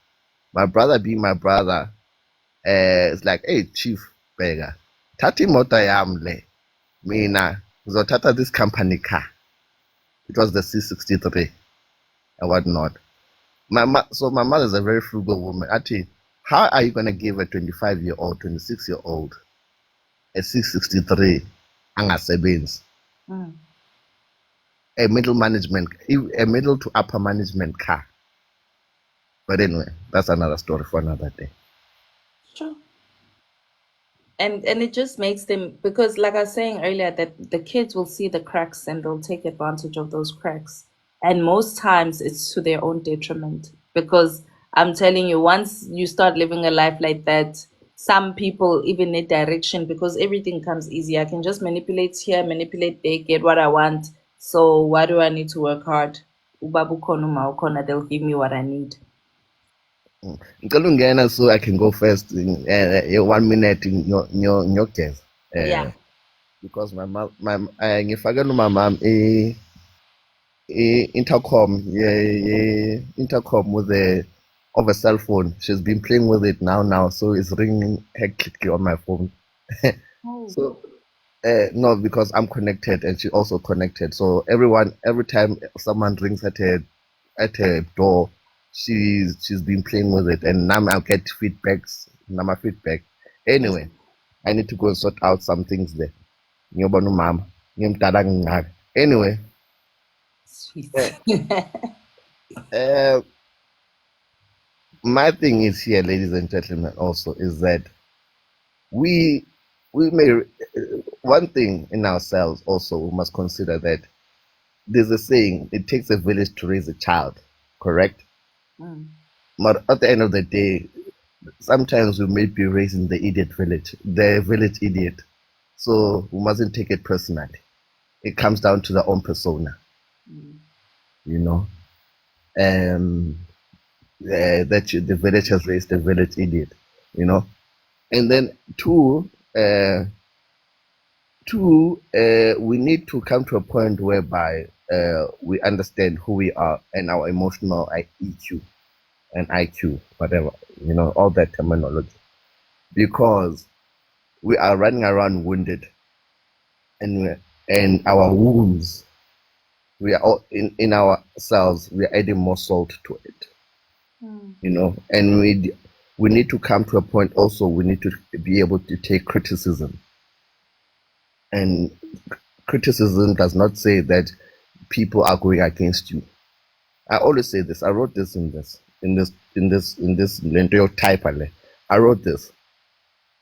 My brother being my brother, it's like, hey, Chief Beggar, Tati Mota Yamle, Mina, Zotata this company car. It was the C63 and whatnot. So my mother is a very frugal woman. Actually, how are you going to give a 25-year-old, 26-year-old a 663 angasebenzi? A middle to upper management car? But anyway, that's another story for another day. Sure. And it just makes them, because like I was saying earlier, that the kids will see the cracks and they'll take advantage of those cracks. And most times it's to their own detriment. Because I'm telling you, once you start living a life like that, some people even need direction because everything comes easy. I can just manipulate here, manipulate there, get what I want. So why do I need to work hard? Ubabu khona uma ukhona, they'll give me what I need. Ngicela ungena so I can go first in 1 minute in your case. Yeah. Because my mom, ngifake my mom intercom, intercom with of a cell phone. She's been playing with it now, so it's ringing hectically on my phone. So no, because I'm connected and she also connected. So every time someone rings at her door, she's been playing with it, and now I get feedbacks. Now my feedback. Anyway, I need to go and sort out some things there. Ngiyobona umama, ngiyomdala ngingaka. Anyway, Sweet. my thing is here, ladies and gentlemen, also is that we may one thing in ourselves also we must consider that there's a saying, it takes a village to raise a child, correct? Mm. But at the end of the day, sometimes we may be raising the village idiot. So we mustn't take it personally. It comes down to their own persona, Mm. you know. Um, the village has raised the village idiot, you know. And then we need to come to a point whereby we understand who we are and our emotional EQ and IQ, whatever, all that terminology, because we are running around wounded, and our wounds, we are all in ourselves. We are adding more salt to it, Mm. and we need to come to a point also. We need to be able to take criticism, and criticism does not say that people are going against you. I always say this. I wrote this in this Lento type. I wrote this.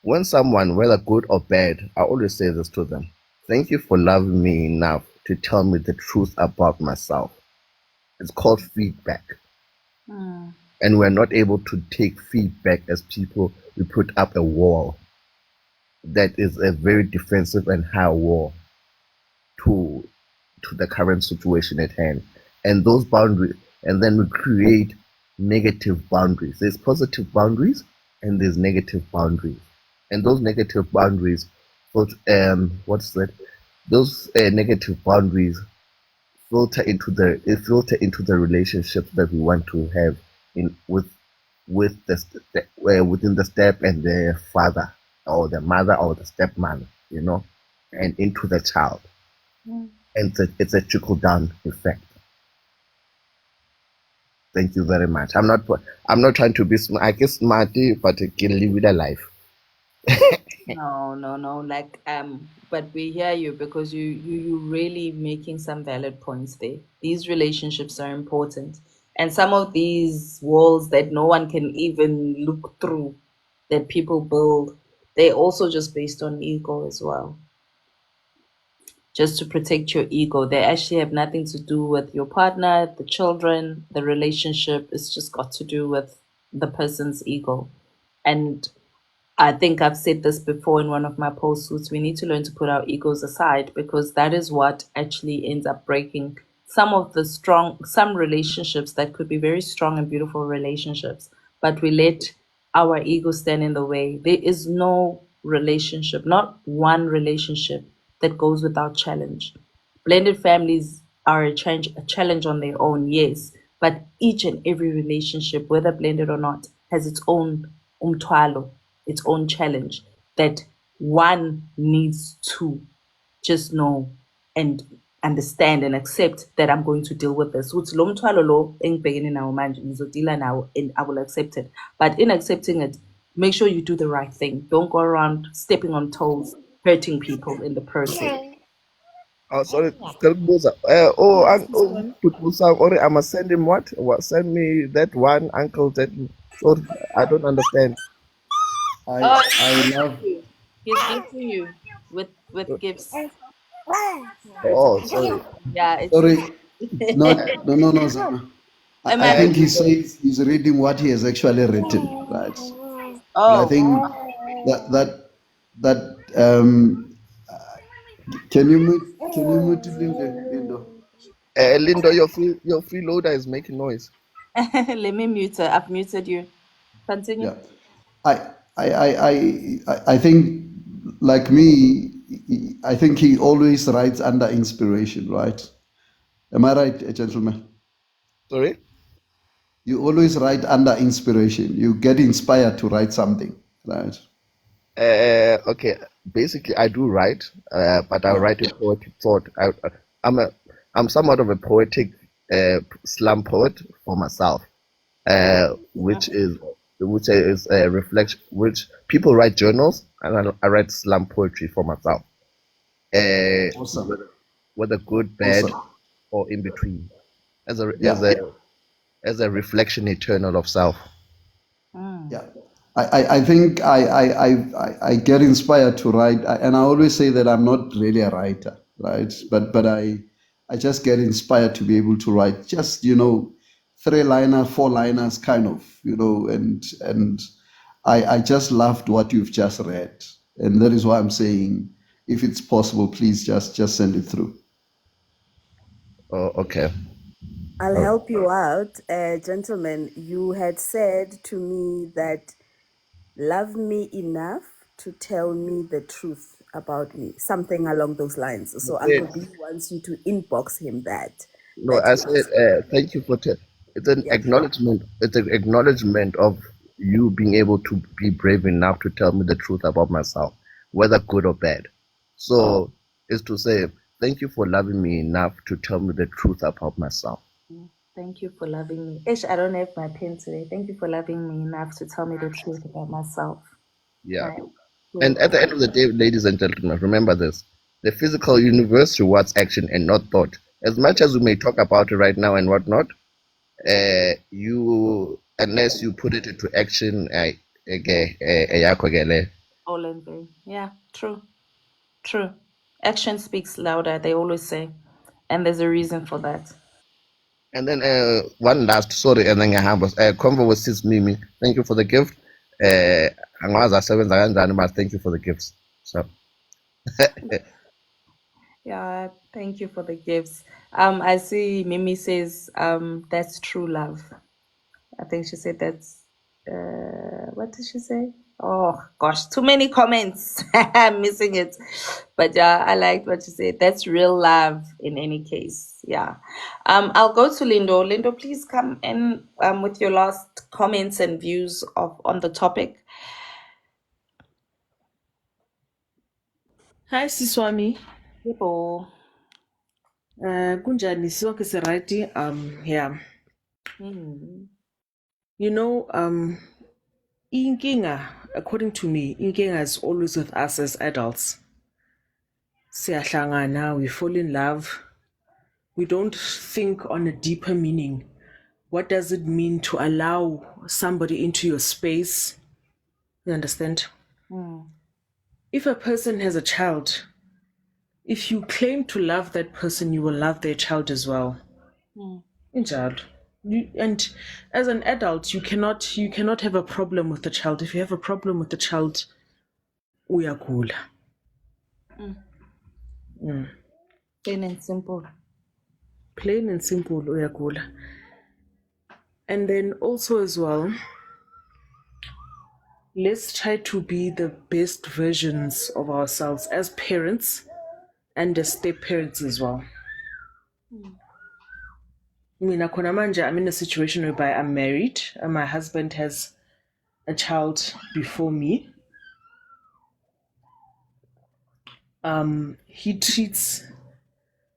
When someone, whether good or bad, I always say this to them. Thank you for loving me enough to tell me the truth about myself. It's called feedback. Mm. And we're not able to take feedback as people. We put up a wall that is a very defensive and high wall to the current situation at hand. And those boundaries, and then we create negative boundaries. There's positive boundaries and there's negative boundaries. And those negative boundaries, what's that? Those negative boundaries filter into the relationships that we want to have in within the step and the father or the mother or the stepmother, and into the child. Mm. And it's a trickle down effect. Thank you very much. I'm not trying to be smart. I guess smarty, but I can live with a life. No. Like, but we hear you because you really making some valid points there. These relationships are important, and some of these walls that no one can even look through, that people build, they're also just based on ego as well. Just to protect your ego. They actually have nothing to do with your partner, the children, the relationship. It's just got to do with the person's ego. And I think I've said this before in one of my posts. We need to learn to put our egos aside, because that is what actually ends up breaking some relationships that could be very strong and beautiful relationships, but we let our ego stand in the way. There is no relationship, not one relationship, that goes without challenge. Blended families are a challenge on their own, yes, but each and every relationship, whether blended or not, has its own umthwalo, its own challenge that one needs to just know and understand and accept that I'm going to deal with this. Ukuthi lo mthwalo lo engibhekene nawo manje ngizodeala nawo and I will accept it. But in accepting it, make sure you do the right thing. Don't go around stepping on toes, hurting people in the process. Oh, sorry, tell Musa. Put Musa. Or I must send him what? What? Send me that one, uncle. Sorry, I don't understand. Oh, I love. he's gifting you with gifts. It's Oh, sorry. yeah, it's Sorry, not no no no Zama. I Emma. think he says he's reading what he has actually written, right? And I Oh, think that can you mute Lindo? Lindo, your freeloader is making noise. let me mute her. I've muted you. Continue. Yeah, I I think, like me, I think he always writes under inspiration, right? Am I right, gentlemen? Sorry. You always write under inspiration. You get inspired to write something, right? Okay. Basically, I do write, but I Yeah. write a poetic thought. I'm a, I'm somewhat of a poetic slam poet for myself, which is a reflection. Which people write journals, and I write slam poetry for myself. Awesome. Whether good, bad, Awesome. or in between, as a as Yeah. a as a reflection eternal of self. Mm. Yeah. I think I get inspired to write, and I always say that I'm not really a writer, right? But I just get inspired to be able to write just, 3-liner, 4-liners kind of, and I just loved what you've just read. And that is why I'm saying, if it's possible, please just send it through. Oh, okay. I'll Oh, help you out. Gentlemen, you had said to me that love me enough to tell me the truth about me, something along those lines. So Uncle B wants you to inbox him no, that I you said asked. thank you for it's an Yeah. acknowledgement. It's an acknowledgement of you being able to be brave enough to tell me the truth about myself, whether good or bad. So it's to say thank you for loving me enough to tell me the truth about myself. Thank you for loving me. Ish, I don't have my pen today. Thank you for loving me enough to tell me the truth about myself. Yeah. Right. And Good. at the end of the day, ladies and gentlemen, remember this: the physical universe rewards action and not thought. As much as we may talk about it right now and whatnot, you unless you put it into action, ayakho ke le. All in vain. Yeah, true. True. Action speaks louder, they always say. And there's a reason for that. And then one last sorry, and then Convo with Sis Mimi. Thank you for the gift. Angazi asebenza kanjani, but thank you for the gifts. So Yeah, thank you for the gifts. I see Mimi says, that's true love. I think she said that's what did she say? Oh gosh, too many comments. I'm missing it. But yeah, I liked what you said. That's real love in any case. Yeah. I'll go to Lindo. Lindo, please come in with your last comments and views of on the topic. Hi Siswami. Yebo. Kunjani sonke siright? Yeah. Mm. You know, inkinga, according to me, inkinga is always with us as adults. Siyahlangana, we fall in love. We don't think on a deeper meaning. What does it mean to allow somebody into your space? You understand? Mm. If a person has a child, if you claim to love that person, you will love their child as well. Mm. In child. And as an adult, you cannot have a problem with the child. If you have a problem with the child, uyagula. Plain and simple. Plain and simple, uyagula. And then also as well, let's try to be the best versions of ourselves as parents and as step parents as well. Mina khona manje, I'm in a situation whereby I'm married and my husband has a child before me. He treats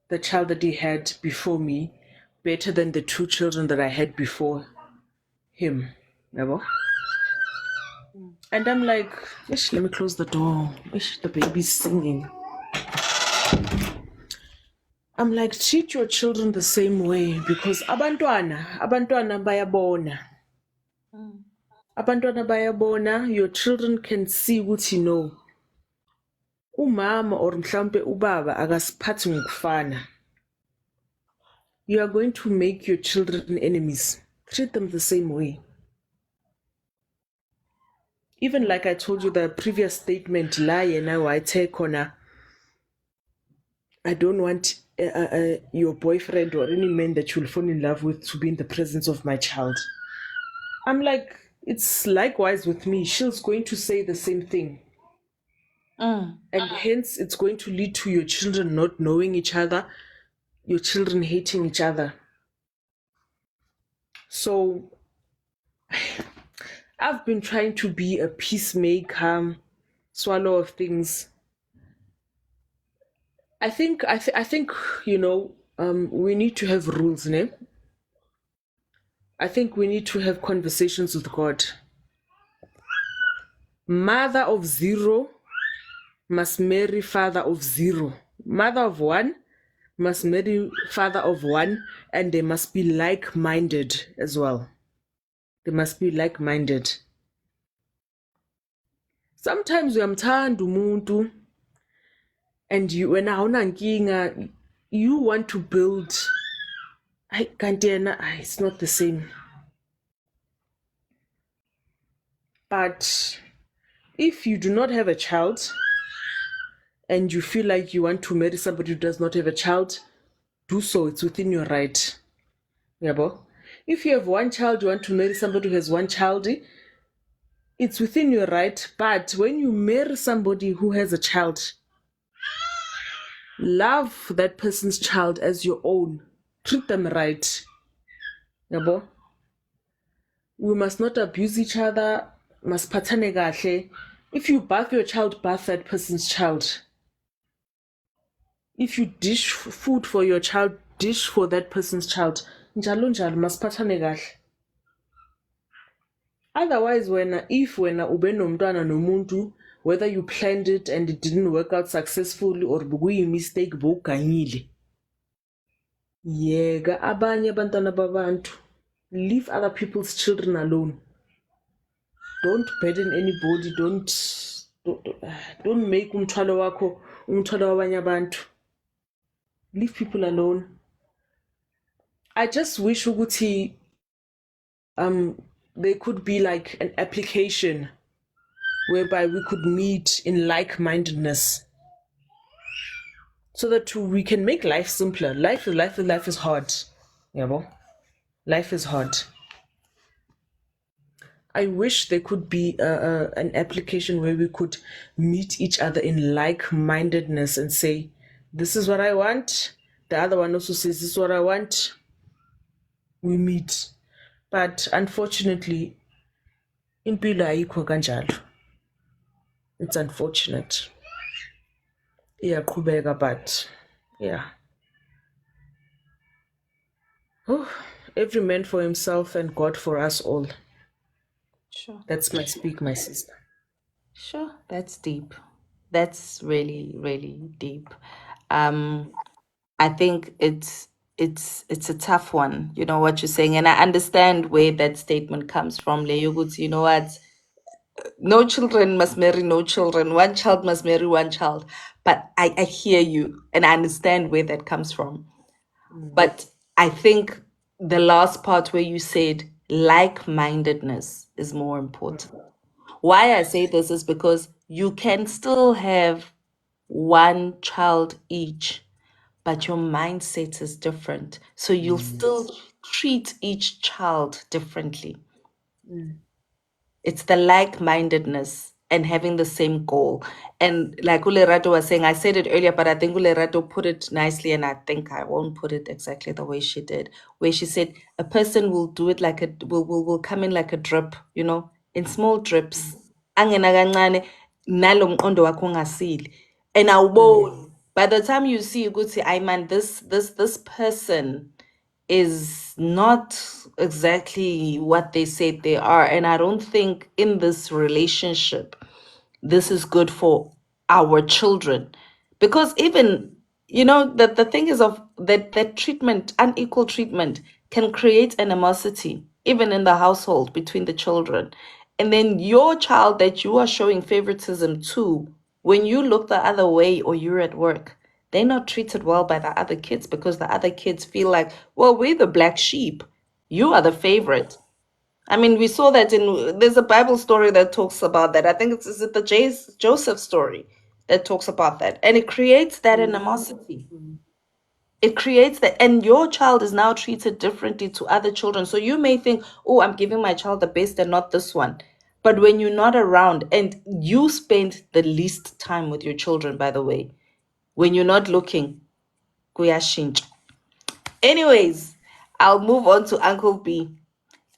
the child that he had before me better than the 2 children that I had before him. Yabo? And I'm like, ish, let me close the door. Ish, the baby's singing. I'm like, treat your children the same way because abantwana bayabona. Abantwana bayabona, your children can see ukuthi no. Umama or mhlambe ubaba akasiphathi ngokufana. You are going to make your children enemies. Treat them the same way. Even like I told you the previous statement, lie now I take on I don't want your boyfriend or any man that you'll fall in love with to be in the presence of my child. I'm like, it's likewise with me. She's going to say the same thing. And hence, it's going to lead to your children not knowing each other, your children hating each other. So, I've been trying to be a peacemaker, swallow of things. I think we need to have rules, ne? I think we need to have conversations with God. Mother of 0 must marry father of 0. Mother of 1 must marry father of 1, and they must be like-minded as well. They must be like-minded. Sometimes uyamthanda umuntu and wena awunankinga, you want to build. I can't. It's not the same. But if you do not have a child and you feel like you want to marry somebody who does not have a child, do so. It's within your right. Yeah, bo. If you have one child, you want to marry somebody who has one child, it's within your right. But when you marry somebody who has a child, love that person's child as your own. Treat them right. Yeah, bo. We must not abuse each other. Masiphathane kahle. If you bath your child, bath that person's child. If you dish food for your child, dish for that person's child. Njalo njalo, masiphathane kahle. Otherwise, if ube nomntwana nomuntu, whether you planned it and it didn't work out successfully or mistake bowuganyile, yeka abanye abantwana babantu. Leave other people's children alone. Don't burden anybody. Don't make umthwalo wakho umthwalo wabanye abantu. Leave people alone. I just wish ukuthi there could be like an application whereby we could meet in like-mindedness so that we can make life simpler. Life is hard. Yeah, life is hard. I wish there could be an application where we could meet each other in like-mindedness and say, this is what I want. The other one also says, this is what I want. We meet. But unfortunately, impilo ayikho kanjalo. It's unfortunate. Iyaqhubeka, but yeah. Oh, every man for himself and God for us all. Sure. That's my speak, my sister. Sure, that's deep. That's really, really deep. I think it's a tough one, you know what you're saying, and I understand where that statement comes from. Leyoguts, you know what? No children must marry no children. One child must marry one child. But I hear you and I understand where that comes from. But I think the last part where you said like-mindedness is more important. Why I say this is because you can still have one child each, but your mindset is different. So you'll still treat each child differently. It's the like-mindedness and having the same goal. And like Ulerato was saying, I said it earlier, but I think Ulerato put it nicely, and I think I won't put it exactly the way she did, where she said a person will do it like will come in like a drip, you know, in small drips. Angena kancane, nalo mqondo wakho ungasili. And awuboni. By the time you see, you go say, I man, this person is not exactly what they said they are. And I don't think in this relationship, this is good for our children. Because even, you know, that the thing is of that treatment, unequal treatment, can create animosity, even in the household between the children. And then your child that you are showing favoritism to, when you look the other way or you're at work, they're not treated well by the other kids because the other kids feel like, well, we're the black sheep. You are the favorite. I mean, we saw that there's a Bible story that talks about that. I think is it the Joseph story that talks about that. And it creates that animosity. It creates that, and your child is now treated differently to other children. So you may think, oh, I'm giving my child the best and not this one. But when you're not around, and you spend the least time with your children, by the way, when you're not looking, kuyashintsha. Anyways, I'll move on to Uncle B.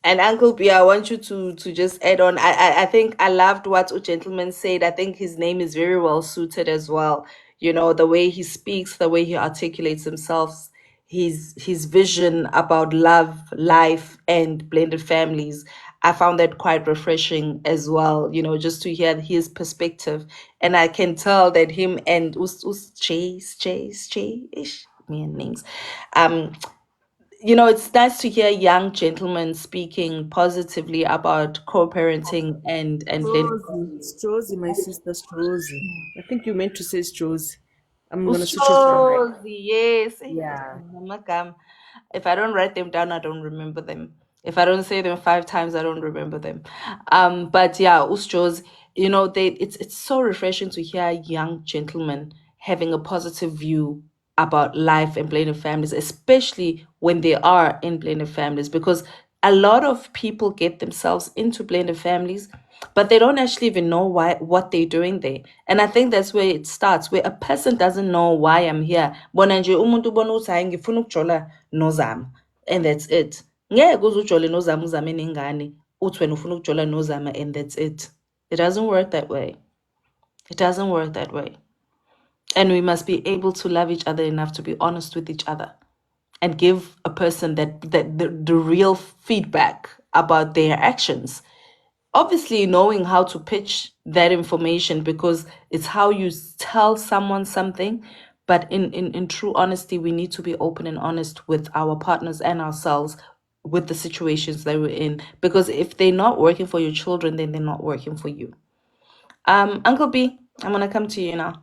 And Uncle B, I want you to just add on. I think I loved what a gentleman said. I think his name is very well suited as well. You know, the way he speaks, the way he articulates himself, his vision about love, life, and blended families. I found that quite refreshing as well, you know, just to hear his perspective. And I can tell that him and Chase, me and names. You know, it's nice to hear young gentlemen speaking positively about co-parenting and blended Strozy, families. Strozy, my sister Strozy. I think you meant to say Strozy. I'm gonna switch off my mic. Ushozi, yes. Yeah. Amagama. If I don't write them down, I don't remember them. If I don't say them 5 times, I don't remember them. But yeah, Ustos, it's so refreshing to hear young gentlemen having a positive view about life and blended families, especially when they are in blended families, because a lot of people get themselves into blended families, but they don't actually even know what they're doing there. And I think that's where it starts, where a person doesn't know why I'm here. Bona nje umuntu ubona ukuthi hayi ngifuna ukujola nozama, and that's it. Ngeke uze ujole nozama uzame nengane uthi wena ufuna ukujola nozama, and that's it. It doesn't work that way. It doesn't work that way. And we must be able to love each other enough to be honest with each other and give a person that the real feedback about their actions. Obviously, knowing how to pitch that information, because it's how you tell someone something. But in true honesty, we need to be open and honest with our partners and ourselves with the situations that we're in. Because if they're not working for your children, then they're not working for you. Uncle B, I'm gonna come to you now.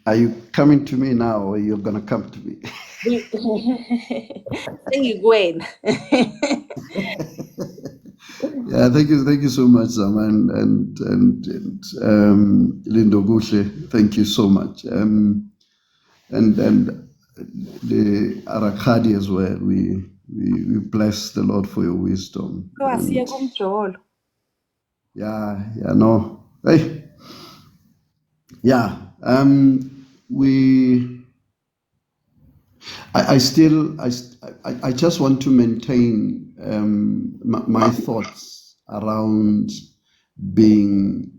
Are you coming to me now, or you're gonna come to me? Thank you, Gwen. Yeah, thank you so much, Sam, and Lindo Gushe, thank you so much, and the Arakadi as well. We bless the Lord for your wisdom, and no, hey, yeah, we. I just want to maintain my thoughts around being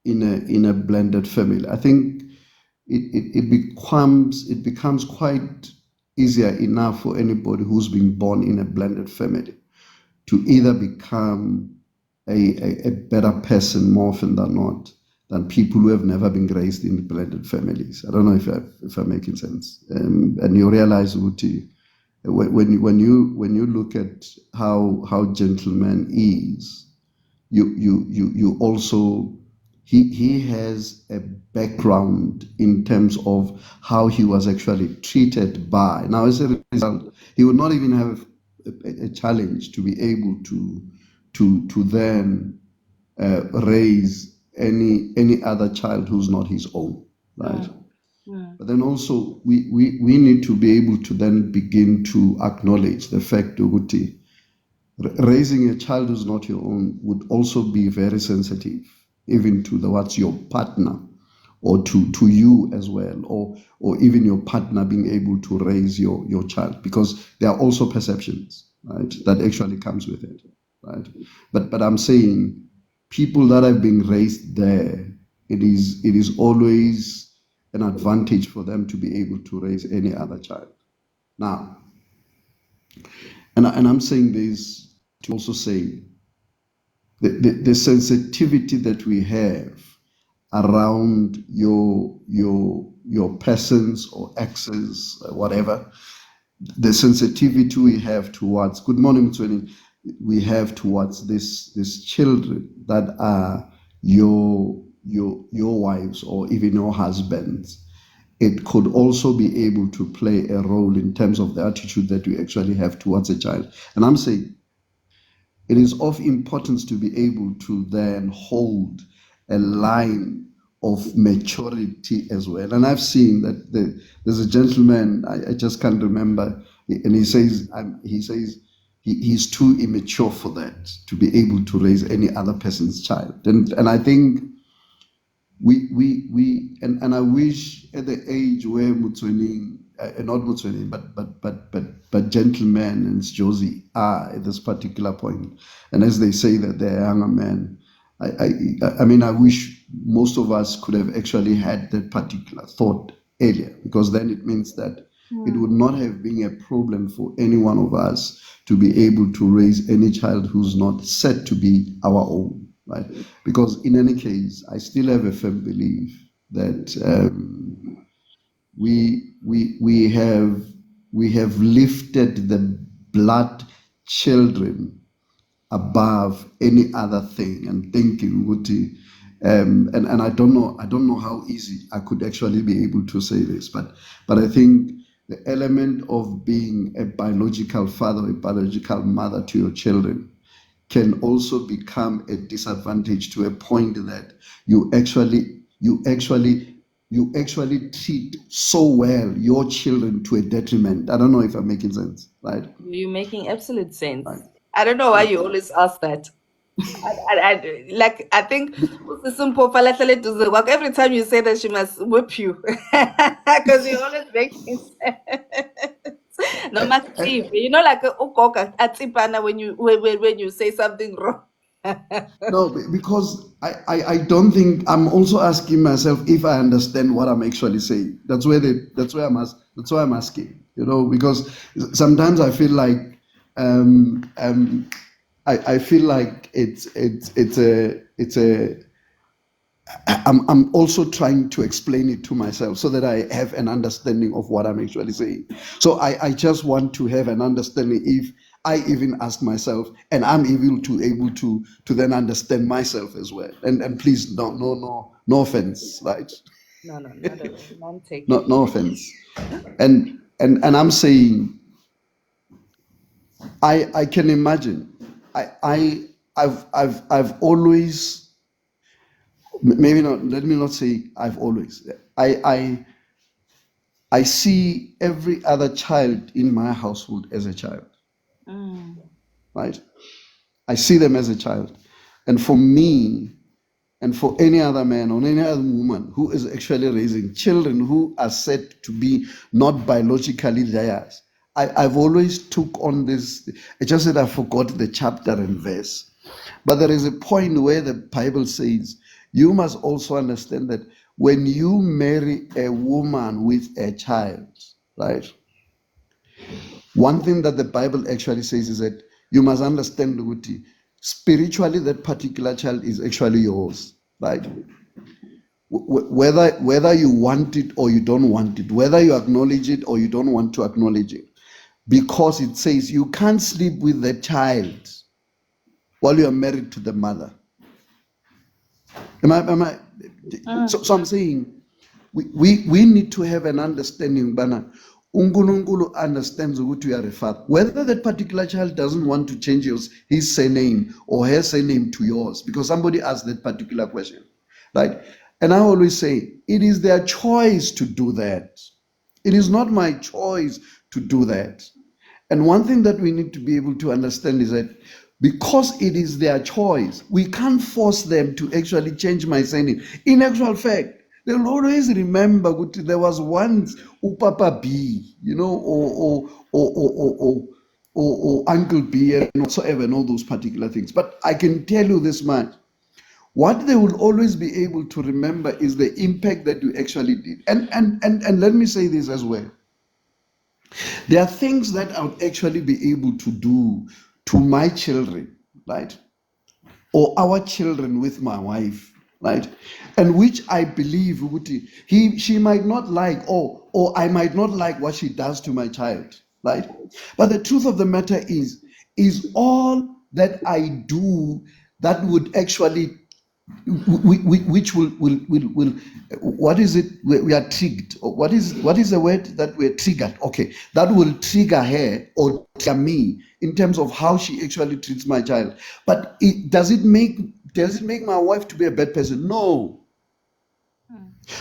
in a blended family. I think it becomes quite easier enough for anybody who's been born in a blended family to either become a better person more often than not than people who have never been raised in blended families. I don't know if I'm making sense. And you realize, Uti, when you look at how gentleman is, you also he has a background in terms of how he was actually treated by. Now, as a result, he would not even have a challenge to be able to then raise any other child who's not his own, right? But then also we need to be able to then begin to acknowledge the fact that raising a child who's not your own would also be very sensitive, even to what's your partner, or to you as well, or even your partner being able to raise your child, because there are also perceptions, right, that actually comes with it, right? But I'm saying people that have been raised there, it is always an advantage for them to be able to raise any other child. Now, and I'm saying this to also say the sensitivity that we have around your persons or exes, whatever, the sensitivity we have towards, good morning, Mtsweni, we have towards these children that are your wives or even your husbands, it could also be able to play a role in terms of the attitude that you actually have towards a child. And I'm saying it is of importance to be able to then hold a line of maturity as well. And I've seen that there's a gentleman, I just can't remember, and he says he's too immature for that, to be able to raise any other person's child. And I think and I wish at the age where Mutsuening, not Mutsuening, but gentlemen and Josie are at this particular point, and as they say that they're younger men, I mean, I wish most of us could have actually had that particular thought earlier, because then it means that it would not have been a problem for any one of us to be able to raise any child who's not said to be our own, right? Because in any case, I still have a firm belief that we have lifted the blood children above any other thing, and thinking, Wuti, And I don't know how easy I could actually be able to say this, but I think the element of being a biological father, a biological mother to your children can also become a disadvantage to a point that you actually treat so well your children to a detriment. I don't know if I'm making sense, right? You're making absolute sense. Right. I don't know why Yeah. you always ask that. I think it's simple. Every time you say that, she must whip you because you always making sense. No matter, you know, like when you say something wrong. No, because I don't think I'm also asking myself if I understand what I'm actually saying. That's why I'm asking. Because sometimes I feel like um, um, I feel like I'm also trying to explain it to myself so that I have an understanding of what I'm actually saying. So I just want to have an understanding if I even ask myself and I'm able to then understand myself as well. And please, no offense, right? No, no, not at all. None No, taken. no offense. And I'm saying I can imagine. I've always, maybe not, let me not say I've always. I see every other child in my household as a child, Mm. right? I see them as a child. And for me, and for any other man or any other woman who is actually raising children who are said to be not biologically theirs, I've always took on this. It's just that I forgot the chapter and verse. But there is a point where the Bible says you must also understand that when you marry a woman with a child, right? One thing that the Bible actually says is that you must understand, Luguti, spiritually that particular child is actually yours, right? Whether you want it or you don't want it, whether you acknowledge it or you don't want to acknowledge it, because it says you can't sleep with the child while you are married to the mother. Am I? So I'm saying we need to have an understanding, Bana. uNkulunkulu understands ukuthi you are a father. Whether that particular child doesn't want to change his surname or her surname to yours, because somebody asked that particular question, right? And I always say, it is their choice to do that. It is not my choice to do that. And one thing that we need to be able to understand is that because it is their choice, we can't force them to actually change my surname. In actual fact, they'll always remember there was once Upapa B, or Uncle B, and whatsoever, and all those particular things. But I can tell you this much. What they will always be able to remember is the impact that you actually did. And let me say this as well. There are things that I would actually be able to do to my children, right? Or our children with my wife, right? And which I believe she might not like, or I might not like what she does to my child, right? But the truth of the matter is all that I do that would actually which will what is it we are triggered, or what is the word that we're triggered, okay, that will trigger her or trigger me in terms of how she actually treats my child. But does it make my wife to be a bad person? No.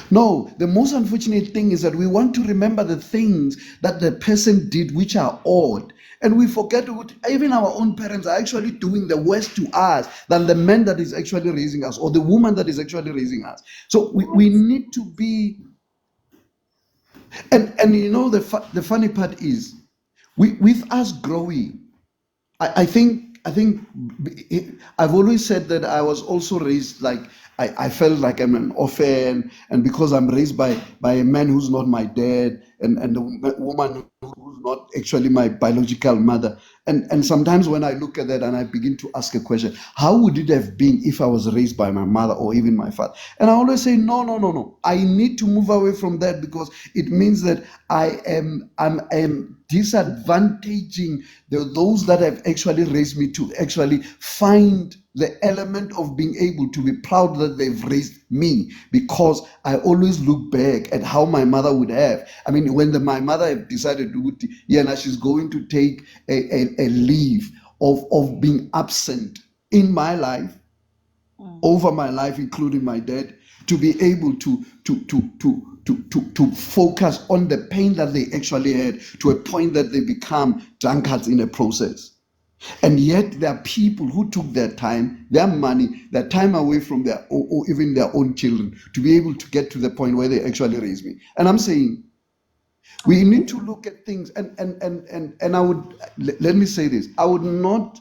No, the most unfortunate thing is that we want to remember the things that the person did which are odd. And we forget even our own parents are actually doing the worst to us than the man that is actually raising us or the woman that is actually raising us. So we need to be, and the funny part is, with us growing, I think I've always said that I was also raised like I felt like I'm an orphan, and because I'm raised by a man who's not my dad, and a woman who's not actually my biological mother, And sometimes when I look at that and I begin to ask a question, how would it have been if I was raised by my mother or even my father? And I always say, no, no, no, no. I need to move away from that, because it means that I'm disadvantaging those that have actually raised me to actually find the element of being able to be proud that they've raised me, because I always look back at how my mother would have. I mean, when my mother had decided to, yeah, now she's going to take a leave of being absent in my life, over my life, including my dad, to be able to focus on the pain that they actually had, to a point that they become drunkards in a process. And yet there are people who took their time, their money, their time away from their or even their own children, to be able to get to the point where they actually raise me. And I'm saying we need to look at things, and I would, let me say this, I would not,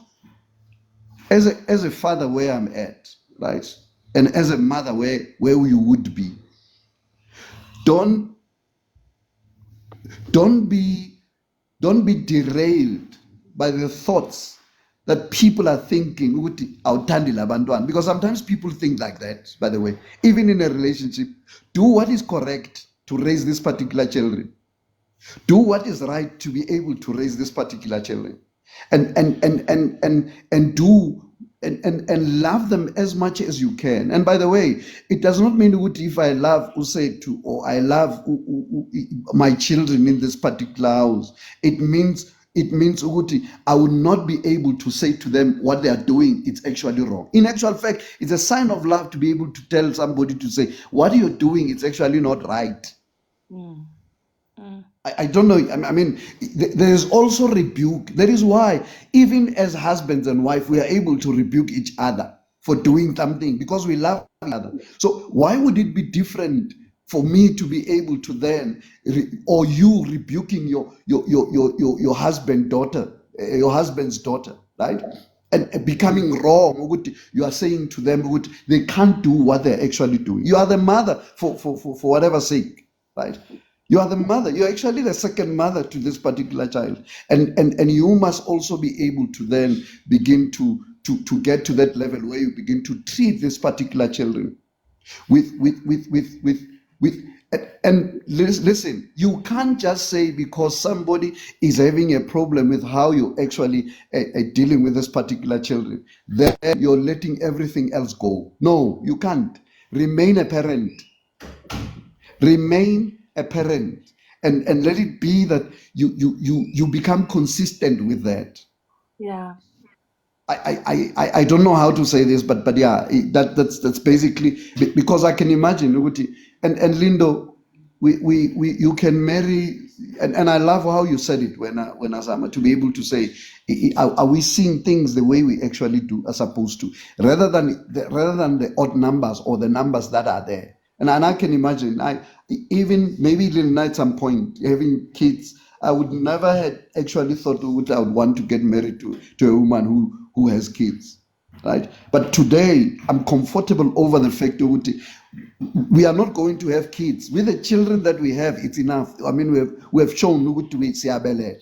as a father where I'm at, right, and as a mother where you would be, don't don't be don't be derailed by the thoughts that people are thinking ukuthi awuthandile abantwana, because sometimes people think like that. By the way, even in a relationship, do what is correct to raise this particular children, do what is right to be able to raise this particular children, and do and love them as much as you can. And by the way, it does not mean that if I love Usetu or I love my children in this particular house, it means ukuthi I will not be able to say to them what they are doing, it's actually wrong. In actual fact, it's a sign of love to be able to tell somebody to say what you're doing, it's actually not right. I don't know. I mean, there is also rebuke. That is why, even as husbands and wife, we are able to rebuke each other for doing something, because we love each other. So why would it be different for me to be able to then, or you rebuking your husband's daughter, right? And becoming wrong, you are saying to them they can't do what they're actually doing. You are the mother for whatever sake, right? You are the mother. You're actually the second mother to this particular child. And you must also be able to then begin to get to that level where you begin to treat these particular children with and listen, you can't just say because somebody is having a problem with how you actually dealing with this particular children, then you're letting everything else go. No, you can't. Remain a parent. Remain a parent, and let it be that you become consistent with that. Yeah. I don't know how to say this, but yeah, that's basically because I can imagine ukuthi, and Lindo, we you can marry, and I love how you said it when Asama, to be able to say, are we seeing things the way we actually do are supposed to, rather than the odd numbers or the numbers that are there. And I can imagine, even maybe at some point having kids, I would never had actually thought that I would want to get married to a woman who has kids, right? But today I'm comfortable over the fact that we are not going to have kids. With the children that we have, it's enough. I mean, we have shown ukuthi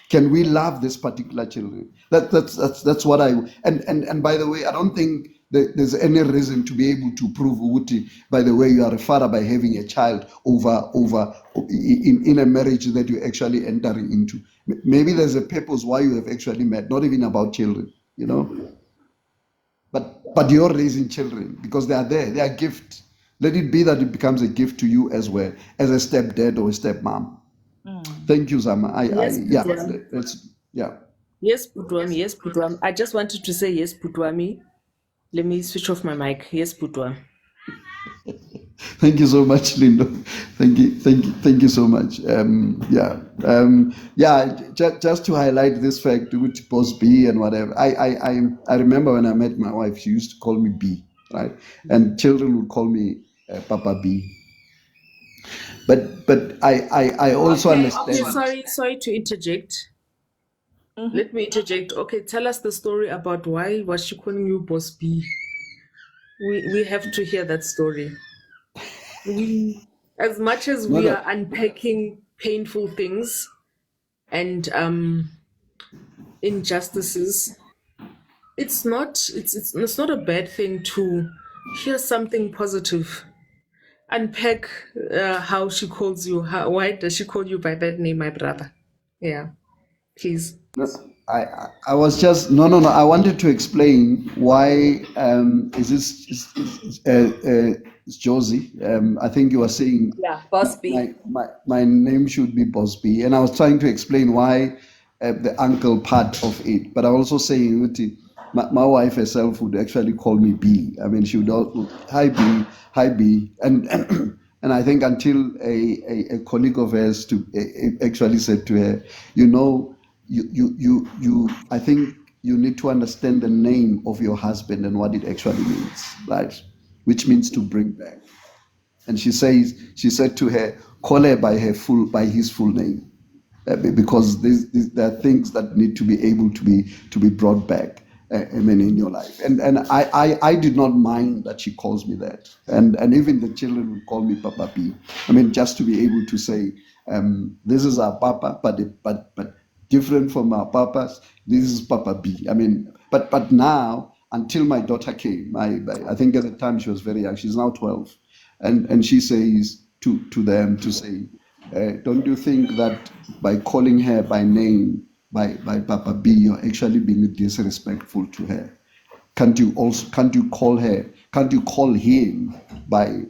can we love this particular children? That's what I, and by the way, I don't think there's any reason to be able to prove ukuthi, by the way, you are a father by having a child over in a marriage that you're actually entering into. Maybe there's a purpose why you have actually met, not even about children, but you're raising children because they are there, they are a gift. Let it be that it becomes a gift to you as well, as a stepdad or a stepmom. Thank you, Zama. Yes, Yeah, Putwami. yeah. Yes, Putwami. Yes, Putwami. I just wanted to say yes, Putwami. Let me switch off my mic. Yes, Putwami. Thank you so much, Lindo. Thank you so much. Just to highlight this fact, which was B and whatever. I remember when I met my wife, she used to call me B, right? And children would call me Papa B. But I also understand. Sorry to interject. Let me interject. Okay, tell us the story about why was she calling you Boss B? We have to hear that story. As much as we No. are unpacking painful things and injustices, it's not a bad thing to hear something positive. Unpack how she calls you. Why does she call you by that name, my brother? Yeah, please. No, I was just no, no, no. I wanted to explain why is this it's Josie. I think you were saying Yeah, Boss B. my name should be Bosby, and I was trying to explain why the uncle part of it. But I also saying Uti, my wife herself would actually call me B. I mean, she would also, hi B, and and I think until a colleague of hers actually said to her, you know, I think you need to understand the name of your husband and what it actually means, right? Which means to bring back. And she said to her, call her by his full name, because there are things that need to be able to be brought back. I mean, in your life, and I did not mind that she calls me that, and even the children will call me Papa B. I mean, just to be able to say, this is our Papa, but different from our papas. This is Papa B. I mean, but now until my daughter came, I think at the time she was very young. She's now 12, and she says to them to say, don't you think that by calling her by name by Papa B, you're actually being disrespectful to her? Can't you call her? Can't you call him by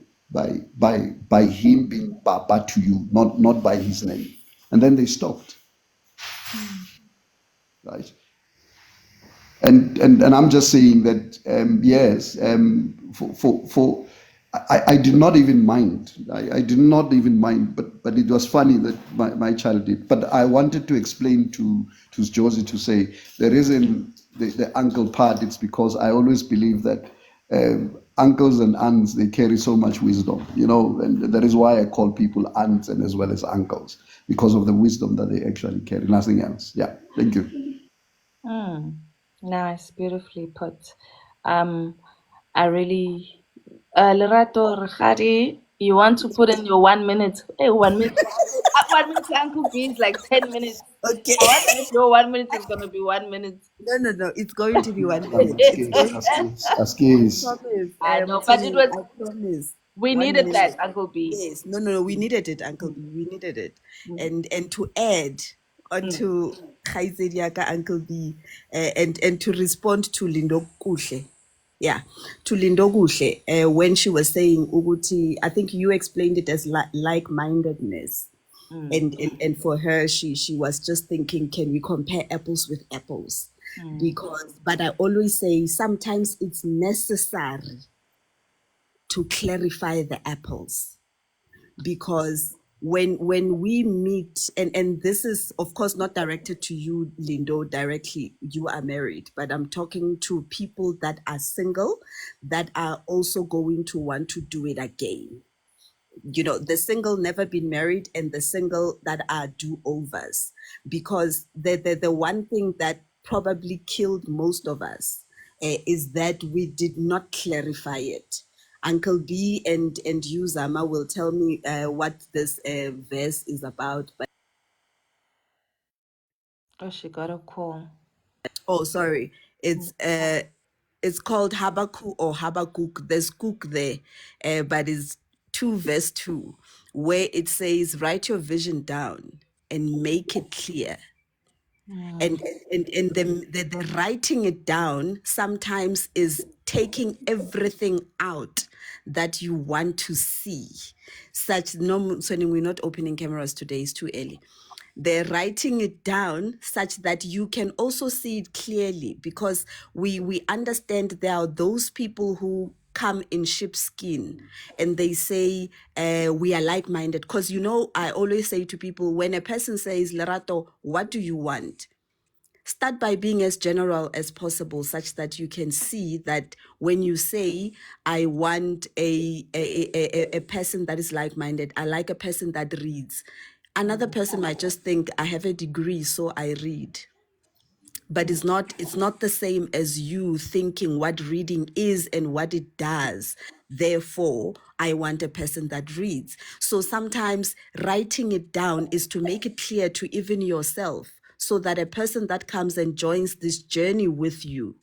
him being Papa to you, not by his name? And then they stopped, right? And I'm just saying that yes, for I did not even mind. I did not even mind, but it was funny that my child did. But I wanted to explain to Josie to say the reason the uncle part, it's because I always believe that uncles and aunts, they carry so much wisdom, you know, and that is why I call people aunts and as well as uncles, because of the wisdom that they actually carry, nothing else. Yeah, thank you. Nice, beautifully put. Um, I really, Lerato Rkhadi, you want to put in your 1 minute? Hey, 1 minute. 1 minute to Uncle B is like 10 minutes. Okay. I wonder if your 1 minute is gonna be 1 minute. No, no, no. It's going to be 1 minute. It's Askis, going. Askis, I Askis. promise. I know, but it Tini, was I promise. we One needed that, minute. Uncle B. Yes. No, no, no. We needed it, Uncle Mm, B. We needed it. mm, And to add mm, onto Khaizediaka, Uncle B, and to respond to Lindo Kuhle. Yeah, to Lindo Kuhle, when she was saying Uguti, I think you explained it as like-mindedness. mm, And for her, she was just thinking, can we compare apples with apples? mm. Because, but I always say sometimes it's necessary to clarify the apples, because when we meet, and this is of course not directed to you, Lindo, directly, you are married, but I'm talking to people that are single, that are also going to want to do it again, you know, the single never been married and the single that are do-overs, because the one thing that probably killed most of us, is that we did not clarify it. Uncle B and you, Zama, will tell me what this verse is about, but Oh, she got a call. oh, sorry, Mm, it's called Habakkuk or Habakkuk. There's cook there, but it's 2 verse 2, where it says, write your vision down and make it clear. mm, And the writing it down sometimes is taking everything out that you want to see. Such no, Sonny, we're not opening cameras today, it's too early. They're writing it down such that you can also see it clearly, because we understand there are those people who come in sheepskin and they say we are like-minded, because you know, I always say to people, when a person says, Lerato, what do you want? Start by being as general as possible, such that you can see that when you say, I want a person that is like-minded, I like a person that reads. Another person might just think, I have a degree, so I read. But it's not the same as you thinking what reading is and what it does. Therefore, I want a person that reads. So sometimes writing it down is to make it clear to even yourself, so that a person that comes and joins this journey with you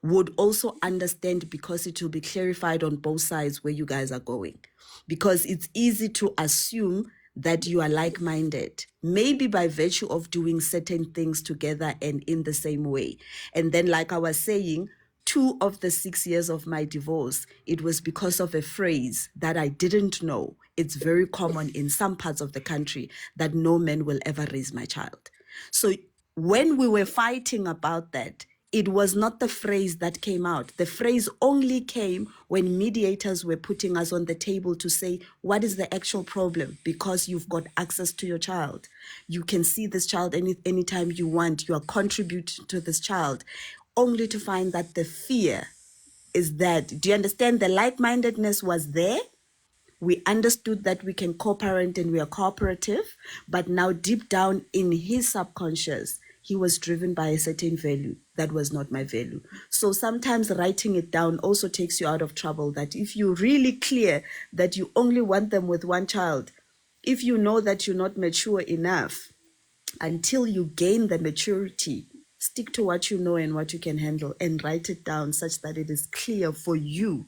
would also understand, because it will be clarified on both sides where you guys are going. Because it's easy to assume that you are like-minded, maybe by virtue of doing certain things together and in the same way. And then, like I was saying, 2 of the 6 years of my divorce, it was because of a phrase that I didn't know. It's very common in some parts of the country that no man will ever raise my child. So when we were fighting about that, it was not the phrase that came out. The phrase only came when mediators were putting us on the table to say, what is the actual problem? Because you've got access to your child. You can see this child anytime you want. You are contributing to this child. Only to find that the fear is that, do you understand? The like-mindedness was there. We understood that we can co-parent and we are cooperative, but now deep down in his subconscious, he was driven by a certain value that was not my value. So sometimes writing it down also takes you out of trouble, that if you're really clear that you only want them with one child, if you know that you're not mature enough, until you gain the maturity, stick to what you know and what you can handle and write it down such that it is clear for you,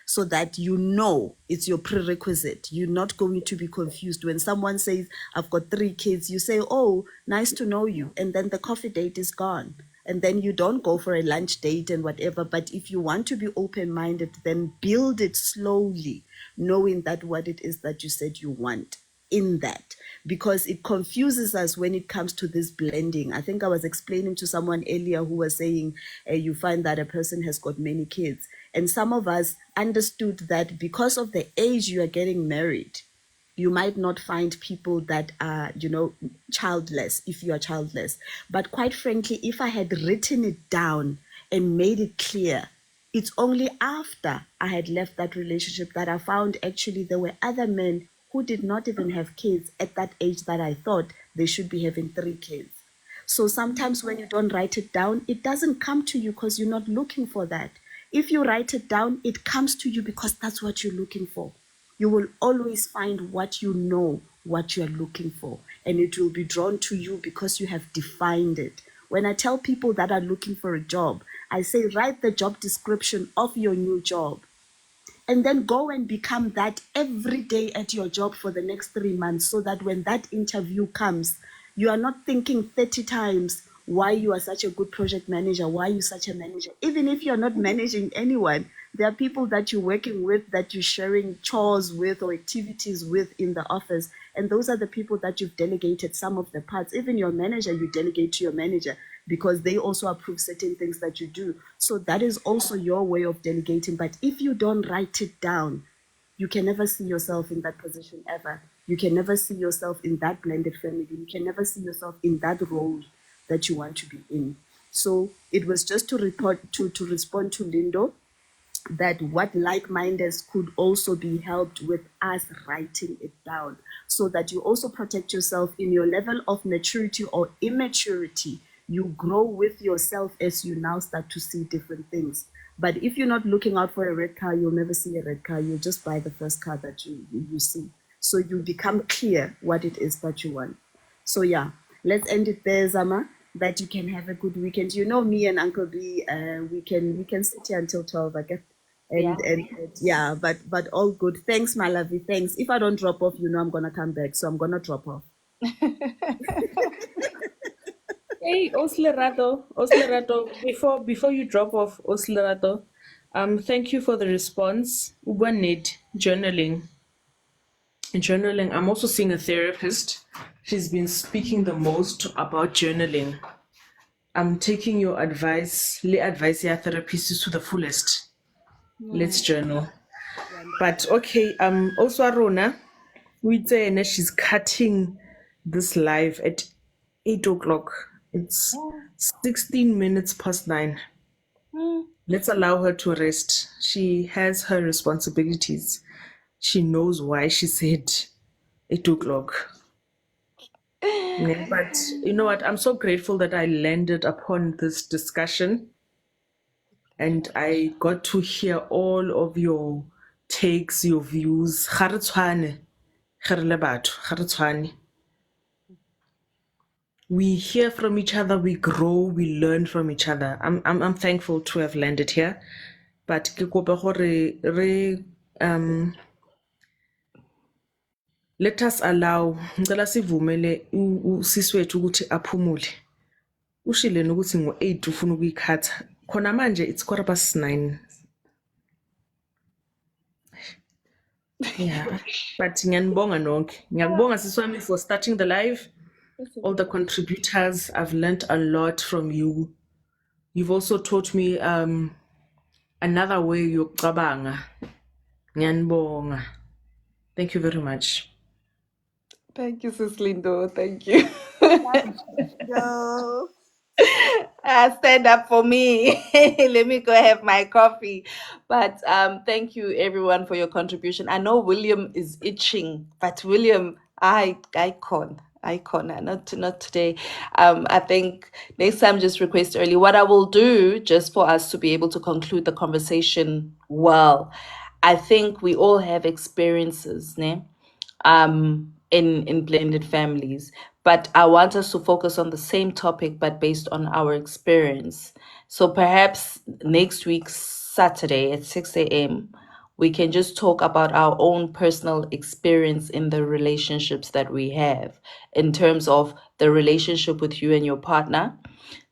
so that you know it's your prerequisite. You're not going to be confused. When someone says, I've got 3 kids, you say, oh, nice to know you. And then the coffee date is gone. And then you don't go for a lunch date and whatever. But if you want to be open-minded, then build it slowly, knowing that what it is that you said you want in that, because it confuses us when it comes to this blending. I think I was explaining to someone earlier who was saying you find that a person has got many kids, and some of us understood that because of the age you are getting married, you might not find people that are, childless, if you are childless. But quite frankly, if I had written it down and made it clear, it's only after I had left that relationship that I found actually there were other men who did not even have kids at that age that I thought they should be having 3 kids. So sometimes when you don't write it down, it doesn't come to you because you're not looking for that. If you write it down, it comes to you because that's what you're looking for. You will always find what you know, what you are looking for, and it will be drawn to you because you have defined it. When I tell people that are looking for a job, I say, write the job description of your new job, and then go and become that every day at your job for the next 3 months, so that when that interview comes, you are not thinking 30 times why you are such a good project manager, why you such a manager. Even if you're not managing anyone, there are people that you're working with, that you're sharing chores with or activities with in the office. And those are the people that you've delegated some of the parts. Even your manager, you delegate to your manager because they also approve certain things that you do. So that is also your way of delegating. But if you don't write it down, you can never see yourself in that position ever. You can never see yourself in that blended family. You can never see yourself in that role that you want to be in. So it was just to respond to Lindo, that what like-mindedness could also be helped with us writing it down, so that you also protect yourself in your level of maturity or immaturity. You grow with yourself as you now start to see different things. But if you're not looking out for a red car, you'll never see a red car. You'll just buy the first car that you see. So you become clear what it is that you want. So yeah, let's end it there, Zama. That you can have a good weekend. You know, me and Uncle B, we can sit here until 12, I guess. And yeah, but all good. Thanks, my lovey. Thanks. If I don't drop off, I'm gonna come back. So I'm gonna drop off. Hey, Oslerato, before you drop off, Oslerato, thank you for the response. Ubanid, journaling. I'm also seeing a therapist. She's been speaking the most about journaling. I'm taking your advice. Le advice ya therapist to the fullest. Let's journal. But okay, also Arona, we say she's cutting this live at 8 o'clock. It's 16 minutes past 9. Let's allow her to rest. She has her responsibilities. She knows why she said 8 o'clock. Yeah, but you know what? I'm so grateful that I landed upon this discussion and I got to hear all of your takes, your views. Ga re tshwane, ge re le batho, ga re tshwane. we hear from each other, we grow, we learn from each other. I'm thankful to have landed here. But ke kopa gore let us allow ngicela sivumele usisi wethu ukuthi aphumule. Ushile nokuthi ngo-8 ufuna ukuyikhatha. Khona manje it's 9:15. Yeah. But ngiyanibonga nonke. Ngiyakubonga sisi wami for starting the live. All the contributors, I've learned a lot from you. You've also taught me another way yokucabanga. Ngiyanibonga. Thank you very much. Thank you, Sis Lindo. Thank you. No. Stand up for me. Let me go have my coffee. But thank you everyone for your contribution. I know William is itching, but William, icon, not today. I think next time just request early. What I will do, just for us to be able to conclude the conversation well, I think we all have experiences, ne? In blended families, but I want us to focus on the same topic but based on our experience. So perhaps next week Saturday at 6 a.m. we can just talk about our own personal experience in the relationships that we have, in terms of the relationship with you and your partner,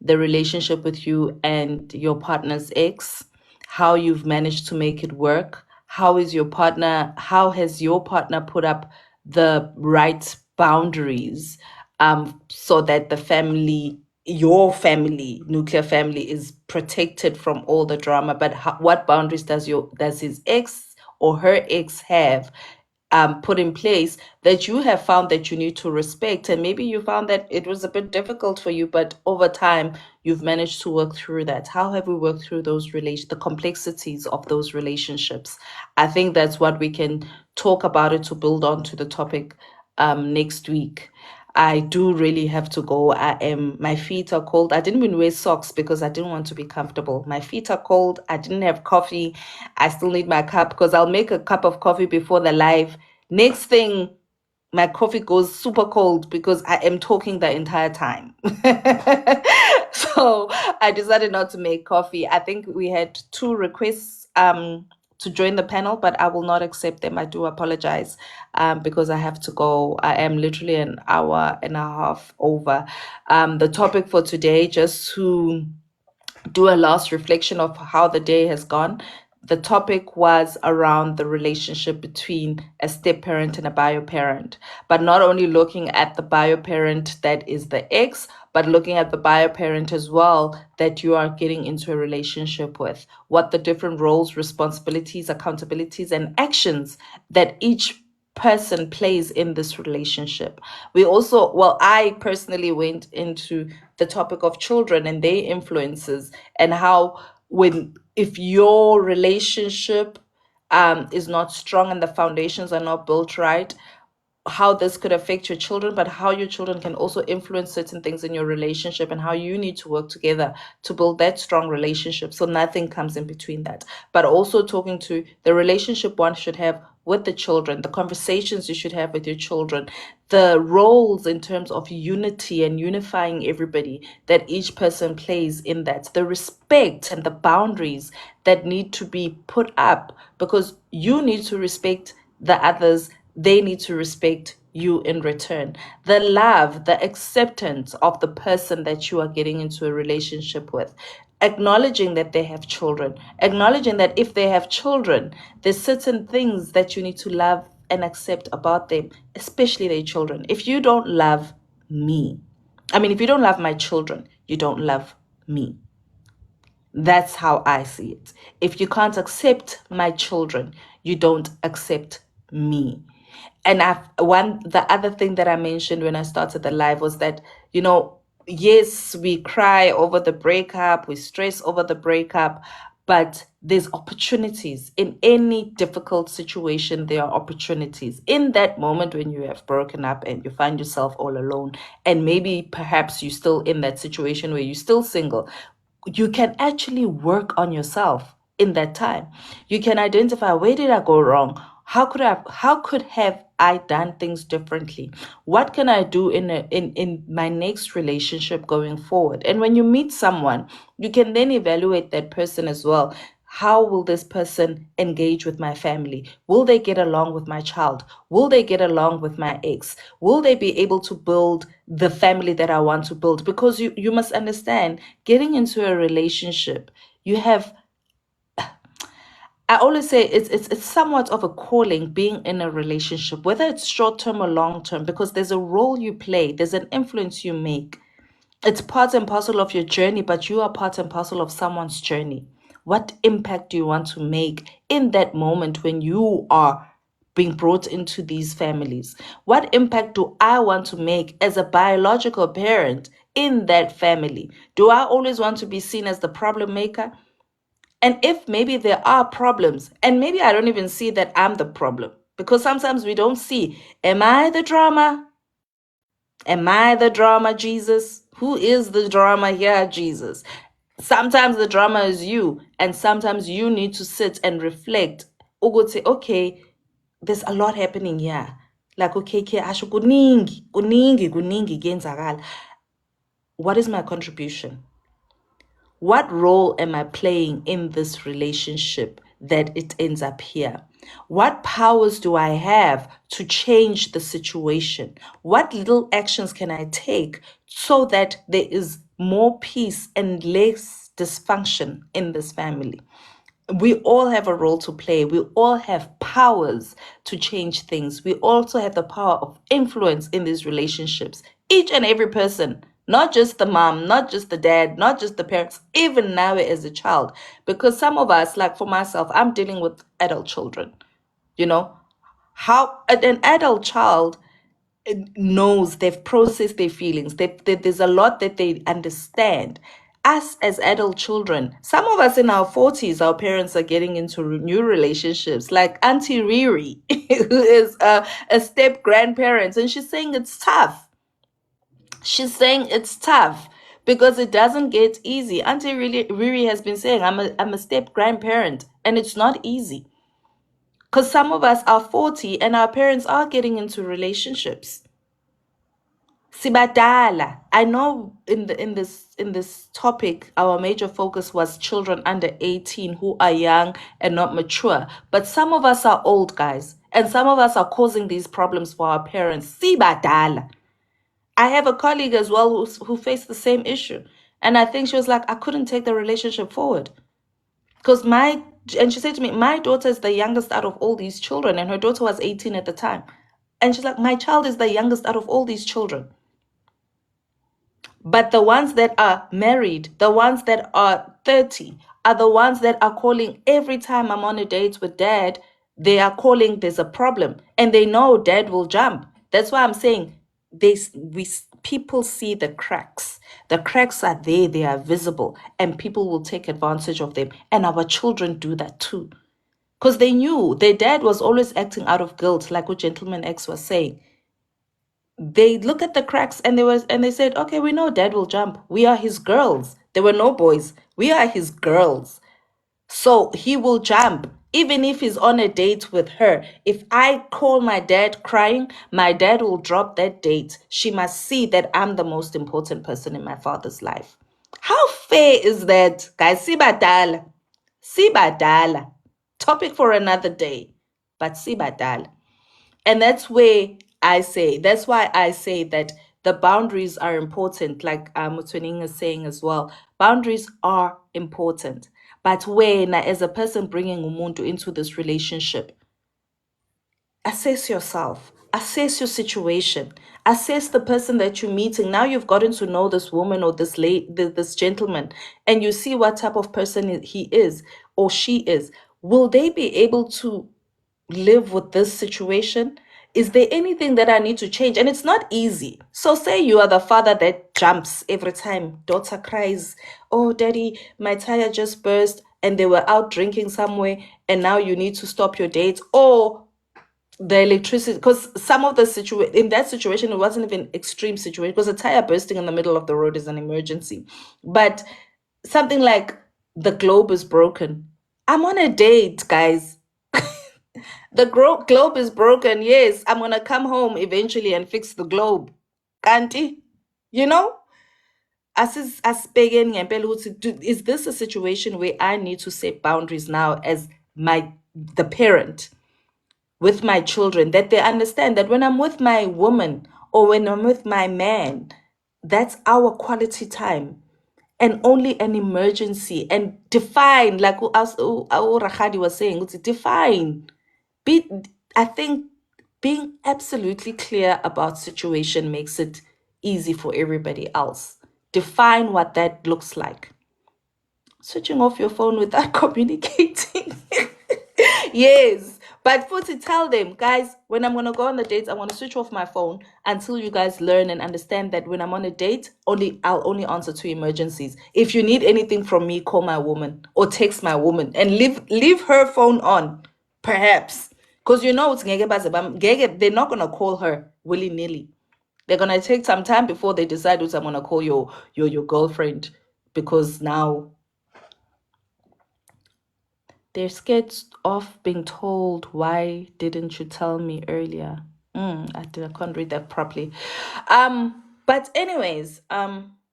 the relationship with you and your partner's ex, how you've managed to make it work. How has your partner put up the right boundaries, so that your family, nuclear family, is protected from all the drama? But what boundaries does his ex or her ex have put in place that you have found that you need to respect? And maybe you found that it was a bit difficult for you, but over time you've managed to work through that. How have we worked through the complexities of those relationships? I think that's what we can talk about it to build on to the topic next week. I do really have to go. My feet are cold. I didn't even wear socks because I didn't want to be comfortable. My feet are cold. I didn't have coffee. I still need my cup because I'll make a cup of coffee before the live. Next thing, my coffee goes super cold because I am talking the entire time. So I decided not to make coffee. I think we had 2 requests to join the panel, but I will not accept them. I do apologize because I have to go. I am literally an hour and a half over. The topic for today, just to do a last reflection of how the day has gone. The topic was around the relationship between a step parent and a bio parent, but not only looking at the bio parent that is the ex, but looking at the bio parent as well that you are getting into a relationship with. What the different roles, responsibilities, accountabilities, and actions that each person plays in this relationship. I personally went into the topic of children and their influences, and how if your relationship is not strong and the foundations are not built right, how this could affect your children, but how your children can also influence certain things in your relationship, and how you need to work together to build that strong relationship so nothing comes in between that. But also talking to the relationship one should have with the children, the conversations you should have with your children, the roles in terms of unity and unifying everybody that each person plays in that, the respect and the boundaries that need to be put up, because you need to respect the others, they need to respect you in return. The love, the acceptance of the person that you are getting into a relationship with. Acknowledging that they have children. Acknowledging that if they have children, there's certain things that you need to love and accept about them, especially their children. If you don't love me, if you don't love my children, you don't love me. That's how I see it. If you can't accept my children, you don't accept me. And the other thing that I mentioned when I started the live was that, yes, we cry over the breakup, we stress over the breakup, but there's opportunities. In any difficult situation, there are opportunities. In that moment when you have broken up and you find yourself all alone, and maybe perhaps you're still in that situation where you're still single, you can actually work on yourself in that time. You can identify, where did I go wrong? How could have I done things differently? What can I do in my next relationship going forward? And when you meet someone, you can then evaluate that person as well. How will this person engage with my family? Will they get along with my child? Will they get along with my ex? Will they be able to build the family that I want to build? Because you must understand, getting into a relationship, you have, I always say it's somewhat of a calling being in a relationship, whether it's short term or long term, because there's a role you play, there's an influence you make. It's part and parcel of your journey, but you are part and parcel of someone's journey. What impact do you want to make in that moment when you are being brought into these families? What impact do I want to make as a biological parent in that family? Do I always want to be seen as the problem maker? And if maybe there are problems, and maybe I don't even see that I'm the problem, because sometimes we don't see, am I the drama? Am I the drama, Jesus? Who is the drama here, Jesus? Sometimes the drama is you, and sometimes you need to sit and reflect. Say, okay, there's a lot happening here. Like, okay, asho kuningi kuyenzakala. What is my contribution? What role am I playing in this relationship that it ends up here? What powers do I have to change the situation? What little actions can I take so that there is more peace and less dysfunction in this family? We all have a role to play. We all have powers to change things. We also have the power of influence in these relationships. Each and every person, not just the mom, not just the dad, not just the parents, even now as a child. Because some of us, like for myself, I'm dealing with adult children. You know, how an adult child knows, they've processed their feelings, there's a lot that they understand. Us as adult children, some of us in our 40s, our parents are getting into new relationships, like Auntie Riri, who is a step grandparent, and she's saying it's tough. She's saying it's tough because it doesn't get easy. Auntie Riri has been saying, I'm a step grandparent, and it's not easy. Because some of us are 40 and our parents are getting into relationships. Sibadala. I know in this topic, our major focus was children under 18 who are young and not mature. But some of us are old, guys, and some of us are causing these problems for our parents. Sibadala. I have a colleague as well who faced the same issue. And I think she was like, I couldn't take the relationship forward. Because and she said to me, my daughter is the youngest out of all these children. And her daughter was 18 at the time. And she's like, my child is the youngest out of all these children. But the ones that are married, the ones that are 30, are the ones that are calling every time I'm on a date with dad. They are calling, there's a problem. And they know dad will jump. That's why I'm saying people see the cracks. The cracks are there, they are visible, and people will take advantage of them. And our children do that too. Because they knew their dad was always acting out of guilt, like what Gentleman X was saying. They look at the cracks and they said, okay, we know dad will jump. We are his girls. There were no boys. We are his girls. So he will jump. Even if he's on a date with her, if I call my dad crying, my dad will drop that date. She must see that I'm the most important person in my father's life. How fair is that, guys? Sibadala. Sibadala. Topic for another day. But sibadala. And that's why I say that the boundaries are important, like Mutwening is saying as well. Boundaries are important. But when, as a person bringing umuntu into this relationship, assess yourself, assess your situation, assess the person that you're meeting. Now you've gotten to know this woman or this gentleman, and you see what type of person he is or she is. Will they be able to live with this situation? Is there anything that I need to change? And it's not easy. So say you are the father that jumps every time daughter cries, oh daddy, my tire just burst, and they were out drinking somewhere, and now you need to stop your date. Or the electricity, because some of the situation in that situation, it wasn't even extreme situation, because a tire bursting in the middle of the road is an emergency. But something like the globe is broken. I'm on a date, guys. The globe is broken. Yes, I'm gonna come home eventually and fix the globe. Kanti, you know, asibhekeni ngempela ukuthi is this a situation where I need to set boundaries now as the parent with my children, that they understand that when I'm with my woman or when I'm with my man, that's our quality time and only an emergency, and define, like Rakhadi was saying, define. Be, I think being absolutely clear about situation makes it easy for everybody else. Define what that looks like. Switching off your phone without communicating. Yes. But to tell them, guys, when I'm gonna go on the dates, I want to switch off my phone until you guys learn and understand that when I'm on a date, I'll only answer to emergencies. If you need anything from me, call my woman or text my woman and leave her phone on, perhaps. Because you know it's they're not gonna call her willy-nilly. They're gonna take some time before they decide who's I'm gonna call your girlfriend, because now they're scared of being told, why didn't you tell me earlier? I can't read that properly. But anyways,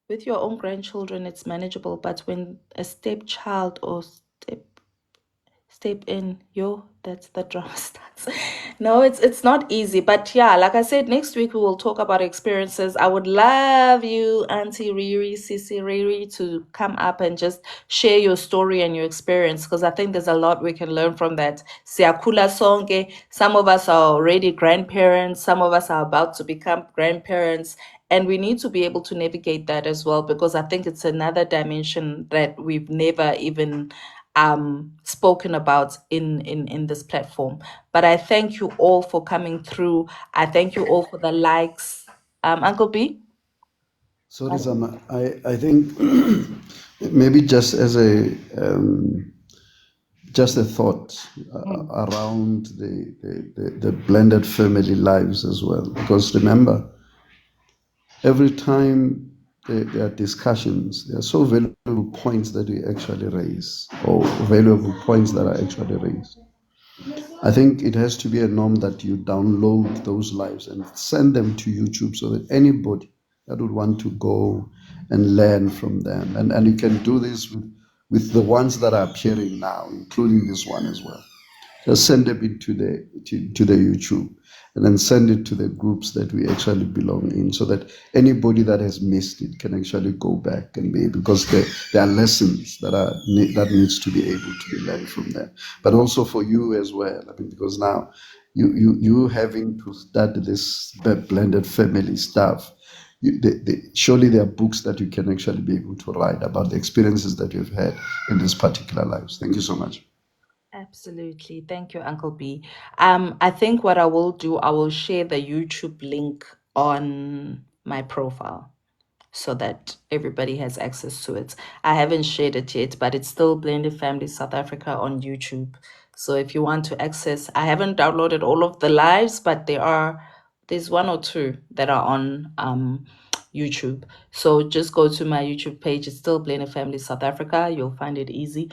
with your own grandchildren, it's manageable. But when a stepchild or step in, that's the drama starts. No, it's not easy, but yeah, like I said, next week we will talk about experiences. I would love you, Auntie Riri, Sisi Riri, to come up and just share your story and your experience, because I think there's a lot we can learn from that. Siakula songe, some of us are already grandparents, some of us are about to become grandparents, and we need to be able to navigate that as well, because I think it's another dimension that we've never even spoken about in this platform. But I thank you all for coming through. I thank you all for the likes. Uncle B? Sorry, Sama. I think maybe just as just a thought around the blended family lives as well. Because remember, every time there are discussions, there are so valuable points that we actually raise, or valuable points that are actually raised. I think it has to be a norm that you download those lives and send them to YouTube so that anybody that would want to go and learn from them. And you can do this with the ones that are appearing now, including this one as well. Just send them into to the YouTube, and then send it to the groups that we actually belong in, so that anybody that has missed it can actually go back and be able, because there are lessons that needs to be able to be learned from there. But also for you as well, I mean, because now you having to start this blended family stuff. Surely there are books that you can actually be able to write about the experiences that you've had in these particular lives. Thank you so much. Absolutely. Thank you, Uncle B. I think what I will do, I will share the YouTube link on my profile so that everybody has access to it. I haven't shared it yet, but it's still Blended Family South Africa on YouTube. So if you want to access, I haven't downloaded all of the lives, but there's one or two that are on YouTube. So just go to my YouTube page. It's still Blended Family South Africa. You'll find it easy.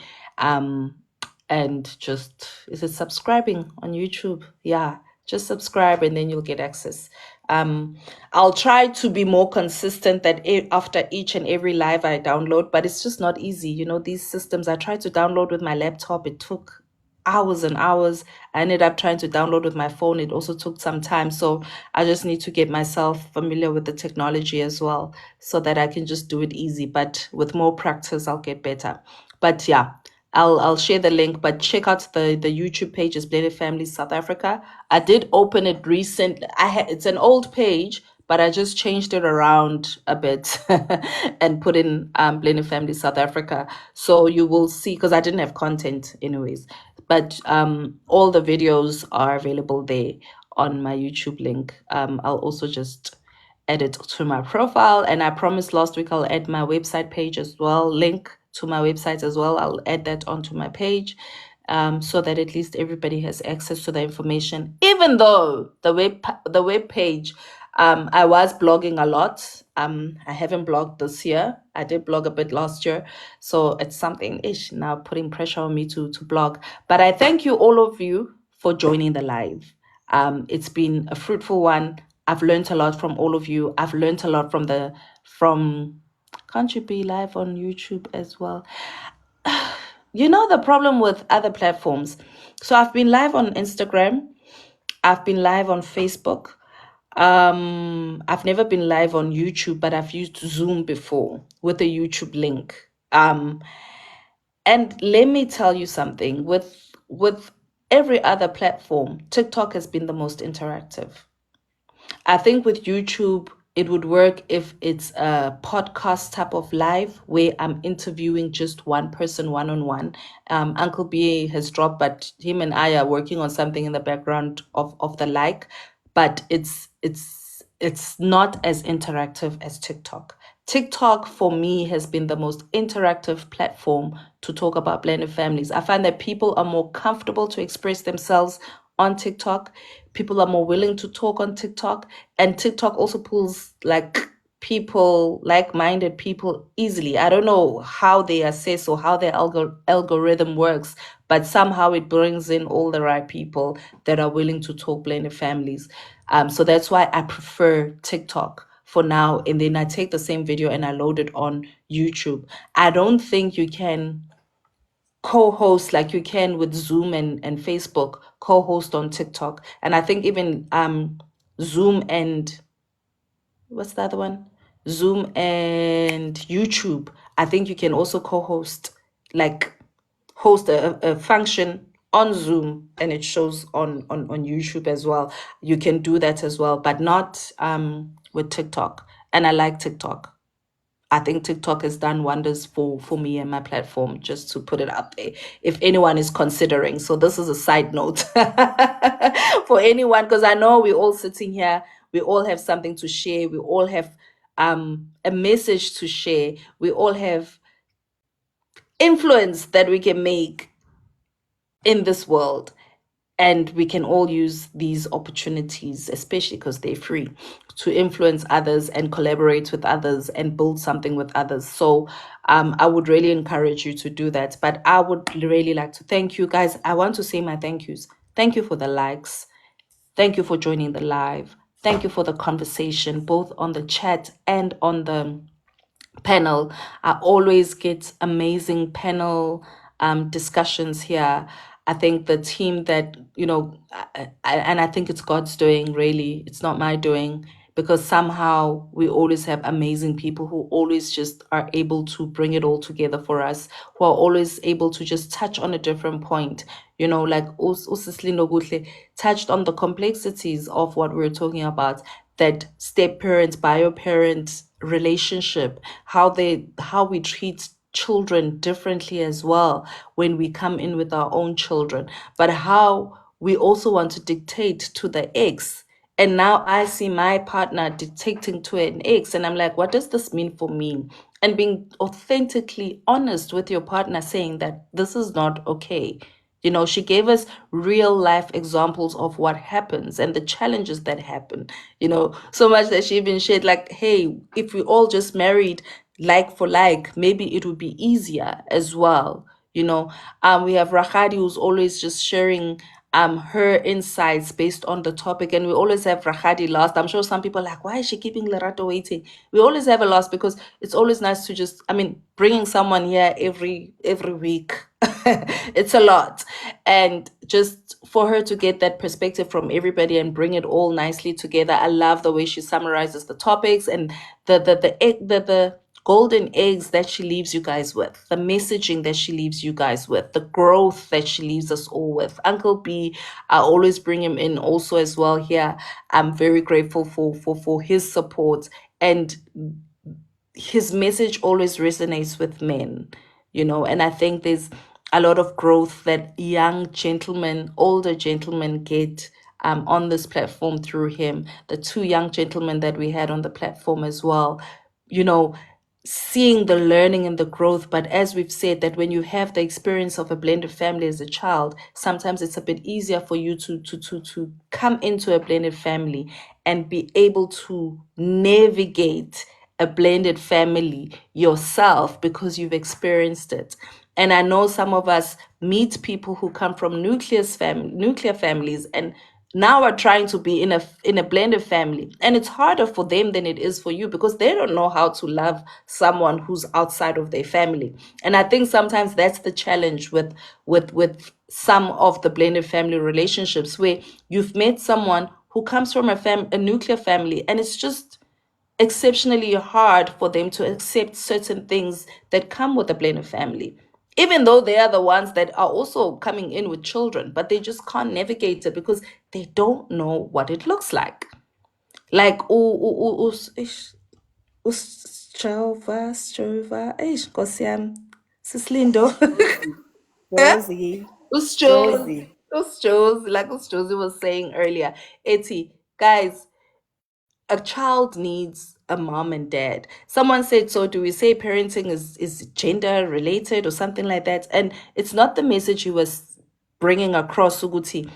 And just, is it subscribing on YouTube? Yeah, just subscribe and then you'll get access. I'll try to be more consistent that after each and every live I download, but it's just not easy. You know, these systems, I tried to download with my laptop. It took hours and hours. I ended up trying to download with my phone. It also took some time. So I just need to get myself familiar with the technology as well, so that I can just do it easy. But with more practice, I'll get better. But yeah, I'll share the link, but check out the YouTube page, is Blended Family South Africa. I did open it recently. It's an old page, but I just changed it around a bit and put in Blended Family South Africa. So you will see, because I didn't have content anyways, but all the videos are available there on my YouTube link. I'll also just add it to my profile, and I promised last week I'll add my website page as well, link to my website as well. I'll add that onto my page, so that at least everybody has access to the information. Even though the web page, I was blogging a lot. I haven't blogged this year. I did blog a bit last year, so it's something ish now putting pressure on me to blog. But I thank you, all of you, for joining the live. It's been a fruitful one. I've learned a lot from all of you. I've learned a lot from can't you be live on YouTube as well? You know the problem with other platforms. So I've been live on Instagram. I've been live on Facebook. I've never been live on YouTube, but I've used Zoom before with a YouTube link. And let me tell you something, with every other platform, TikTok has been the most interactive. I think with YouTube, it would work if it's a podcast type of live where I'm interviewing just one person one on one. Uncle B has dropped, but him and I are working on something in the background of the like, but it's not as interactive as TikTok. TikTok for me has been the most interactive platform to talk about blended families. I find that people are more comfortable to express themselves on TikTok. People are more willing to talk on TikTok, and TikTok also pulls like people, like-minded people easily. I don't know how they assess or how their algorithm works, but somehow it brings in all the right people that are willing to talk blended families. So that's why I prefer TikTok for now. And then I take the same video and I load it on YouTube. I don't think you can co-host like you can with Zoom and Facebook, co-host on TikTok. And I think even Zoom and what's the other one? Zoom and YouTube. I think you can also co-host, like host a function on Zoom and it shows on YouTube as well. You can do that as well, but not with TikTok. And I like TikTok. I think TikTok has done wonders for me and my platform, just to put it out there. If anyone is considering, so this is a side note for anyone, because I know we're all sitting here, we all have something to share, we all have a message to share, we all have influence that we can make in this world. And we can all use these opportunities, especially because they're free, to influence others and collaborate with others and build something with others. So I would really encourage you to do that. But I would really like to thank you guys. I want to say my thank yous. Thank you for the likes. Thank you for joining the live. Thank you for the conversation, both on the chat and on the panel. I always get amazing panel discussions here. I think the team that, and I think it's God's doing, really. It's not my doing, because somehow we always have amazing people who always just are able to bring it all together for us, who are always able to just touch on a different point. Like Usislindo Gutle touched on the complexities of what we're talking about, that step parent, bio parent relationship, how we treat children differently as well when we come in with our own children, but how we also want to dictate to the ex. And now I see my partner dictating to an ex, and I'm like, what does this mean for me? And being authentically honest with your partner, saying that this is not okay. She gave us real life examples of what happens and the challenges that happen, so much that she even shared, like, hey, if we all just married like for like, maybe it would be easier as well. We have Rahadi, who's always just sharing her insights based on the topic, and we always have Rahadi last. I'm sure some people are like, why is she keeping Lerato waiting? We always have a last, because it's always nice to just, bringing someone here every week. It's a lot, and just for her to get that perspective from everybody and bring it all nicely together. I love the way she summarizes the topics, and the golden eggs that she leaves you guys with, the messaging that she leaves you guys with, the growth that she leaves us all with. Uncle B, I always bring him in also as well here. I'm very grateful for his support, and his message always resonates with men, and I think there's a lot of growth that young gentlemen, older gentlemen get on this platform through him. The two young gentlemen that we had on the platform as well, you know, seeing the learning and the growth. But as we've said, that when you have the experience of a blended family as a child, sometimes it's a bit easier for you to come into a blended family and be able to navigate a blended family yourself, because you've experienced it. And I know some of us meet people who come from nuclear families, and now are trying to be in a blended family, and it's harder for them than it is for you, because they don't know how to love someone who's outside of their family. And I think sometimes that's the challenge with some of the blended family relationships, where you've met someone who comes from a nuclear family, and it's just exceptionally hard for them to accept certain things that come with a blended family, even though they are the ones that are also coming in with children, but they just can't navigate it because they don't know what it looks like. Like Strova, Nkosi yami, Sislindo. Josie, Usjozi, Josie. Usjozi, like Usjozi was saying earlier. Eti, guys, a child needs a mom and dad. Someone said, so do we say parenting is gender related or something like that? And it's not the message he was bringing across, Suguti.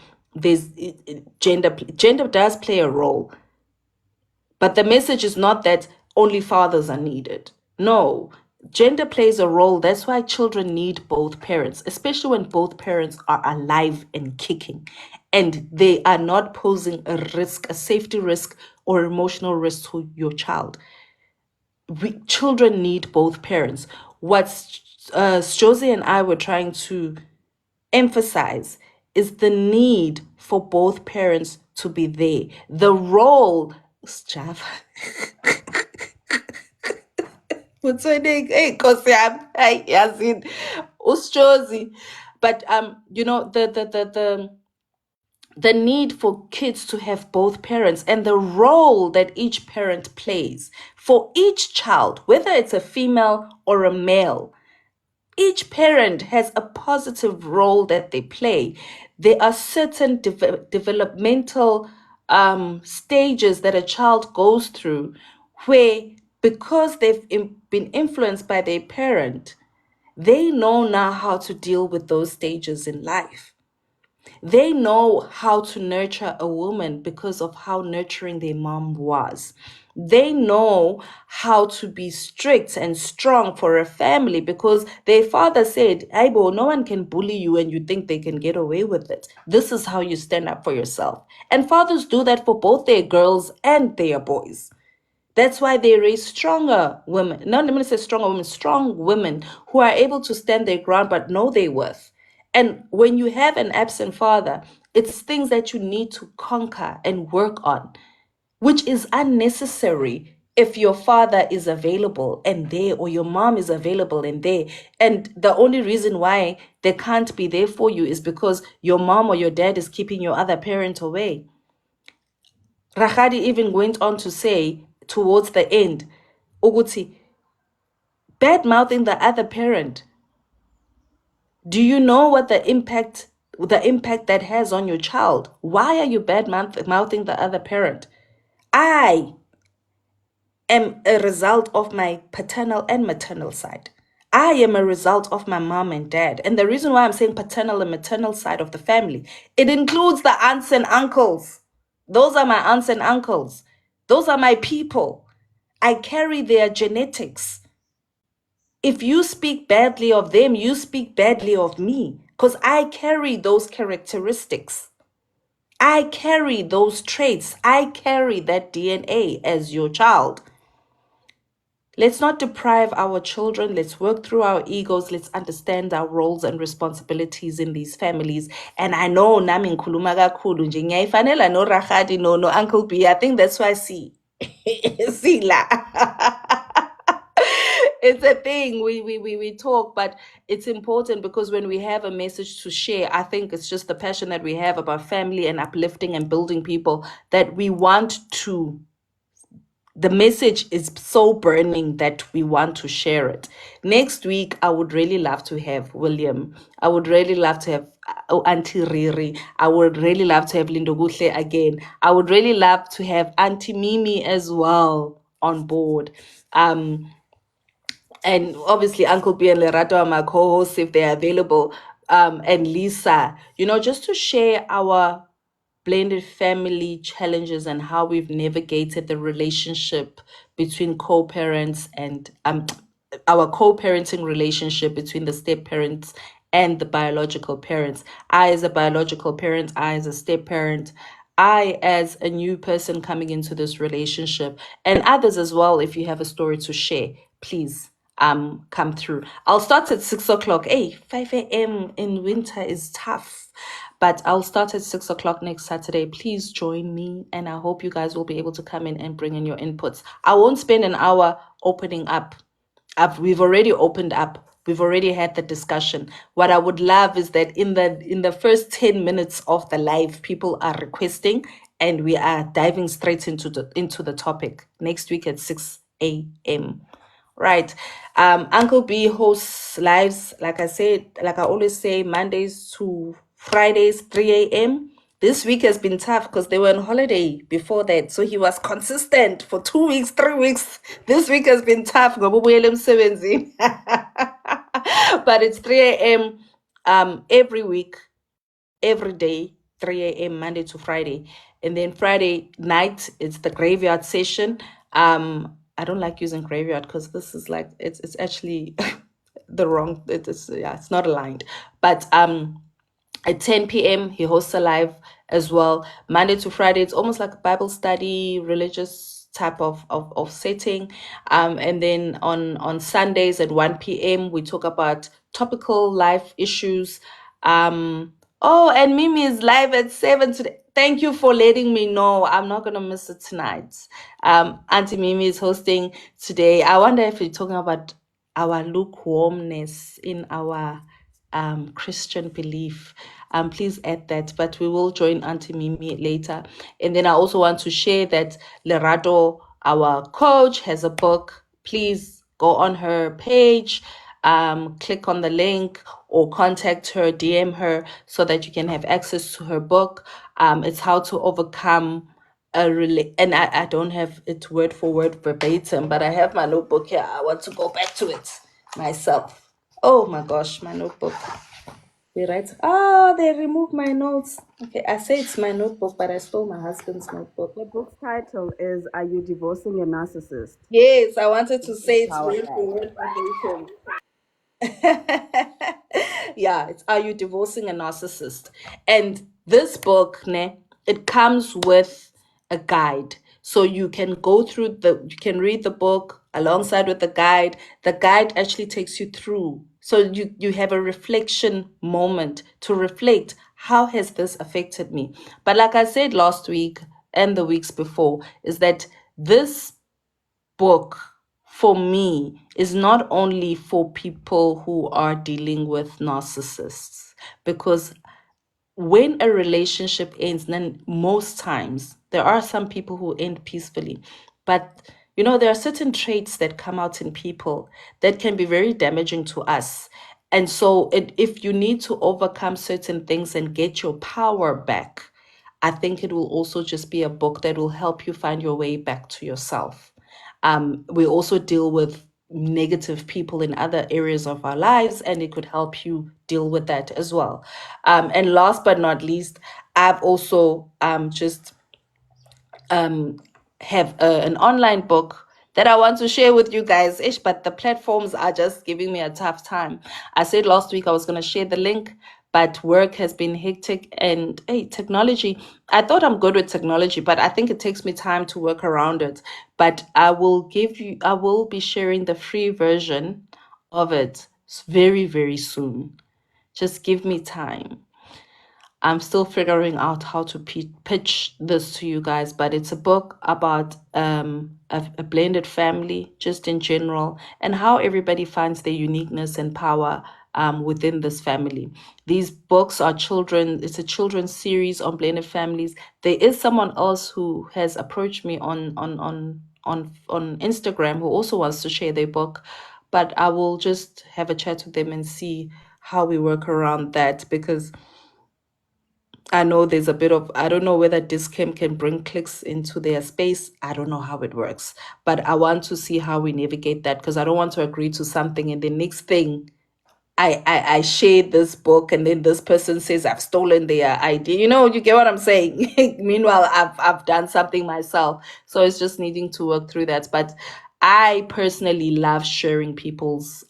Gender does play a role, but the message is not that only fathers are needed. No, gender plays a role. That's why children need both parents, especially when both parents are alive and kicking and they are not posing a risk, a safety risk or emotional risk to your child. Children need both parents. What Josie and I were trying to emphasize is the need for both parents to be there. The role, Java. What's her name? Hey, Kosiam. Hey, Yazin. Usjozi. But the need for kids to have both parents and the role that each parent plays for each child, whether it's a female or a male. Each parent has a positive role that they play. There are certain developmental stages that a child goes through where, because they've been influenced by their parent, they know now how to deal with those stages in life. They know how to nurture a woman because of how nurturing their mom was. They know how to be strict and strong for a family because their father said, Aibo, no one can bully you and you think they can get away with it. This is how you stand up for yourself. And fathers do that for both their girls and their boys. That's why they raise stronger women. Not let me say stronger women, strong women who are able to stand their ground but know their worth. And when you have an absent father, it's things that you need to conquer and work on, which is unnecessary if your father is available and there, or your mom is available and there. And the only reason why they can't be there for you is because your mom or your dad is keeping your other parent away. Rahadi even went on to say towards the end, Uguti, bad mouthing the other parent. Do you know what the impact that has on your child? Why are you bad mouthing the other parent? I am a result of my paternal and maternal side. I am a result of my mom and dad. And the reason why I'm saying paternal and maternal side of the family, it includes the aunts and uncles. Those are my aunts and uncles. Those are my people. I carry their genetics. If you speak badly of them, you speak badly of me because I carry those characteristics. I carry those traits. I carry that DNA as your child. Let's not deprive our children. Let's work through our egos. Let's understand our roles and responsibilities in these families. And I know nami ngikhuluma kakhulu nje ngiyayifanela no Ragadi no Uncle B. I think that's why see la. It's a thing we talk, but it's important because when we have a message to share, I think it's just the passion that we have about family and uplifting and building people that we want to, the message is so burning that we want to share it. Next week, I would really love to have William. I would really love to have Auntie Riri. I would really love to have Lindoguhle again. I would really love to have Auntie Mimi as well on board. And obviously Uncle B and Lerato are my co-hosts if they're available, and Lisa, just to share our blended family challenges and how we've navigated the relationship between co-parents and our co-parenting relationship between the step parents and the biological parents. I as a biological parent, I as a step parent, I as a new person coming into this relationship, and others as well. If you have a story to share, please come through. I'll start at 6 o'clock. Hey, 5 a.m. in winter is tough. But I'll start at 6 o'clock next Saturday. Please join me, and I hope you guys will be able to come in and bring in your inputs. I won't spend an hour opening up. We've already opened up. We've already had the discussion. What I would love is that in the first 10 minutes of the live, people are requesting, and we are diving straight into the topic next week at 6 a.m. Right. Uncle B hosts lives, like I said, like I always say, Mondays to Fridays, 3 a.m. This week has been tough because they were on holiday before that. So he was consistent for 2 weeks, 3 weeks. This week has been tough. Ngobubuyela emsebenzini. But it's 3 a.m. Every week, every day, 3 a.m. Monday to Friday. And then Friday night, it's the graveyard session. I don't like using graveyard because this is like it's actually the wrong, it's not aligned. But at 10 p.m. he hosts a live as well. Monday to Friday, it's almost like a Bible study, religious type of setting. And then on Sundays at 1 p.m. we talk about topical life issues. Oh, and Mimi is live at 7 today. Thank you for letting me know. I'm not gonna miss it tonight. Auntie Mimi is hosting today. I wonder if you're talking about our lukewarmness in our Christian belief. Please add that, but we will join Auntie Mimi later. And then I also want to share that Lerato, our coach, has a book. Please go on her page, click on the link, or contact her, DM her, so that you can have access to her book. It's how to overcome and I don't have it word for word verbatim, but I have my notebook here. I want to go back to it myself. Oh my gosh, my notebook. They write, they removed my notes. Okay, I say it's my notebook, but I stole my husband's notebook. The book's title is Are You Divorcing a Narcissist? Yes, I wanted to This say is it's our word guide. for word verbatim. Yeah, it's Are You Divorcing a Narcissist? And this book, it comes with a guide. So you can you can read the book alongside with the guide. The guide actually takes you through. So you have a reflection moment to reflect, how has this affected me? But like I said last week and the weeks before, is that this book for me is not only for people who are dealing with narcissists, because when a relationship ends, then most times there are some people who end peacefully, but there are certain traits that come out in people that can be very damaging to us. And so if you need to overcome certain things and get your power back, I think it will also just be a book that will help you find your way back to yourself. We also deal with negative people in other areas of our lives, and it could help you deal with that as well. And last but not least, I've also just have an online book that I want to share with you guys. Ish, but the platforms are just giving me a tough time. I said last week I was going to share the link, but work has been hectic, and hey, technology. I thought I'm good with technology, but I think it takes me time to work around it. But I will be sharing the free version of it very, very soon. Just give me time. I'm still figuring out how to pitch this to you guys, but it's a book about a blended family, just in general, and how everybody finds their uniqueness and power within this family. These books are it's a children's series on blended families. There is someone else who has approached me on Instagram who also wants to share their book, but I will just have a chat with them and see how we work around that, because I know there's a bit of, I don't know whether Discam can bring clicks into their space. I don't know how it works, but I want to see how we navigate that, because I don't want to agree to something and the next thing I shared this book and then this person says I've stolen their idea. You get what I'm saying? Meanwhile, I've done something myself. So it's just needing to work through that. But I personally love sharing people's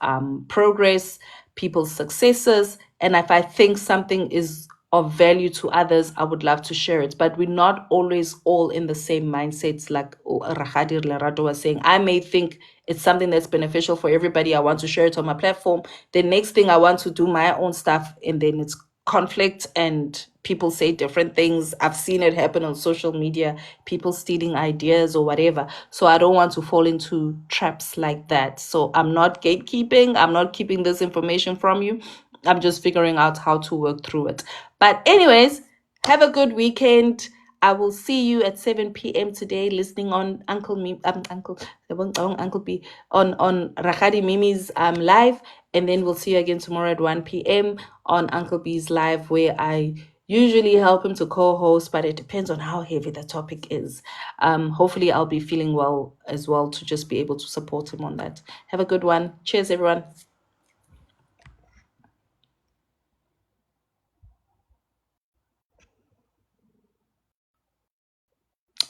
progress, people's successes, and if I think something is of value to others, I would love to share it. But we're not always all in the same mindsets, like Rakhadir Lerato was saying. I may think it's something that's beneficial for everybody. I want to share it on my platform. The next thing I want to do my own stuff, and then it's conflict and people say different things. I've seen it happen on social media, people stealing ideas or whatever. So I don't want to fall into traps like that. So I'm not gatekeeping, I'm not keeping this information from you. I'm just figuring out how to work through it. But anyways, have a good weekend. I will see you at 7 p.m. today, listening on Uncle B on Rakadi Mimi's live, and then we'll see you again tomorrow at 1 p.m. on Uncle B's live, where I usually help him to co-host, but it depends on how heavy the topic is. Hopefully, I'll be feeling well as well to just be able to support him on that. Have a good one. Cheers, everyone.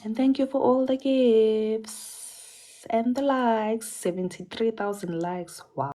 And thank you for all the gifts and the likes. 73,000 likes. Wow.